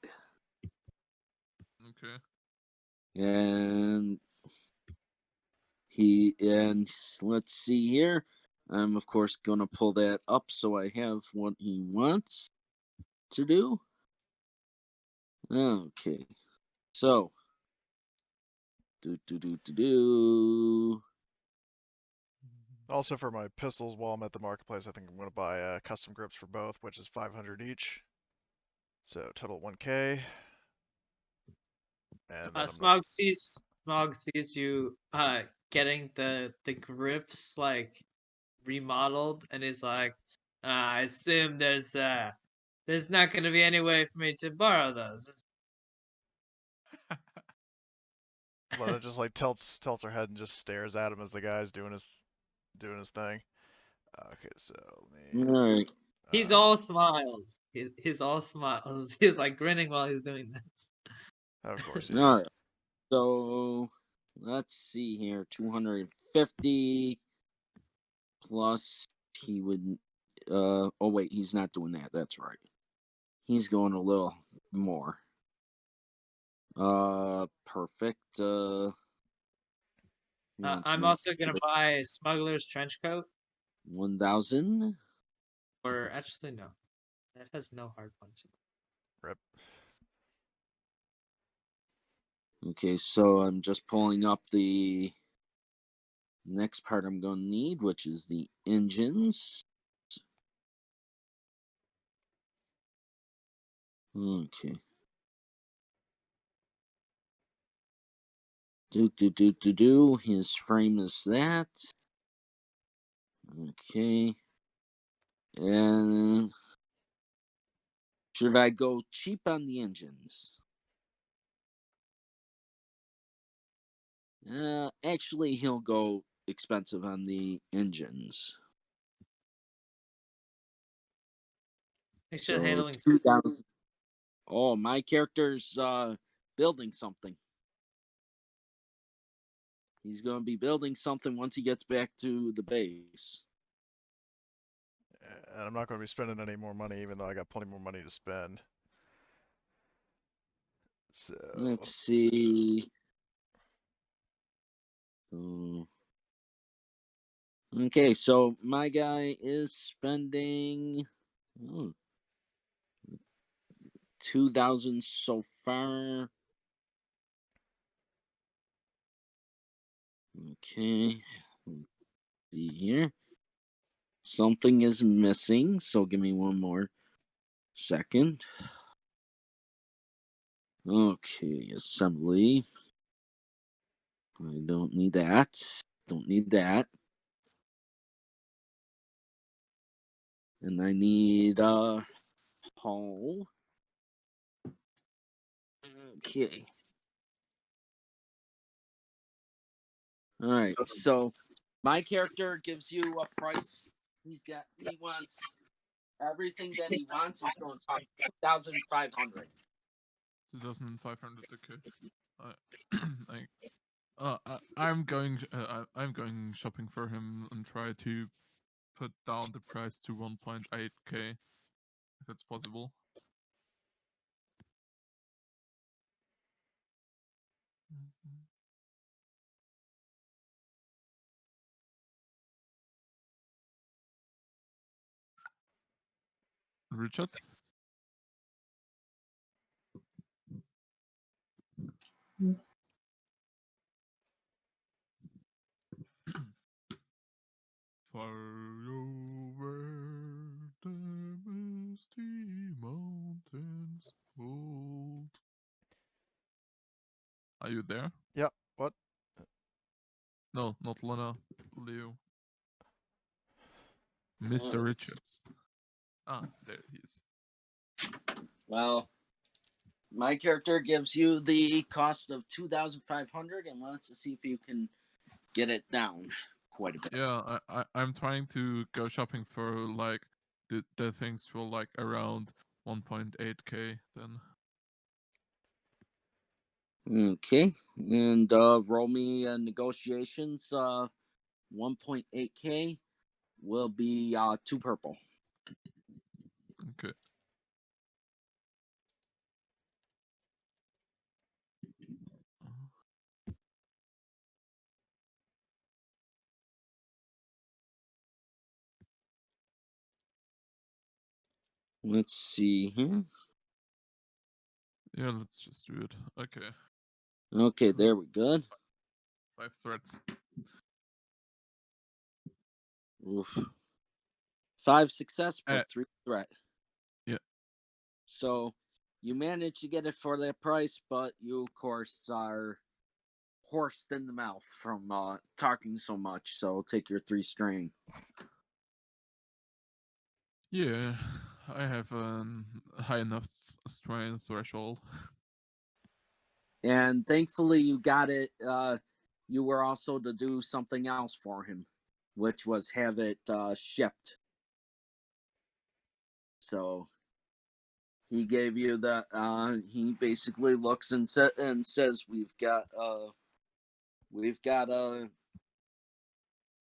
Okay. And let's see here. I'm of course gonna pull that up so I have what he wants to do. Okay. So do. Also for my pistols, while I'm at the marketplace, I think I'm going to buy custom grips for both, which is 500 each. So total 1K. And then Smaug sees Smaug sees you getting the grips like remodeled, and he's like, I assume there's not going to be any way for me to borrow those. Lena just like tilts her head and just stares at him as the guy's doing his thing. Okay, so let me. All right. He's all smiles. He's all smiles. He's like grinning while he's doing this. Of course he All is. right. So let's see here. 250 plus he would. Oh wait, he's not doing that. That's right. He's going a little more. Perfect. I'm also gonna buy a smuggler's trench coat. 1,000. Or actually, no, that has no hard points. Rip. Okay, so I'm just pulling up the next part I'm going to need, which is the engines. Okay. Do. His frame is that. Okay. And should I go cheap on the engines? Actually, he'll go expensive on the engines. Make sure So handling's 2,000. Oh, my character's building something. He's going to be building something once he gets back to the base. And I'm not going to be spending any more money, even though I got plenty more money to spend. So Let's see. Okay, so my guy is spending 2,000 so far. Okay, let's see here. Something is missing, so give me one more second. Okay, assembly. I don't need that. Don't need that. And I need hull. Okay. All right. So my character gives you a price. He wants everything that he wants is going to 2,500. 2,500. Okay. I'm going shopping for him and try to put down the price to 1.8k if that's possible. Richard? Far over the misty mountains old. Are you there? Yep. What? No, not Lena. Leo. Mr. Richards. Ah, there he is. Well, my character gives you the cost of 2,500 and wants to see if you can get it down quite a bit. Yeah, I'm trying to go shopping for like the things for like around 1.8k then. Okay, and roll me negotiations. 1.8k will be 2 purple. Okay. Let's see here. Yeah, let's just do it. Okay. Okay, there we go. 5 threats. Oof. 5 success, but 3 threat. Yeah. So you managed to get it for that price, but you, of course, are hoarse in the mouth from talking so much. So take your 3 strain. Yeah, I have a high enough strength threshold. And thankfully, you got it. You were also to do something else for him, which was have it shipped. So he gave you the. He basically looks and says, "We've got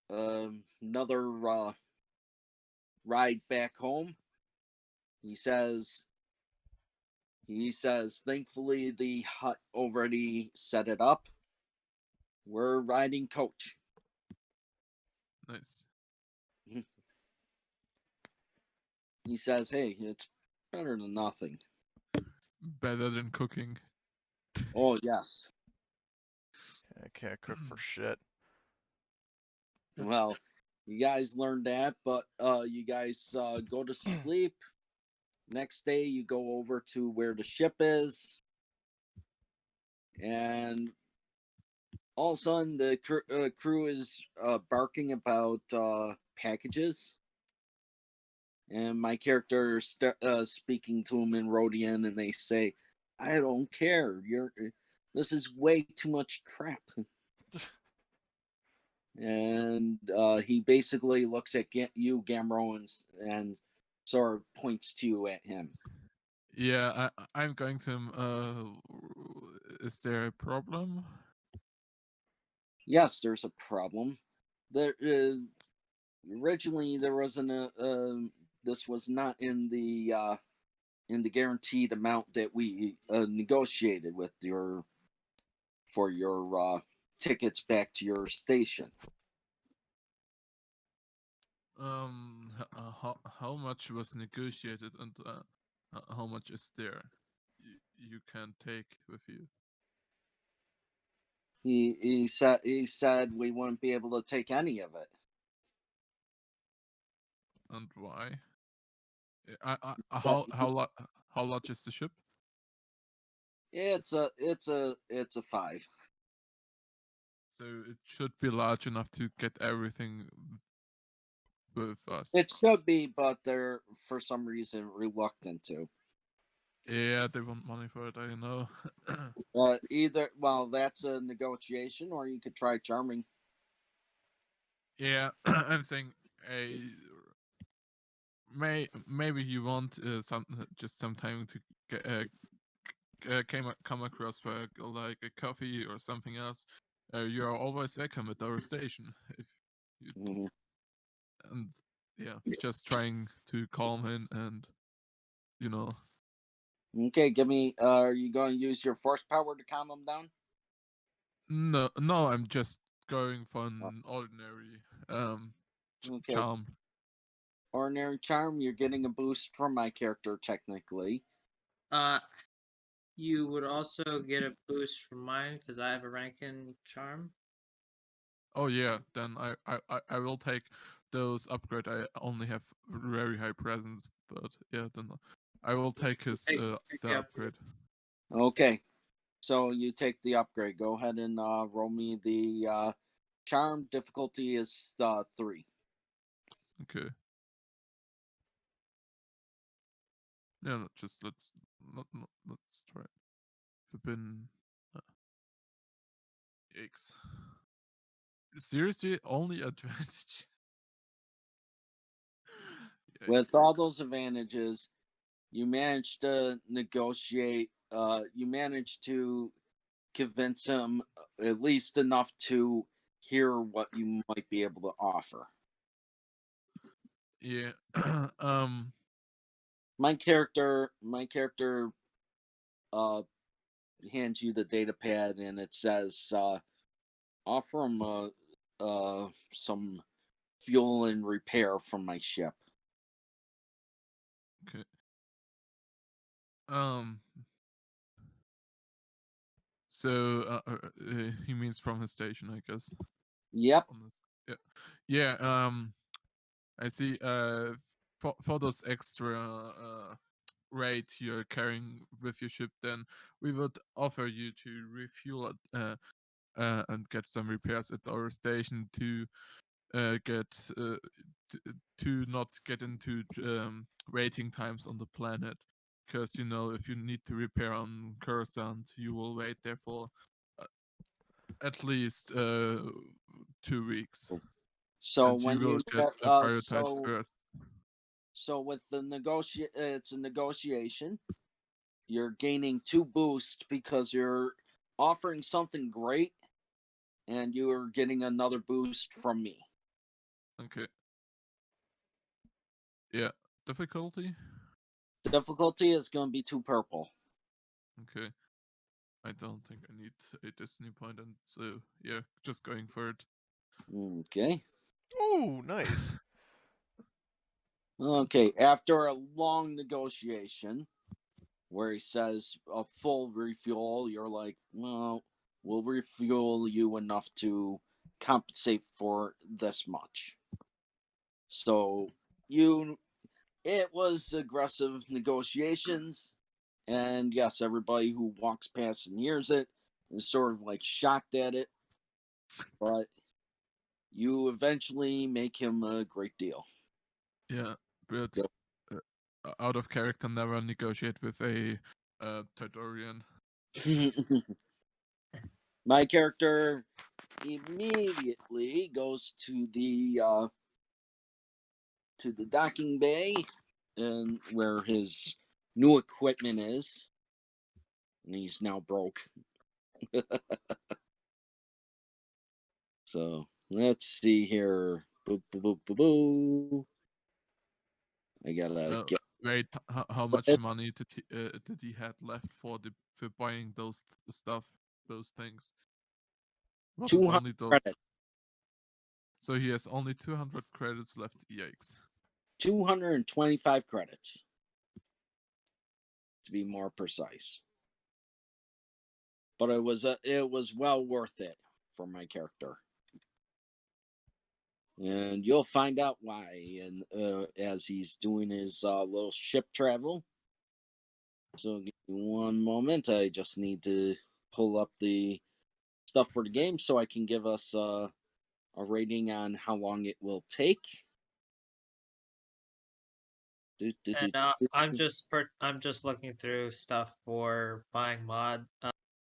another ride back home." He says, "Thankfully, the hut already set it up. We're riding coach." Nice. He says, "Hey, it's better than nothing." Better than cooking. Oh, yes. I can't cook for shit. Well, you guys learned that, but you guys go to sleep. Next day, you go over to where the ship is, and all of a sudden, the crew is barking about packages. And my character speaking to him in Rhodian, and they say, "I don't care. This is way too much crap." And he basically looks at you, Gamro, and sort of points to you at him. Yeah, I'm going to him. Is there a problem? Yes, there's a problem. There originally there wasn't this was not in the guaranteed amount that we negotiated with for your tickets back to your station. How much was negotiated, and how much is there? You can take with you. He said we wouldn't be able to take any of it. And why? How large is the ship? It's a 5. So it should be large enough to get everything with us. It should be, but they're for some reason reluctant to. Yeah, they want money for it, I know. That's a negotiation, or you could try charming. Yeah, I'm saying maybe you want some time to come across for like a coffee or something else. You are always welcome at our station. If you Mhm. and yeah, just trying to calm him and you know. Okay, give me. Are you going to use your force power to calm him down? No, I'm just going for an ordinary Okay, charm. ordinary charm. You're getting a boost from my character, technically. You would also get a boost from mine because I have a rank in charm. Oh yeah, then I will take those upgrade. I only have very high presence, but yeah, then I will take his Take the the upgrade. Okay, so you take the upgrade. Go ahead and roll me the charm. Difficulty is 3. Okay. Yeah, no, just let's try it. Forbidden. Yikes. Seriously, only advantage. With all those advantages, you managed to negotiate. You managed to convince him at least enough to hear what you might be able to offer. Yeah. My character hands you the data pad, and it says offer him some fuel and repair from my ship. Okay. So he means from his station, I guess. Yep. Yeah. Yeah. I see. For those extra rate you're carrying with your ship, then we would offer you to refuel and get some repairs at our station to get to not get into waiting times on the planet. Because if you need to repair on Coruscant, you will wait there for at least 2 weeks. So and when you will you get prioritized first. So with the it's a negotiation. You're gaining 2 boosts because you're offering something great, and you are getting another boost from me. Okay. Yeah. Difficulty? Difficulty is going to be 2 purple. Okay. I don't think I need a destiny point, and so yeah, just going for it. Okay. Ooh, nice. Okay, after a long negotiation where he says a full refuel, you're like, well, we'll refuel you enough to compensate for this much. So it was aggressive negotiations, and yes, everybody who walks past and hears it is sort of like shocked at it, but you eventually make him a great deal. Yeah, but Yep. out of character, never negotiate with a Tydorian. My character immediately goes to the docking bay, and where his new equipment is, and he's now broke. So let's see here. Boo, boo, boo, boo, boo. I gotta get. Wait, how much money did he had left for buying those things? Was it 200 only those? credits. So he has only 200 credits left. Yikes. 225 credits, to be more precise. But it was well worth it for my character, and you'll find out why. And as he's doing his little ship travel. So give me one moment. I just need to pull up the stuff for the game so I can give us a rating on how long it will take. I'm just looking through stuff for buying mod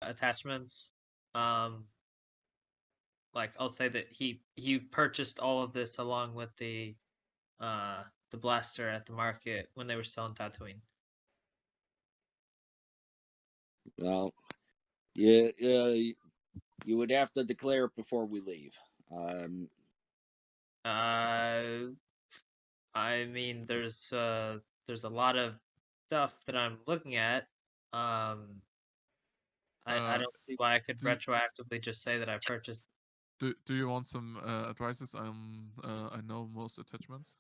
attachments. Like I'll say that he purchased all of this along with the blaster at the market when they were selling Tatooine. Well, yeah, you would have to declare it before we leave. I mean, there's a lot of stuff that I'm looking at. I don't see why I could retroactively just say that I purchased. Do you want some advices on I know most attachments?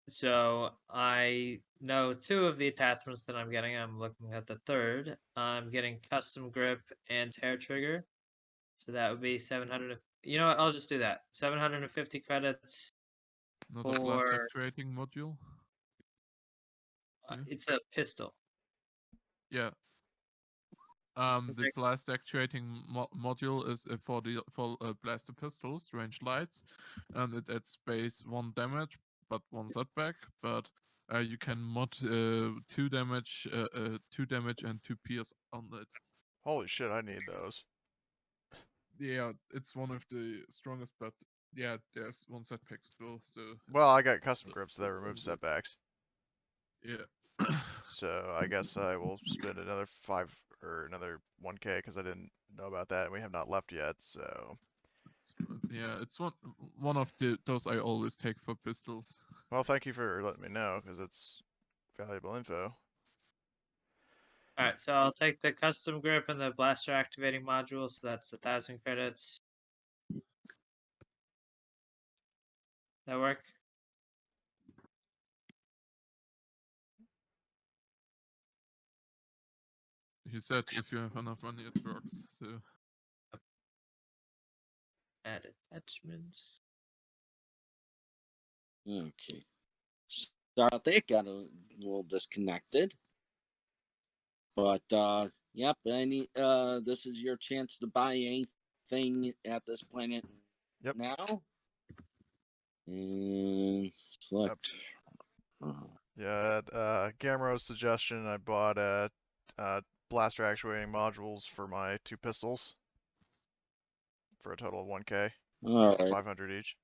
So I know 2 of the attachments that I'm getting. I'm looking at the 3rd. I'm getting custom grip and hair trigger. So that would be 700. You know what? I'll just do that. 750 credits. Not a blast actuating module? It's a pistol. Yeah. The blast actuating module is for blaster pistols, ranged lights, and it adds base 1 damage, but 1 setback. But you can mod 2 damage, 2 damage and 2 pierce on it. Holy shit! I need those. Yeah, it's one of the strongest, but yeah, there's 1 setback still. So. Well, I got custom grips that remove setbacks. Yeah. So I guess I will spend another 5 or another 1K because I didn't know about that, and we have not left yet. So. Yeah, it's one of those I always take for pistols. Well, thank you for letting me know because it's valuable info. Alright, so I'll take the custom grip and the blaster activating module, so that's 1,000 credits. That work? He said if you have enough money it works, so. Add attachments. Okay. Sorry about that. Got a little disconnected. But yep, this is your chance to buy anything thing at this planet Yep. now. And select. Yeah, at Gamro's suggestion, I bought blaster actuating modules for my 2 pistols for a total of 1K, All right. 500 each.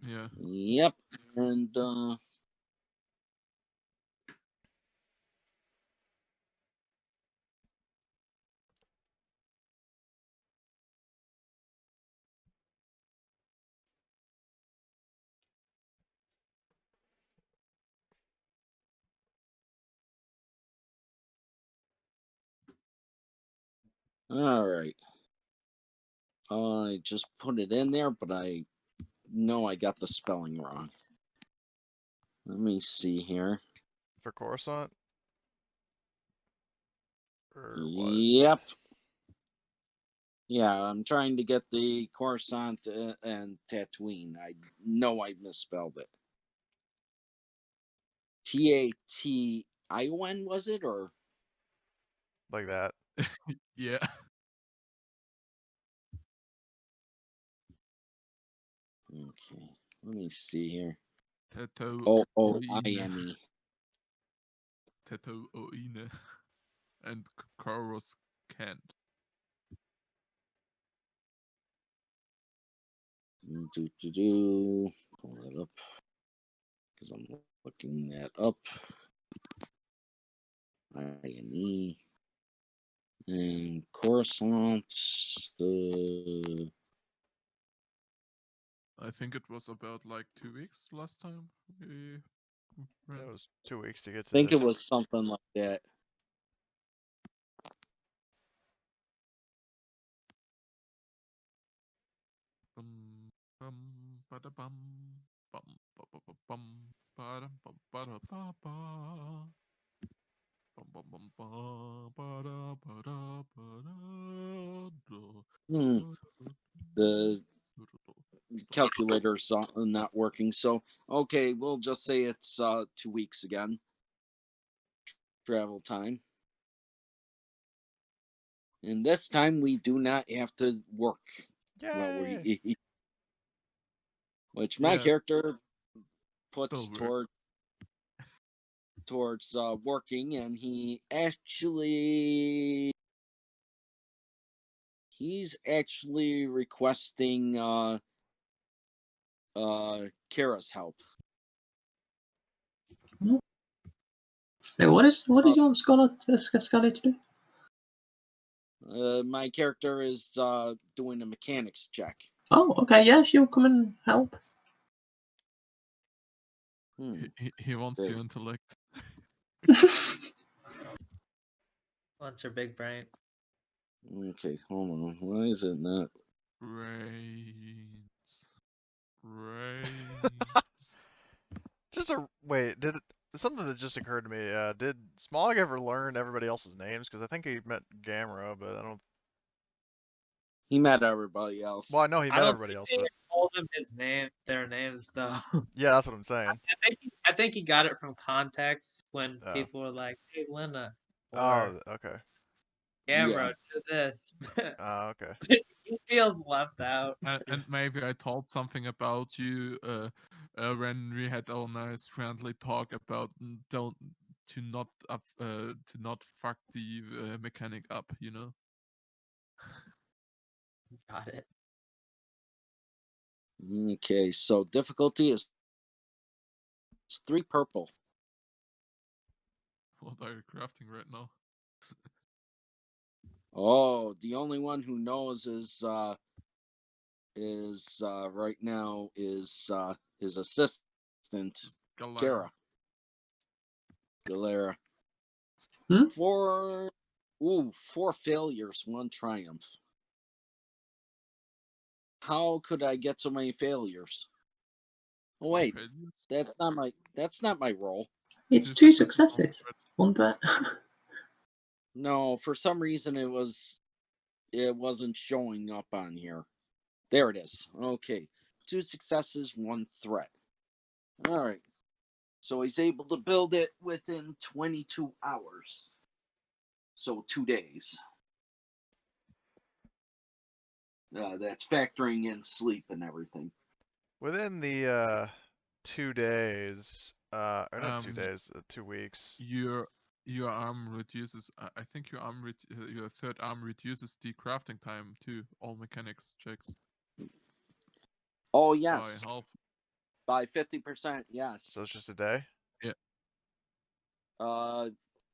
Yeah. Yep. And all right. I just put it in there, but I know I got the spelling wrong. Let me see here. For Coruscant? Or what? Yep. Yeah, I'm trying to get the Coruscant and Tatooine. I know I misspelled it. T-A-T-I-O-N, was it? Or Like that. Yeah. okay. Let me see here. Teto O-O-I-N-E. Teto Oine. And Koros Kent. Pull that up. Because I'm looking that up. I-N-E. And Coruscant. I think it was about like 2 weeks last time we ran. It was 2 weeks to get I think to. it was something like that. Bum bum bada bum bum ba ba ba bum bada bum bada ba ba bum bum bum ba bada bada bada do. The calculator's not working. So, okay, we'll just say it's 2 weeks again. Travel time. And this time we do not have to work. Well, Yay! which my Yeah, character puts still weird. towards working, and he's actually requesting Kara's help. Wait, what is you want Scarlet to do? My character is doing a mechanics check. Oh, okay, yeah, she'll come and help. He wants Great. your intellect. Wants her big brain. Okay, hold on. Why is it not? Brains. Just a wait. Did it, something that just occurred to me? Did Smaug ever learn everybody else's names? Because I think he met Gamera, but I don't. He met everybody else. Well, I know he I met don't everybody else, think but they told him their names though. yeah, that's what I'm saying. I think he got it from context when Oh. people were like, "Hey, Lena," or Oh, okay. "Gamera, do this." Okay. He feels left out. And maybe I told something about you when we had our nice friendly talk about to not fuck the mechanic up, you know. Got it. Okay, so difficulty is 3 purple. What are you crafting right now? Oh, the only one who knows is right now is his assistant Kara. Galera. Hmm? 4 failures, 1 triumph. How could I get so many failures? Oh, wait, that's not my roll. It's 2 successes on that. No, for some reason it wasn't showing up on here. There it is. Okay. 2 successes, 1 threat. All right. So he's able to build it within 22 hours. So 2 days. That's factoring in sleep and everything. Within the 2 days, or not 2 Um, days, 2 weeks. Your arm reduces. I think your third arm reduces the crafting time too. All mechanics checks Oh by yes, half. by 50%. Yes. So it's just a day.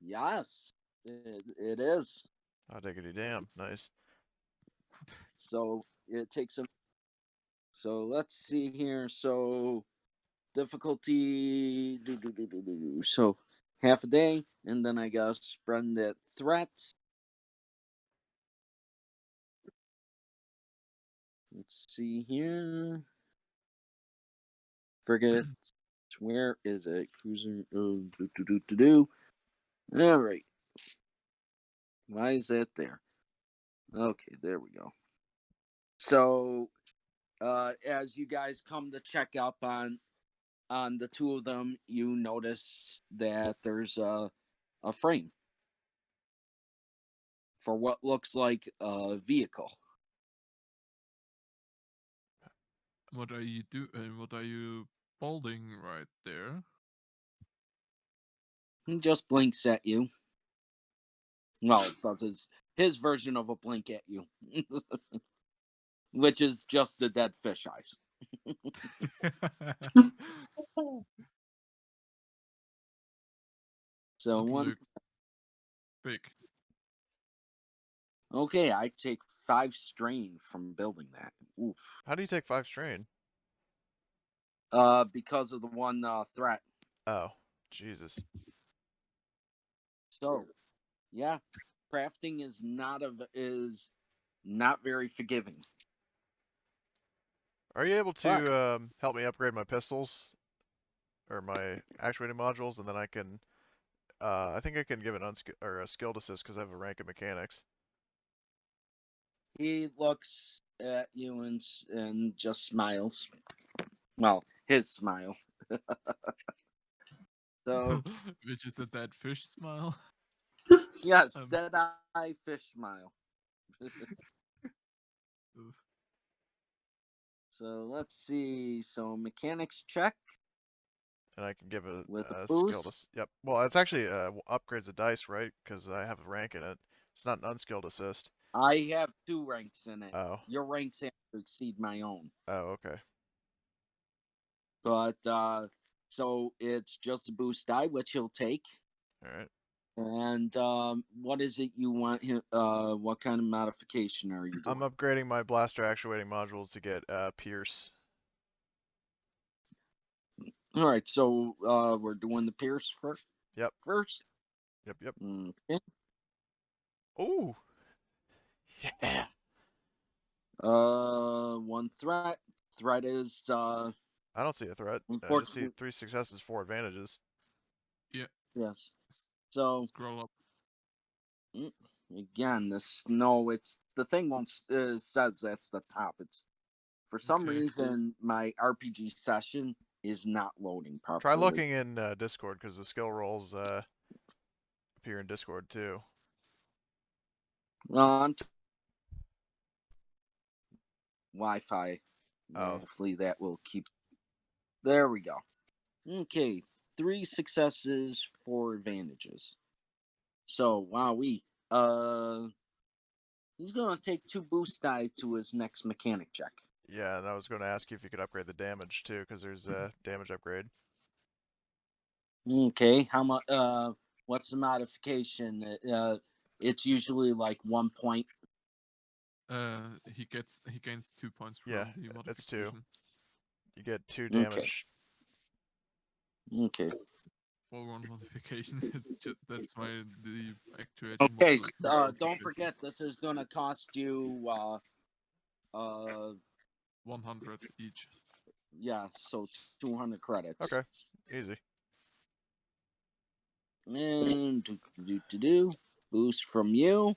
Yes, it is. Oh, diggity damn, nice. So it takes a. So let's see here. So difficulty. So half a day, and then I gotta spend it threats. Let's see here. Forget where is it? Cruiser. All right. Why is that there? Okay, there we go. So, as you guys come to check up on the two of them, you notice that there's a frame for what looks like a vehicle. What are you What are you holding right there? He just blinks at you. Well, that's his version of a blink at you, which is just the dead fish eyes. So It one. looked big. Okay, I take 5 strain from building that. Oof. How do you take 5 strain? Because of the one threat. Oh, Jesus. So, yeah, crafting is not very forgiving. Are you able But to help me upgrade my pistols or my actuating modules, and then I can, I think I can give an a skilled assist because I have a rank in mechanics. he looks at you and just smiles. Well, his smile. So, Which is a dead fish smile. yes, Um, dead eye fish smile. Oof. So let's see. So mechanics check And I can give with a a skilled boost. Yep. Well, it's actually upgrades the dice, right? Because I have a rank in it. It's not an unskilled assist. I have 2 ranks in it. Oh. Your ranks have to exceed my own. Oh, okay. But so it's just a boost die, which he'll take. All right. And what is it you want him? What kind of modification are you doing? I'm upgrading my blaster actuating modules to get Pierce. All right, so we're doing the Pierce first. Yep. First. Yep. Yep. Okay. Ooh. Yeah. 1 threat. Threat is I don't see a threat. I just see unfortunately 3 successes, 4 advantages. yes. So Scroll up. again, the snow. It's the thing won't says that's the top. It's for some Okay. reason my RPG session is not loading properly. Try looking in Discord because the skill rolls appear in Discord too. Wi-Fi. Oh. Hopefully that will keep. There we go. Okay, 3 successes, 4 advantages. So wowee. He's gonna take 2 boost die to his next mechanic check. Yeah, and I was going to ask you if you could upgrade the damage too, because there's a damage upgrade. Okay, how much? What's the modification? It's usually like 1 point. He gains 2 points from Yeah, the it's 2. modification. You get 2 Okay. damage. Okay. For 1 modification, it's just that's why the actuating Okay. module is Don't forget this is gonna cost you 100 each. yeah, so 200 credits. Okay, easy. And boost from you.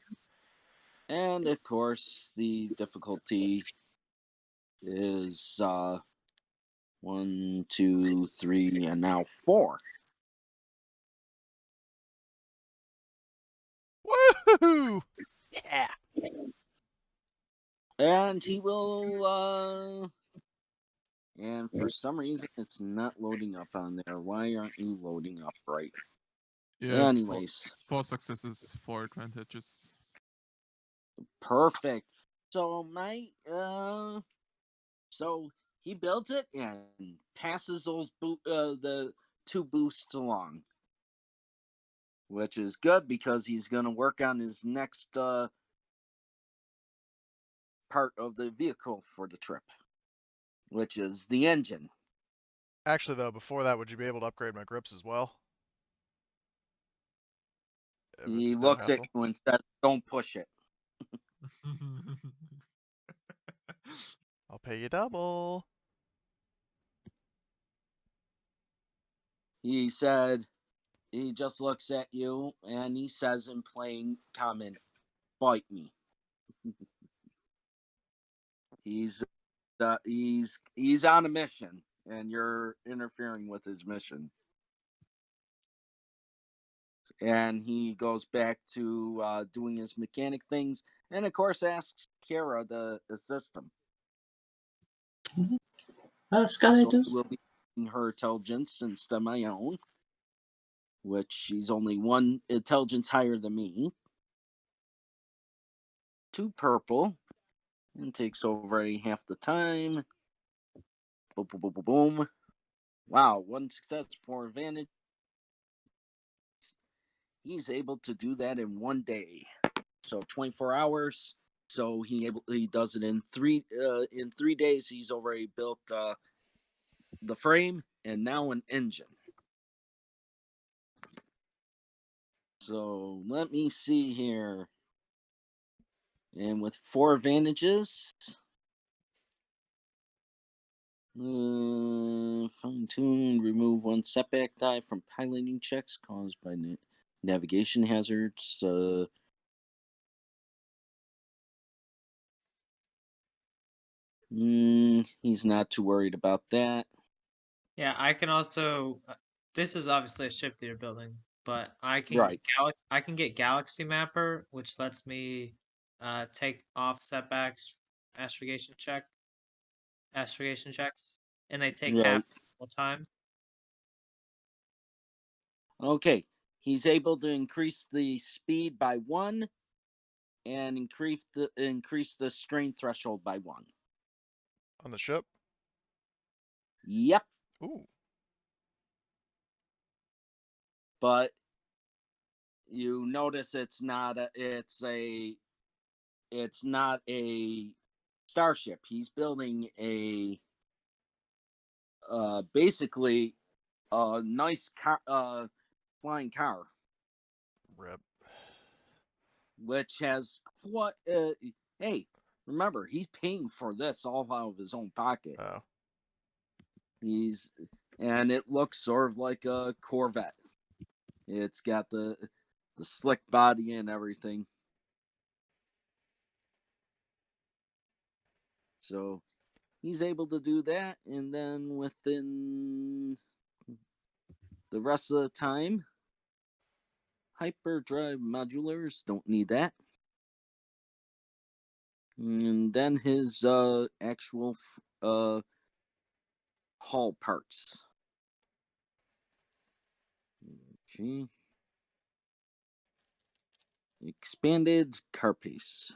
And of course the difficulty is 1, 2, 3, and now 4. Woohoo! Yeah. And he will, and for some reason, it's not loading up on there. Why aren't you loading up right? Yeah, it's Anyways, 4 successes, 4 advantages. perfect. So so he builds it and passes those the 2 boosts along, which is good because he's going to work on his next part of the vehicle for the trip, which is the engine. Actually, though, before that, would you be able to upgrade my grips as well? If He it's no looks at hassle. you and says, "Don't push it." I'll pay you double. He said, he just looks at you and he says in plain comment, "Bite me." He's on a mission, and you're interfering with his mission. And he goes back to doing his mechanic things, and of course asks Kara to assist him. Skylar So I does. will be using her intelligence instead of my own, which she's only 1 intelligence higher than me. 2 purple, and takes already half the time. Boom, boom, boom, boom, boom. Wow, 1 success, 4 advantage. He's able to do that in 1 day, so 24 hours. So he does it in 3 days. He's already built the frame and now an engine. So let me see here. And with 4 advantages, fine tune, remove 1 setback die from piloting checks caused by navigation hazards. He's not too worried about that. Yeah, I can also. This is obviously a ship that you're building, but I can Right. I can get Galaxy Mapper, which lets me take off setbacks, astrogation checks, and they take half Right. the time. Okay. He's able to increase the speed by 1 and increase the strain threshold by 1. On the ship? Yep. Ooh. But you notice it's not a starship. He's building a basically a nice car, flying car, Rip. which has what? Hey, remember he's paying for this all out of his own pocket. Oh. And it looks sort of like a Corvette. It's got the slick body and everything. So he's able to do that, and then within the rest of the time, hyperdrive modulars don't need that. And then his actual hull parts. Okay. Expanded carapace.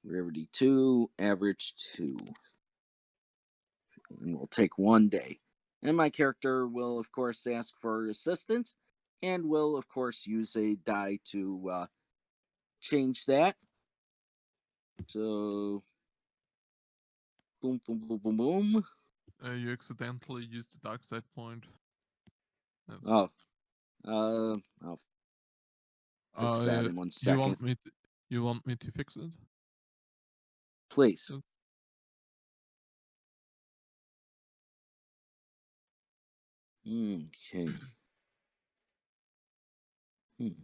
Rarity 2, average 2. And will take 1 day. And my character will, of course, ask for assistance and will, of course, use a die to change that. So, boom, boom, boom, boom, boom. You accidentally used the dark side point. Oh, I'll fix that in 1 second. You want me to fix it? Please. Yes. Okay.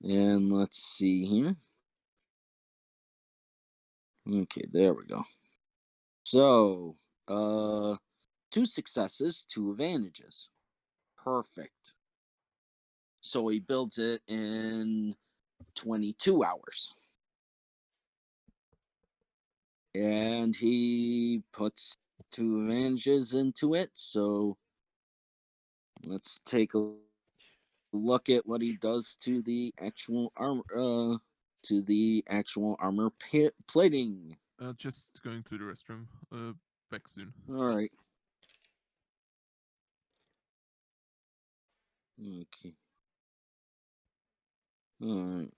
And let's see here. Okay, there we go. So, 2 successes, 2 advantages. Perfect. So he builds it in 22 hours. And he puts 2 advantages into it. So let's take a look at what he does to the actual armor. To the actual armor plating. Just going to the restroom. Back soon. All right. Okay. All right.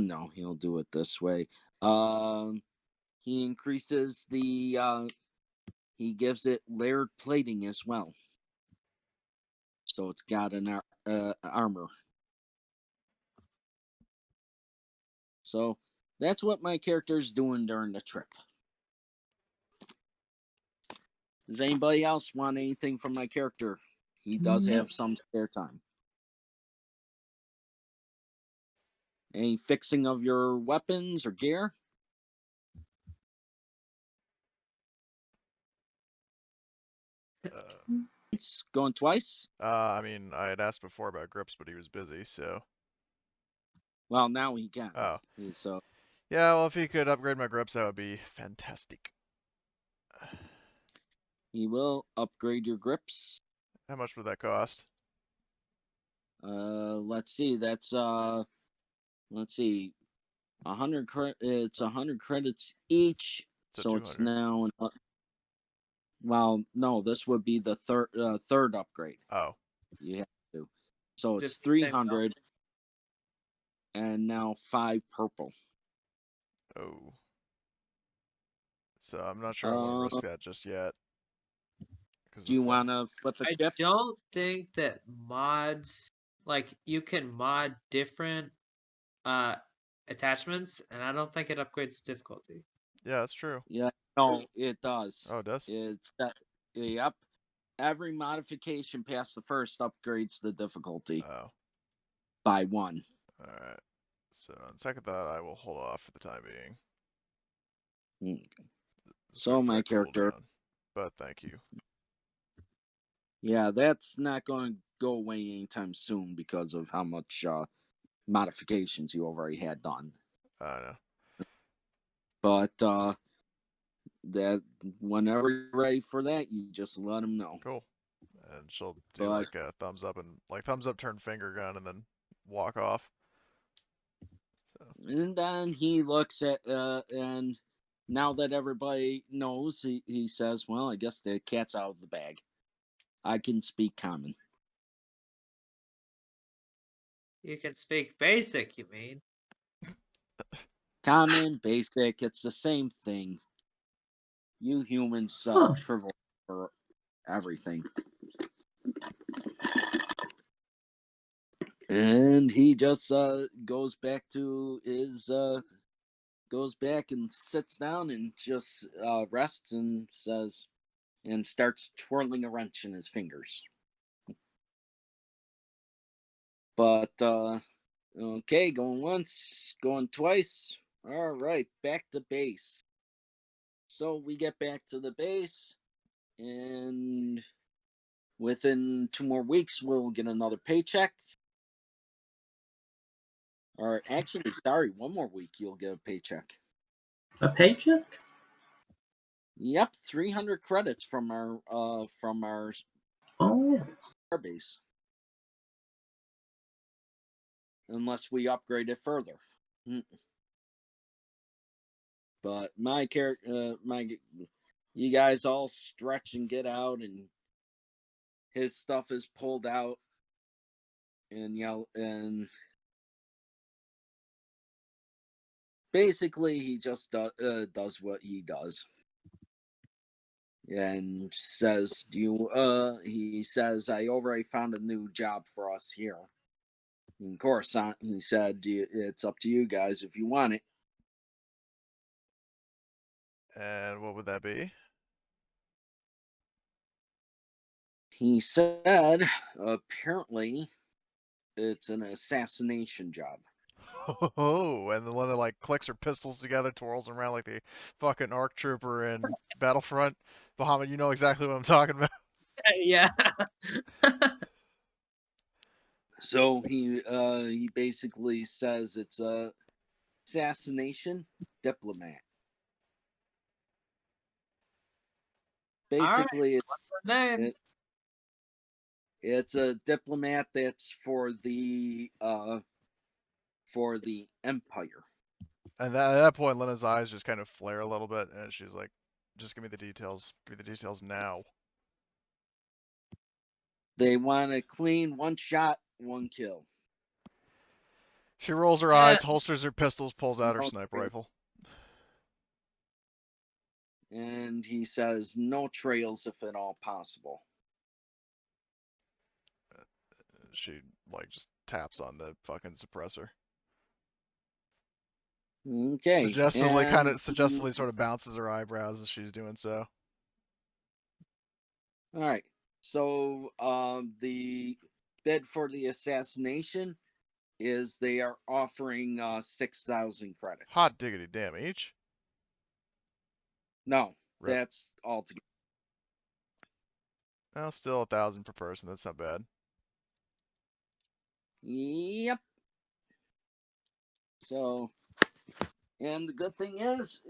No, he'll do it this way. He increases the. He gives it layered plating as well. So it's got an armor. So that's what my character's doing during the trip. Does anybody else want anything from my character? He does have some spare time. Any fixing of your weapons or gear? It's going twice? I mean, I had asked before about grips, but he was busy, so. Well, now he can. Oh. So. Yeah, well, if he could upgrade my grips, that would be fantastic. He will upgrade your grips. How much would that cost? Let's see. That's let's see. 100 it's 100 credits each. So it's now. Well, no, this would be the third upgrade. Oh. You have to. So it's 300. And now 5 purple. Oh. So I'm not sure I want to risk that just yet. Do you want to flip a chip? I don't think that mods, like, you can mod different attachments, and I don't think it upgrades difficulty. Yeah, that's true. Yeah, no, it does. Oh, it does? It's yep. Every modification past the first upgrades the difficulty. Oh. By 1. Alright. So on second thought, I will hold off for the time being. So my character. But thank you. Yeah, that's not going to go away anytime soon because of how much modifications you already had done. I know. But that whenever you're ready for that, you just let him know. Cool. And she'll do like a thumbs up and like thumbs up, turn finger gun, and then walk off. So. And then he looks at and now that everybody knows, he says, "Well, I guess the cat's out of the bag. I can speak common." You can speak basic, you mean? Common, basic, it's the same thing. You humans trivial for everything. And he just goes back to his goes back and sits down and just rests and says and starts twirling a wrench in his fingers. But okay, going once, going twice. All right, back to base. So we get back to the base, and within 2 more weeks, we'll get another paycheck. Or actually, sorry, 1 more week, you'll get a paycheck. A paycheck? Yep, 300 credits from our oh, our base. Unless we upgrade it further. But my character, you guys all stretch and get out, and his stuff is pulled out, and and basically he just does what he does, and says, he says, "I already found a new job for us here." And of course, he said, "It's up to you guys if you want it." And what would that be? He said, apparently, it's an assassination job. Oh, and then Lena like clicks her pistols together, twirls them around like the fucking ARC trooper in Battlefront. Bahamut, you know exactly what I'm talking about. Yeah. So he basically says it's a assassination diplomat. Basically, What's her name? it's a diplomat that's for the Empire. And at that point, Lena's eyes just kind of flare a little bit, and she's like, "Just give me the details. Give me the details now." They want a clean one shot, one kill. She rolls her Yeah. eyes, holsters her pistols, pulls out her No sniper trail. rifle. And he says no trails if at all possible. She like just taps on the fucking suppressor. Okay. Suggestively, kind of and suggestively, sort of bounces her eyebrows as she's doing so. All right. So the bid for the assassination is they are offering 6,000 credits. Hot diggity damn each. No, Rip. that's all together. Well, still 1,000 per person. That's not bad. Yep. So, and the good thing is,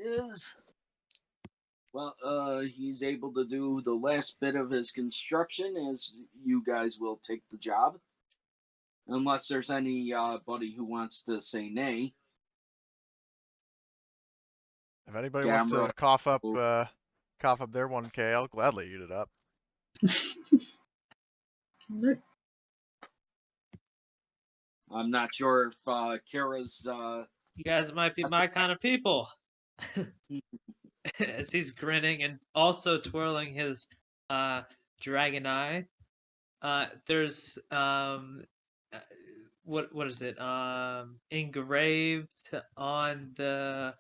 well, he's able to do the last bit of his construction as you guys will take the job. Unless there's anybody who wants to say nay. If anybody wants to Gamera. cough up their 1K, I'll gladly eat it up. No. I'm not sure if Kara's. You guys might be my kind of people. As he's grinning and also twirling his dragon eye. There's what is it? Engraved on the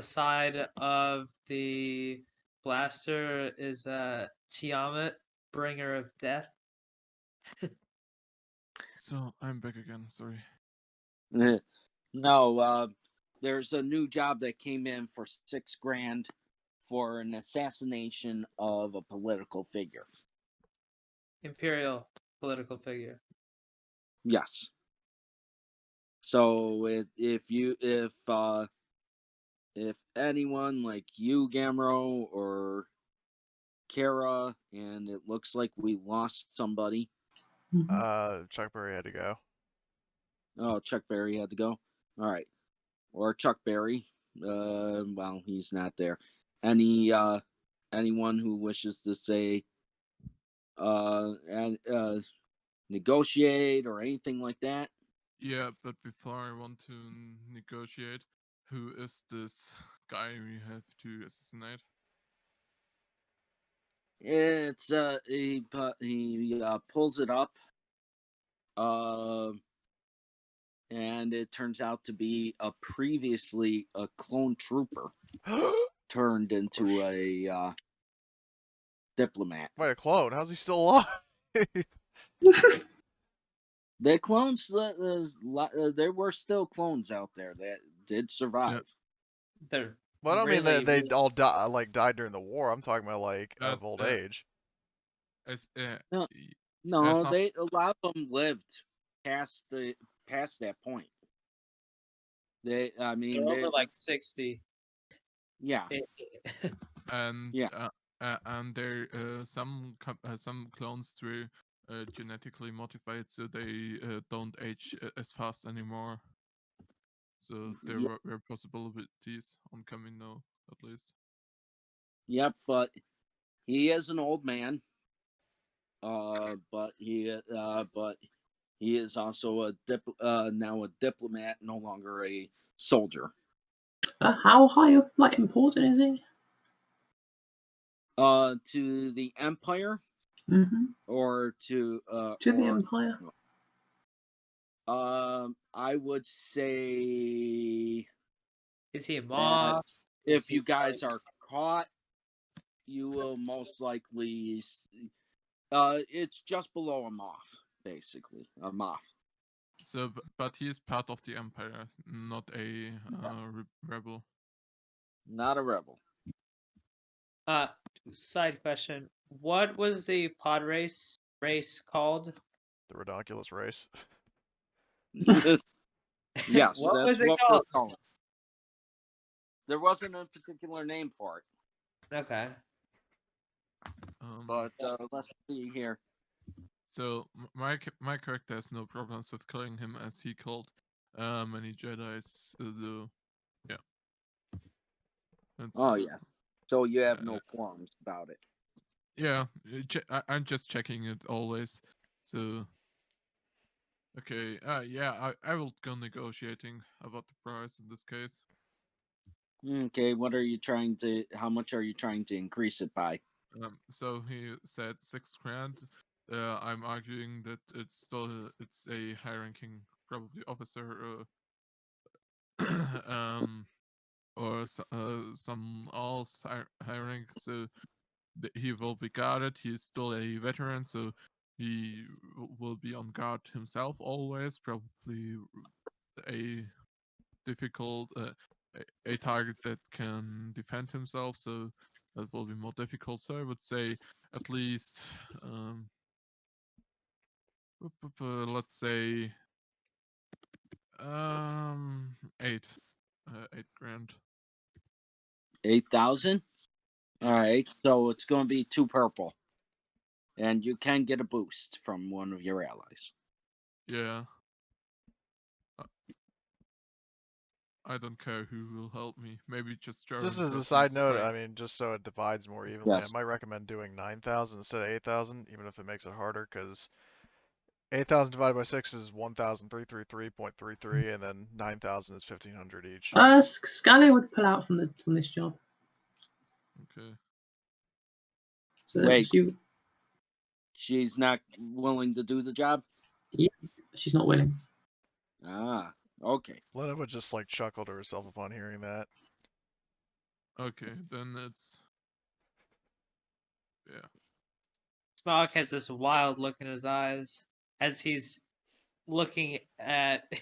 side of the blaster is Tiamat, bringer of death. So I'm back again. Sorry. No, there's a new job that came in for $6,000 for an assassination of a political figure. Imperial political figure. Yes. So if anyone like you, Gamro, or Kara, and it looks like we lost somebody. Chuck Berry had to go. Oh, Chuck Berry had to go. All right, or Chuck Berry. Well, he's not there. Anyone who wishes to say and negotiate or anything like that? Yeah, but before I want to negotiate, who is this guy we have to assassinate? It's he pulls it up, and it turns out to be previously a clone trooper turned into a diplomat. Wait, a clone? How's he still alive? The clones, there were still clones out there that did survive. They're Well, I don't mean really, they really- all died during the war. I'm talking about like of old age. As No, some- a lot of them lived past that point. they're over like 60. Yeah. and Yeah. and there some clones were genetically modified, so they don't age as fast anymore. So there were possibilities on coming now, at least. Yep, but he is an old man. But he is also now a diplomat, no longer a soldier. How high of important is he? To the Empire, or to the Empire. I would say, is he a moth? If you guys are caught, you will most likely. It's just below a moth, basically a moth. So, but he is part of the Empire, not a rebel. Not a rebel. Side question: what was the pod race called? The Redonkulous race. Yes, What that's was it what called? we're calling it. There wasn't a particular name for it, Okay. but let's see here. So my character has no problems with killing him, as he killed many Jedi's. So yeah. Oh That's, yeah, so you have uh, no qualms about it. yeah. I'm just checking it always. So okay. Yeah. I will go negotiating about the price in this case. Okay, what are you trying to? How much are you trying to increase it by? So he said 6 grand. I'm arguing that it's a high-ranking, probably officer, or some else high rank. So he will be guarded. He's still a veteran, so he will be on guard himself always. Probably a difficult, a target that can defend himself. So that will be more difficult. So I would say at least, let's say, 8 grand. 8,000. All right, so it's going to be 2 purple, and you can get a boost from one of your allies. Yeah. I don't care who will help me. Maybe just German. Just as a 'cause side he's note, trained. I mean, just so it divides more evenly, Yes. I might recommend doing 9,000 instead of 8,000, even if it makes it harder, because 8,000 divided by 6 is 1,333.33, and then 9,000 is 1,500 each. Scalia would pull out from this job. Okay. So Wait, you, she's not willing to do the job? she's not willing. Ah, okay. Lena would just like chuckle to herself upon hearing that. Okay, then it's, yeah. Smaug has this wild look in his eyes as he's looking at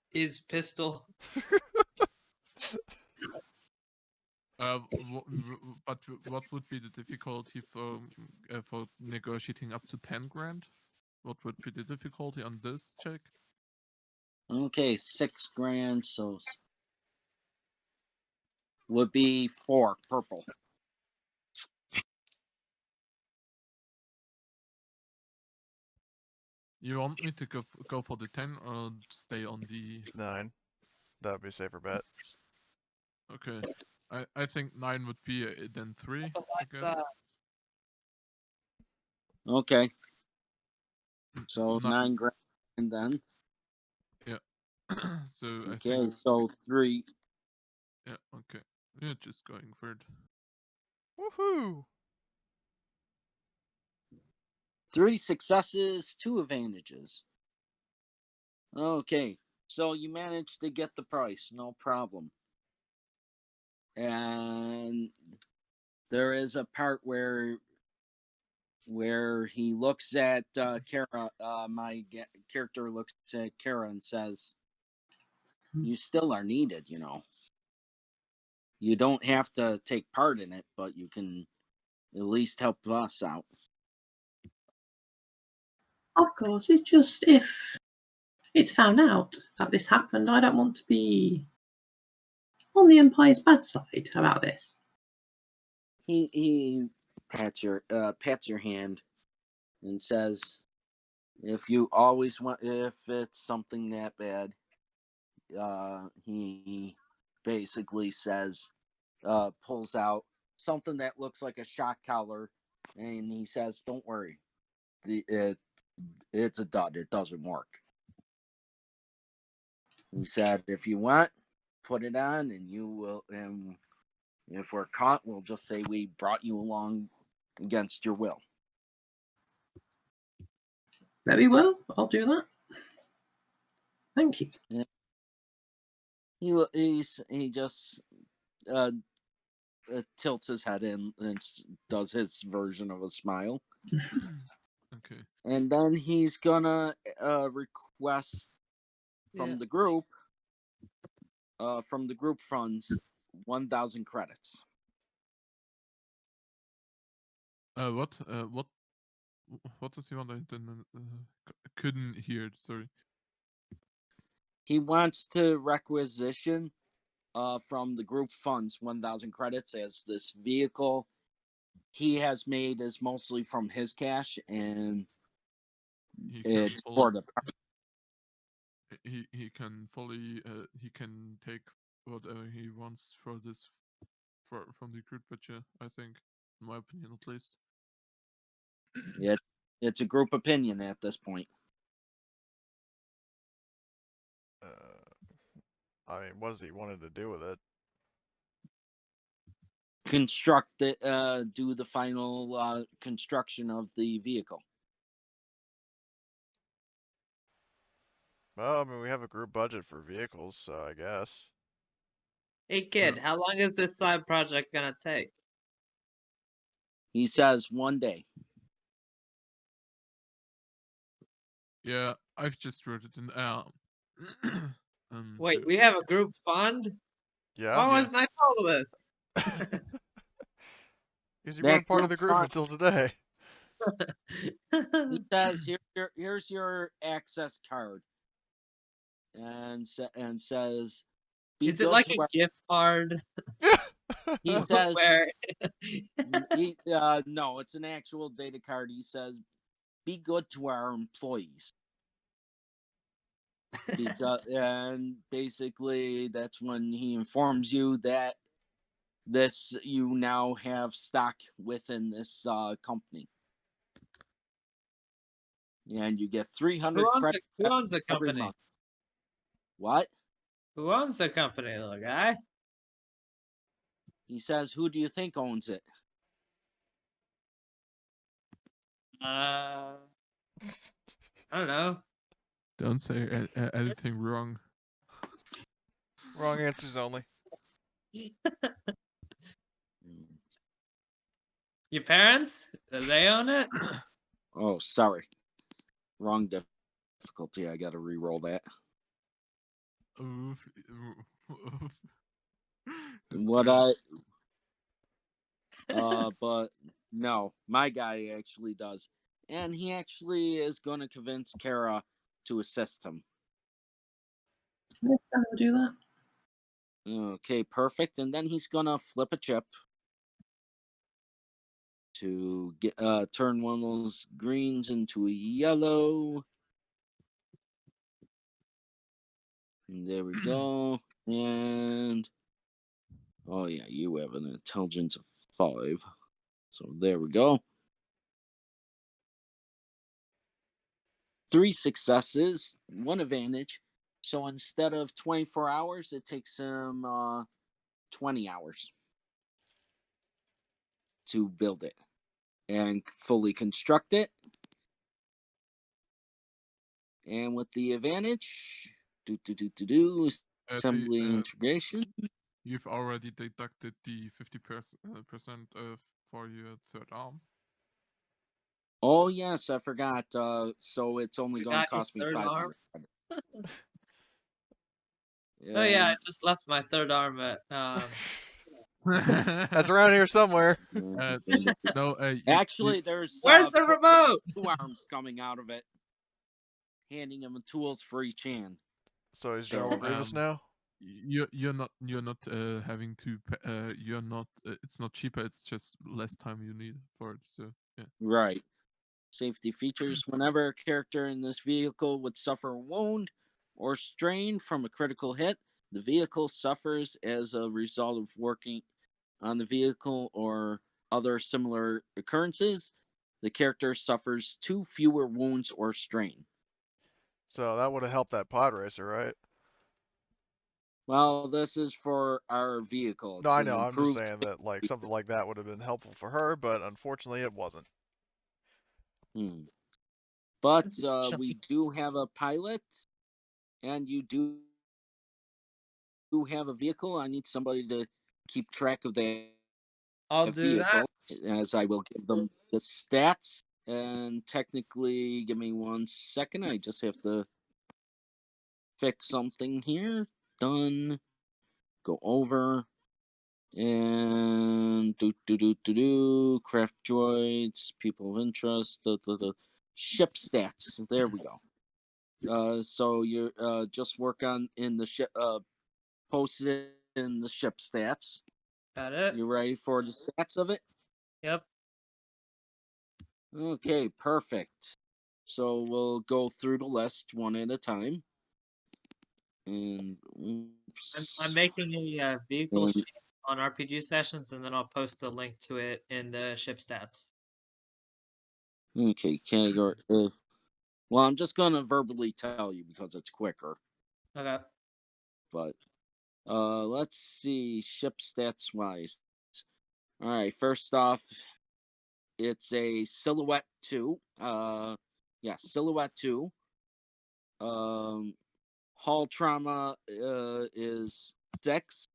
his pistol. But what would be the difficulty for negotiating up to 10 grand? What would be the difficulty on this check? Okay, 6 grand, so would be 4 purple. You want me to go for the 10 or stay on the 9. That would be a safer bet. Okay. I think 9 would be then 3, I guess. Okay, so Not- 9 grand then. Yeah. So I Okay, think, so 3. yeah, okay. We're just going for it. Woohoo! 3 successes, 2 advantages. Okay, so you managed to get the price, no problem. And there is a part where he looks at Kara. My character looks at Kara and says, "You still are needed. You know. You don't have to take part in it, but you can at least help us out." Of course, it's just if it's found out that this happened, I don't want to be on the Empire's bad side about this. He pats your hand and says, "If you always want, if it's something that bad," he basically says, pulls out something that looks like a shock collar, and he says, "Don't worry, it's a dud. It doesn't work." He said, "If you want, put it on, and you will. And if we're caught, we'll just say we brought you along against your will." Very well, I'll do that. Thank you. He just tilts his head in and does his version of a smile. Okay. And then he's gonna request from the group funds 1,000 credits. What does he want? I couldn't hear it. Sorry. He wants to requisition from the group funds 1,000 credits as this vehicle he has made is mostly from his cash, and He can it's fully, for the he can fully he can take whatever he wants for this from the group budget. I think, in my opinion, at least. it's a group opinion at this point. I mean, what does he wanted to do with it? Construct it, do the final construction of the vehicle. Well, I mean, we have a group budget for vehicles, so I guess. Hey kid, how long is this side project gonna take? He says 1 day. Yeah, I've just wrote it in. Wait, So, we have a group fund? Yeah. Why Yeah. wasn't I told of this? Because you That weren't part of the group group fund- until today. He says, here's your access card, and says, be Is it good like to a gift card? He says, Where no, it's an actual data card. He says, be good to our employees. Because, and basically, that's when he informs you that you now have stock within this company. And you get 300 credits who owns the every company? month. What? Who owns the company, little guy? He says, who do you think owns it? I don't know. don't say anything wrong. Wrong answers only. Your parents? Do they own it? Oh, sorry. Wrong difficulty. I got to re-roll that. Oof. That's What cringe. but no, my guy actually does. And he actually is going to convince Kara to assist him. Yeah, I'll do that. Okay, perfect. And then he's going to flip a chip to get turn one of those greens into a yellow. And there we go. And oh yeah, you have an intelligence of 5. So there we go. 3 successes, 1 advantage. So instead of 24 hours, it takes him 20 hours to build it and fully construct it. And with the advantage, assembly integration. You've already deducted the 50% for your third arm. Oh yes, I forgot. So it's only You going to got your cost me third 500 arm? credits. Oh yeah, I just left my third arm at That's around here somewhere. No, Actually, there's where's the remote? 2 arms coming out of it, handing him tools for each hand. So he's General Grievous now? You're not having to you're not it's not cheaper, it's just less time you need for it, so yeah. Right. Safety features: whenever a character in this vehicle would suffer a wound or strain from a critical hit, the vehicle suffers as a result of working on the vehicle or other similar occurrences. The character suffers 2 fewer wounds or strain. So that would have helped that pod racer, right? Well, this is for our vehicle. No, I know. I'm just saying that like something like that would have been helpful for her, but unfortunately it wasn't. But we do have a pilot, and you do have a vehicle. I need somebody to keep track of that. I'll do that. As I will give them the stats. And technically, give me 1 second. I just have to fix something here. Done. Go over. And craft droids, people of interest, ship stats. There we go. So you just work on in the ship, posted it in the ship stats. Got it. You ready for the stats of it? Yep. Okay, perfect. So we'll go through the list one at a time. And I'm making a vehicle And- sheet on RPG sessions, and then I'll post a link to it in the ship stats. okay, category. Well, I'm just gonna verbally tell you because it's quicker. Okay. But let's see ship stats wise. All right, first off, it's a Silhouette 2. Yeah, Silhouette 2. Hull trauma is 6.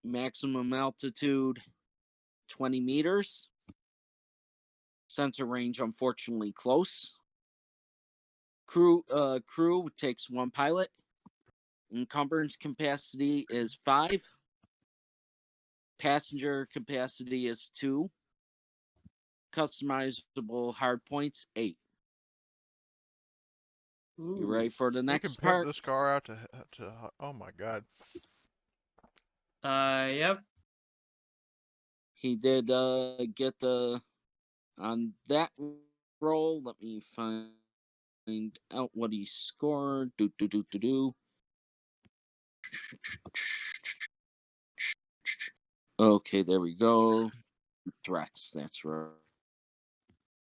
Maximum altitude 20 meters. Sensor range unfortunately close. Crew takes 1 pilot. Encumbrance capacity is 5. Passenger capacity is 2. Customizable hard points 8. You ready for the We can next pimp part? this car out to. Oh my god. Yep. He did get on that roll. Let me find out what he scored. Do. Okay, there we go. Threats. That's right.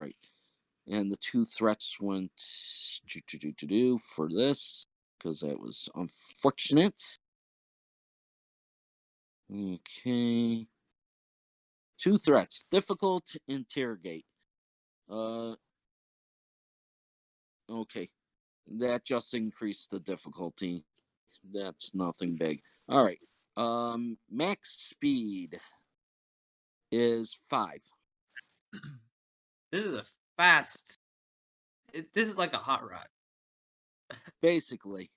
Right. And the 2 threats went for this because that was unfortunate. Okay. 2 threats. Difficult to interrogate. Okay. That just increased the difficulty. That's nothing big. All right. Max speed is 5. This is a fast. This is like a hot rod. Basically.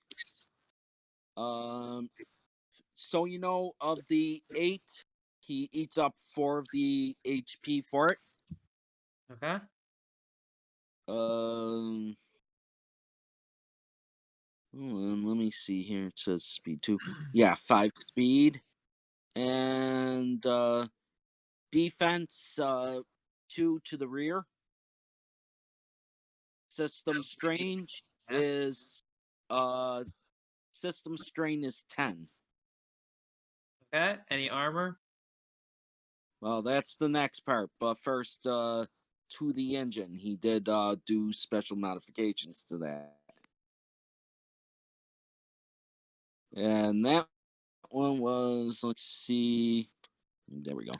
So you know, of the 8, he eats up 4 of the HP for it. Okay. Let me see here. It says speed 2. Yeah, 5 speed. And defense 2 to the rear. System strain is system strain is 10. Okay. Any armor? Well, that's the next part. But first, to the engine, he did do special modifications to that. And that one was, let's see, there we go.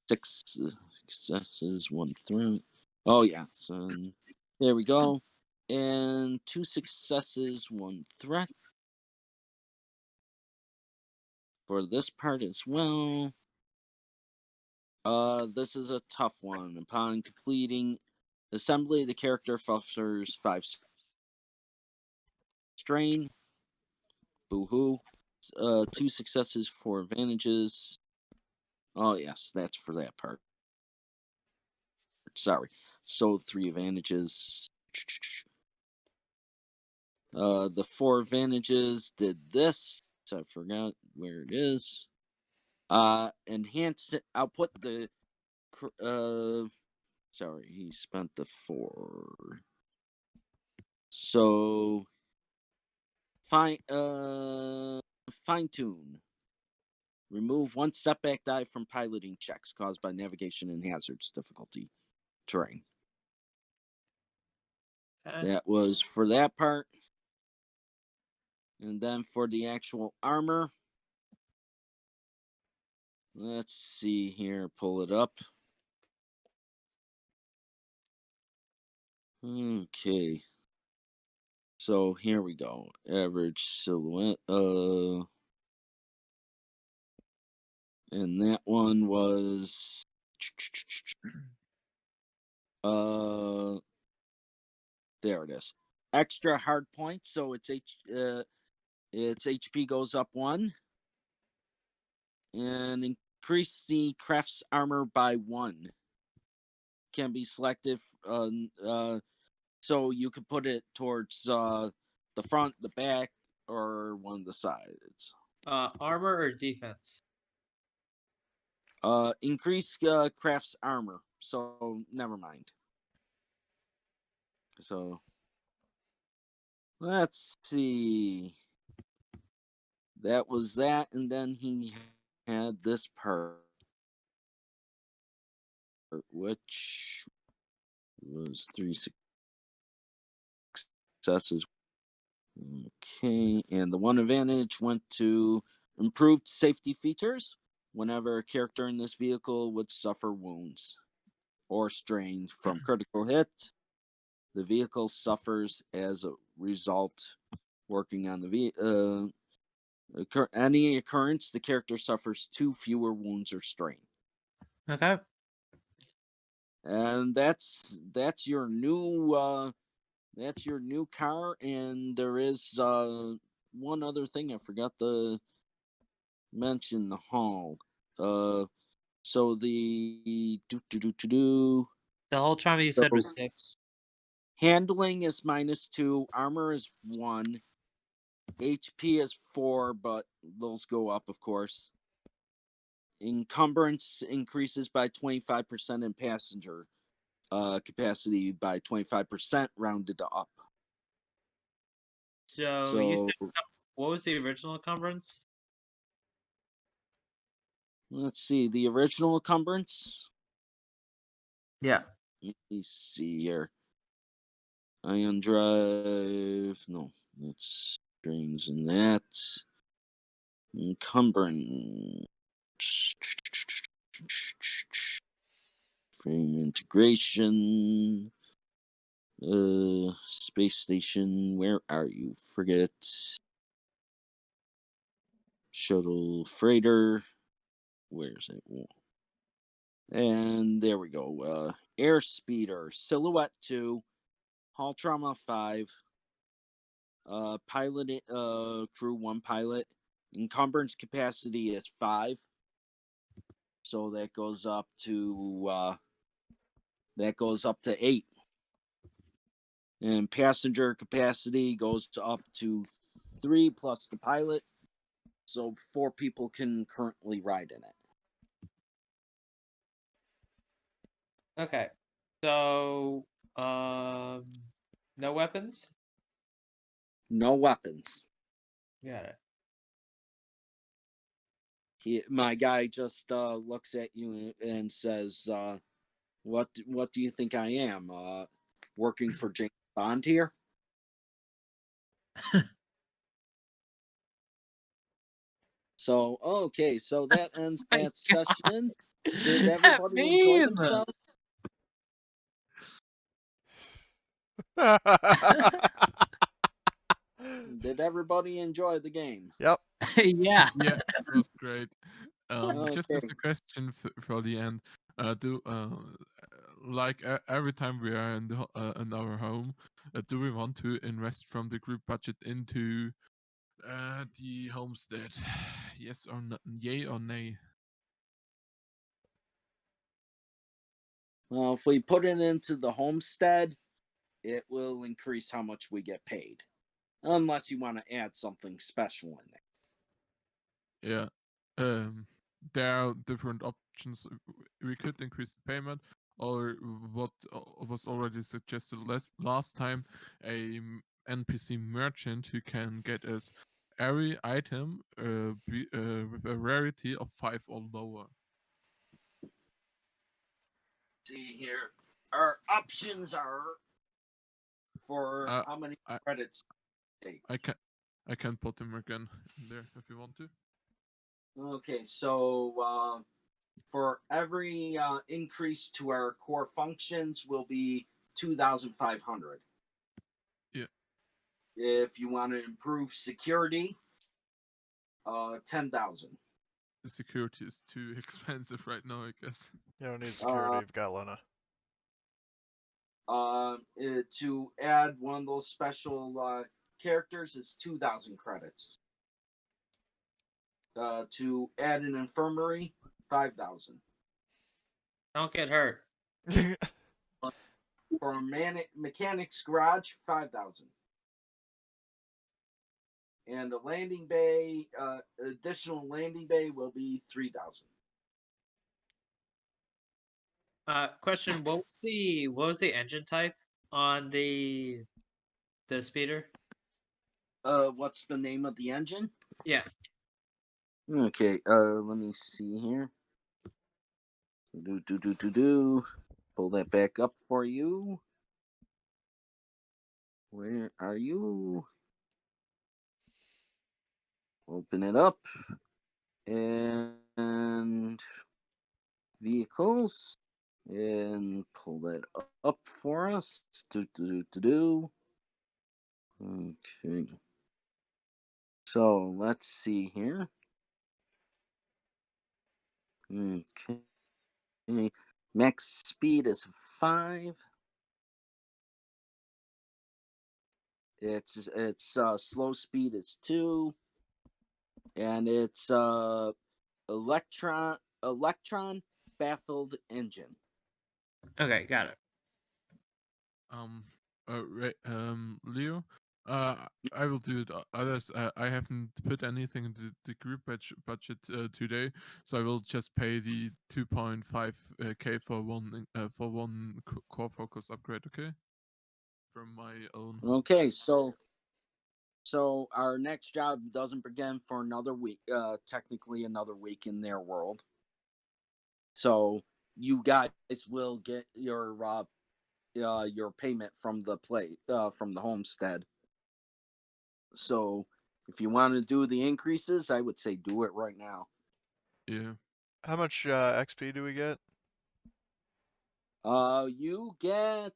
6 successes, 1 threat. Oh, yeah. So there we go. And 2 successes, 1 threat. For this part as well. This is a tough one. Upon completing assembly, the character suffers 5 strain. Boo-hoo. 2 successes, 4 advantages. Oh, yes, that's for that part. Sorry. So 3 advantages. The 4 advantages did this. So I forgot where it is. Enhance output the. Sorry, he spent the 4. So fine tune. Remove 1 setback die from piloting checks caused by navigation and hazards difficulty terrain. Okay. That was for that part. And then for the actual armor. Let's see here, pull it up. Okay. So here we go. Average silhouette. And that one was there it is. Extra hard points, so its HP goes up 1. And increase the craft's armor by 1. Can be selected So you could put it towards the front, the back, or one of the sides. Armor or defense? Increase crafts armor. So never mind. So let's see. That was that, and then he had this part, which was 3 successes. Okay, and the one advantage went to improved safety features. Whenever a character in this vehicle would suffer wounds or strain from critical hit, the vehicle suffers as a result. Working on the any occurrence, the character suffers 2 fewer wounds or strain. Okay. And that's your new car. And there is one other thing I forgot to mention: the hall. So the The whole time you said was 6. handling is -2, armor is 1, HP is 4, but those go up, of course. Encumbrance increases by 25%, and passenger capacity by 25%, rounded to up. So you said what was the original encumbrance? Let's see, the original encumbrance. Yeah. Let me see here. Ion drive. No, that's strings and that. Encumbrance. Frame integration. Space station. Where are you? Frigate. Shuttle freighter. Where's it? And there we go. Airspeeder. Silhouette 2. Hull trauma 5. Pilot crew 1 pilot. Encumbrance capacity is 5. So that goes up to 8. And passenger capacity goes up to 3 plus the pilot. So 4 people can currently ride in it. Okay. So no weapons? No weapons. Got it. My guy just looks at you and says, what do you think I am? Working for James Bond here? So, okay, so that ends My that God. session. Did That everybody enjoy meme! themselves? Did everybody enjoy the game? Yep. Yeah. Yeah, it was great. Just as Okay. a question for the end, like every time we are in our home, do we want to invest from the group budget into the homestead? Yes or no? Yay or nay? Well, if we put it into the homestead, it will increase how much we get paid. Unless you want to add something special in there. Yeah. There are different options. We could increase the payment, or what was already suggested last time, a NPC merchant who can get us every item with a rarity of 5 or lower. See here, our options are for how many I, credits take. I can put them again in there if you want to. Okay, so for every increase to our core functions will be 2,500. Yeah. If you want to improve security, 10,000. The security is too expensive right now, I guess. You don't need security. You've got Lena. To add one of those special characters, it's 2,000 credits. To add an infirmary, 5,000. Don't get hurt. For a mechanic's garage, 5,000. And the landing bay, additional landing bay will be 3,000. Question: what was the engine type on the speeder? What's the name of the engine? Yeah. Okay, let me see here. Pull that back up for you. Where are you? Open it up. And vehicles. And pull that up for us. Okay. So let's see here. Okay. Max speed is 5. It's slow speed is 2, and it's electron baffled engine. Okay, got it. Leo, I will do it. Others, I haven't put anything in the group budget today, so I will just pay the 2.5k for one core focus upgrade. Okay, from my own. Okay, so our next job doesn't begin for another week. Technically, another week in their world. So you guys will get your payment from the from the homestead. So if you want to do the increases, I would say do it right now. Yeah. How much XP do we get? You get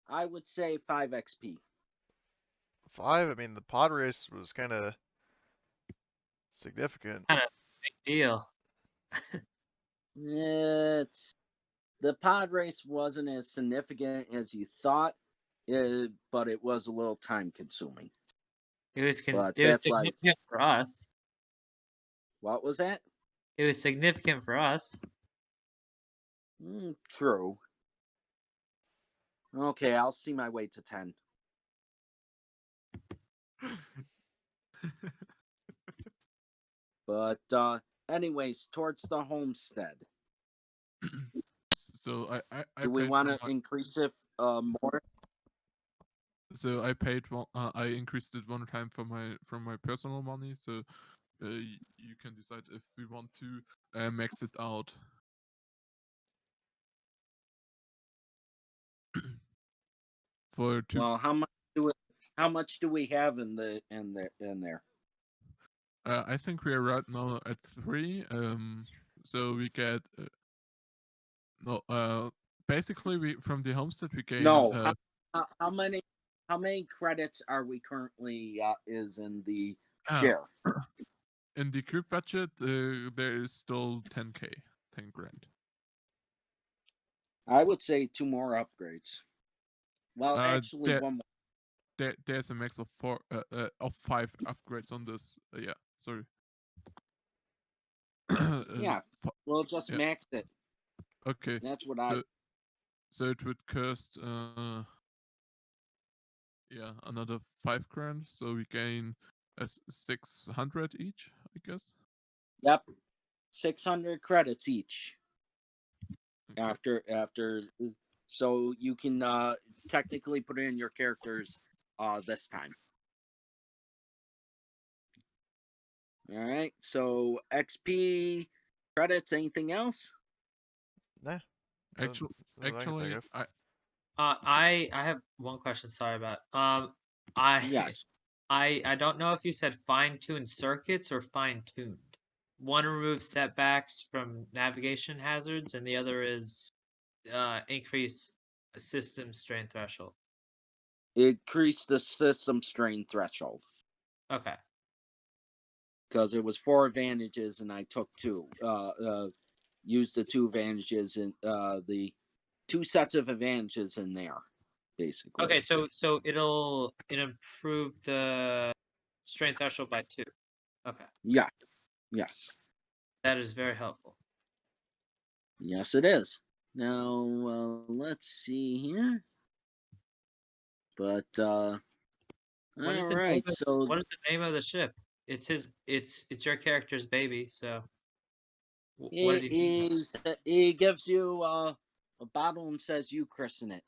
I would say 5 XP. 5? I mean, the pod race was kind of significant. Kind of big deal. It's the pod race wasn't as significant as you thought, but it was a little time consuming. It was But it was that's why. significant for us. What was that? It was significant for us. True. Okay, I'll see my way to 10. But anyways, towards the homestead. So I Do we paid want for to increase it more? So I paid one. I increased it one time from my personal money. So you can decide if we want to max it out. For two. Well, how much do we have in there? I think we are right now at 3. So we get basically we from the homestead we gain. No, how many credits are we currently is in the share? In the group budget, there is still 10k, 10 grand. I would say 2 more upgrades. Well, actually, there, one more. There's a max of 5 upgrades on this. Yeah, sorry. Yeah, we'll just max it. Okay. That's what So it would cost another 5 grand. So we gain 600 each, I guess. Yep, 600 credits each. Okay. After, so you can technically put in your characters this time. All right. So XP credits. Anything else? Nah. Actually, I have one question. Sorry about. Yes. I don't know if you said fine-tune circuits or fine-tuned. One removes setbacks from navigation hazards, and the other is increase system strain threshold. Increase the system strain threshold. Okay. Because it was 4 advantages, and I took 2. Used the 2 advantages in the 2 sets of advantages in there, basically. Okay, so it'll improve the strain threshold by 2. Okay. Yeah. Yes. That is very helpful. Yes, it is. Now, let's see here. But What is all the name right. of, So what is the name of the ship? It's his. It's your character's baby. So what did he? he gives you a bottle and says you christen it.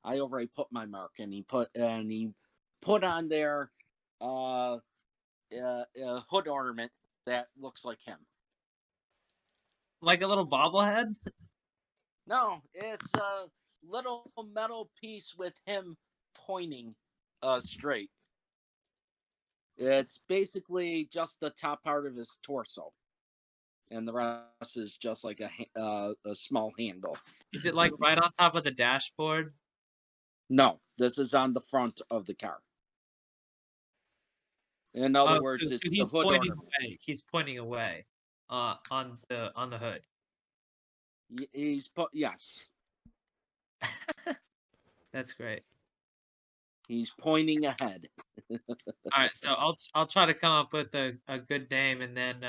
I already put my mark, and he put on there a hood ornament that looks like him. Like a little bobblehead? No, it's a little metal piece with him pointing straight. It's basically just the top part of his torso, and the rest is just like a small handle. Is it like right on top of the dashboard? No, this is on the front of the car. In other Oh, words, so it's the he's hood pointing ornament. away. He's pointing away. On the hood. He's put yes. That's great. He's pointing ahead. All right, so I'll try to come up with a good name and then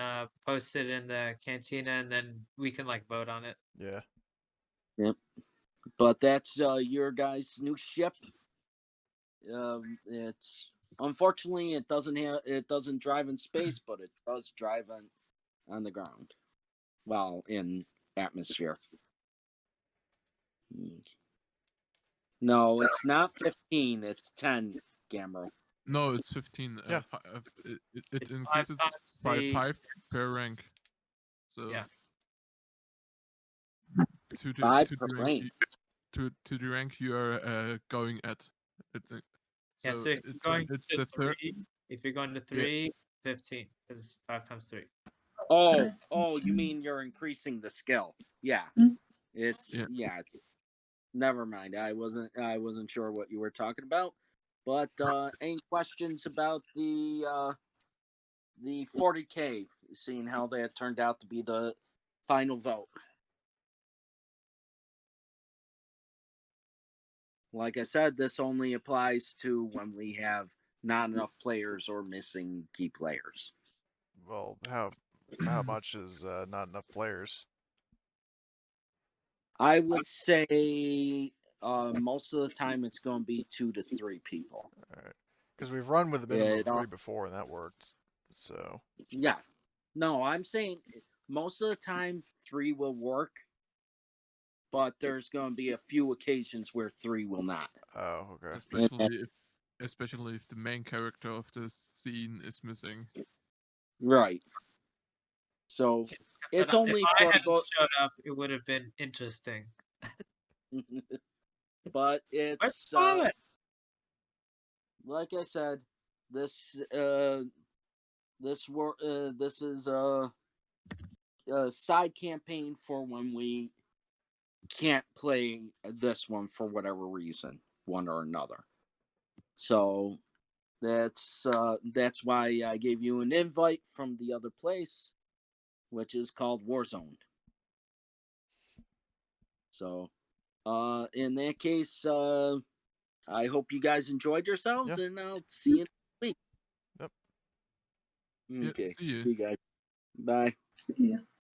post it in the cantina, and then we can like vote on it. Yeah. Yep. But that's your guys' new ship. It's unfortunately it doesn't drive in space, but it does drive on the ground. Well, in atmosphere. No, it's not 15. It's 10, Gamro. No, it's 15. Yeah. It It's increases 5 times by the 5 per rank. So Yeah. to the 5 to per the rank rank. to the rank you are going at. It's Yeah, so if you're it's going it's to the third. 3, if you're going to 3, 15, because 5 times 3. Oh, you mean you're increasing the skill? Yeah. It's Yeah. Never mind. I wasn't sure what you were talking about. But any questions about the 40K, seeing how that turned out to be the final vote? Like I said, this only applies to when we have not enough players or missing key players. Well, how much is not enough players? I would say most of the time it's going to be 2 to 3 people. All right. Because we've run with a minimum It of 3 all- before, and that worked. So. Yeah. No, I'm saying most of the time 3 will work, but there's going to be a few occasions where 3 will not. Oh, okay. Especially if the main character of the scene is missing. Right. So it's only if I for hadn't vote. showed up, it would have been interesting. But it's Where's Violet? like I said, this is a side campaign for when we can't play this one for whatever reason, one or another. So that's why I gave you an invite from the other place, which is called Warzone. So in that case, I hope you guys enjoyed yourselves, and I'll see you next week. Yep. Okay, Yeah, see you. you guys. Bye. See ya.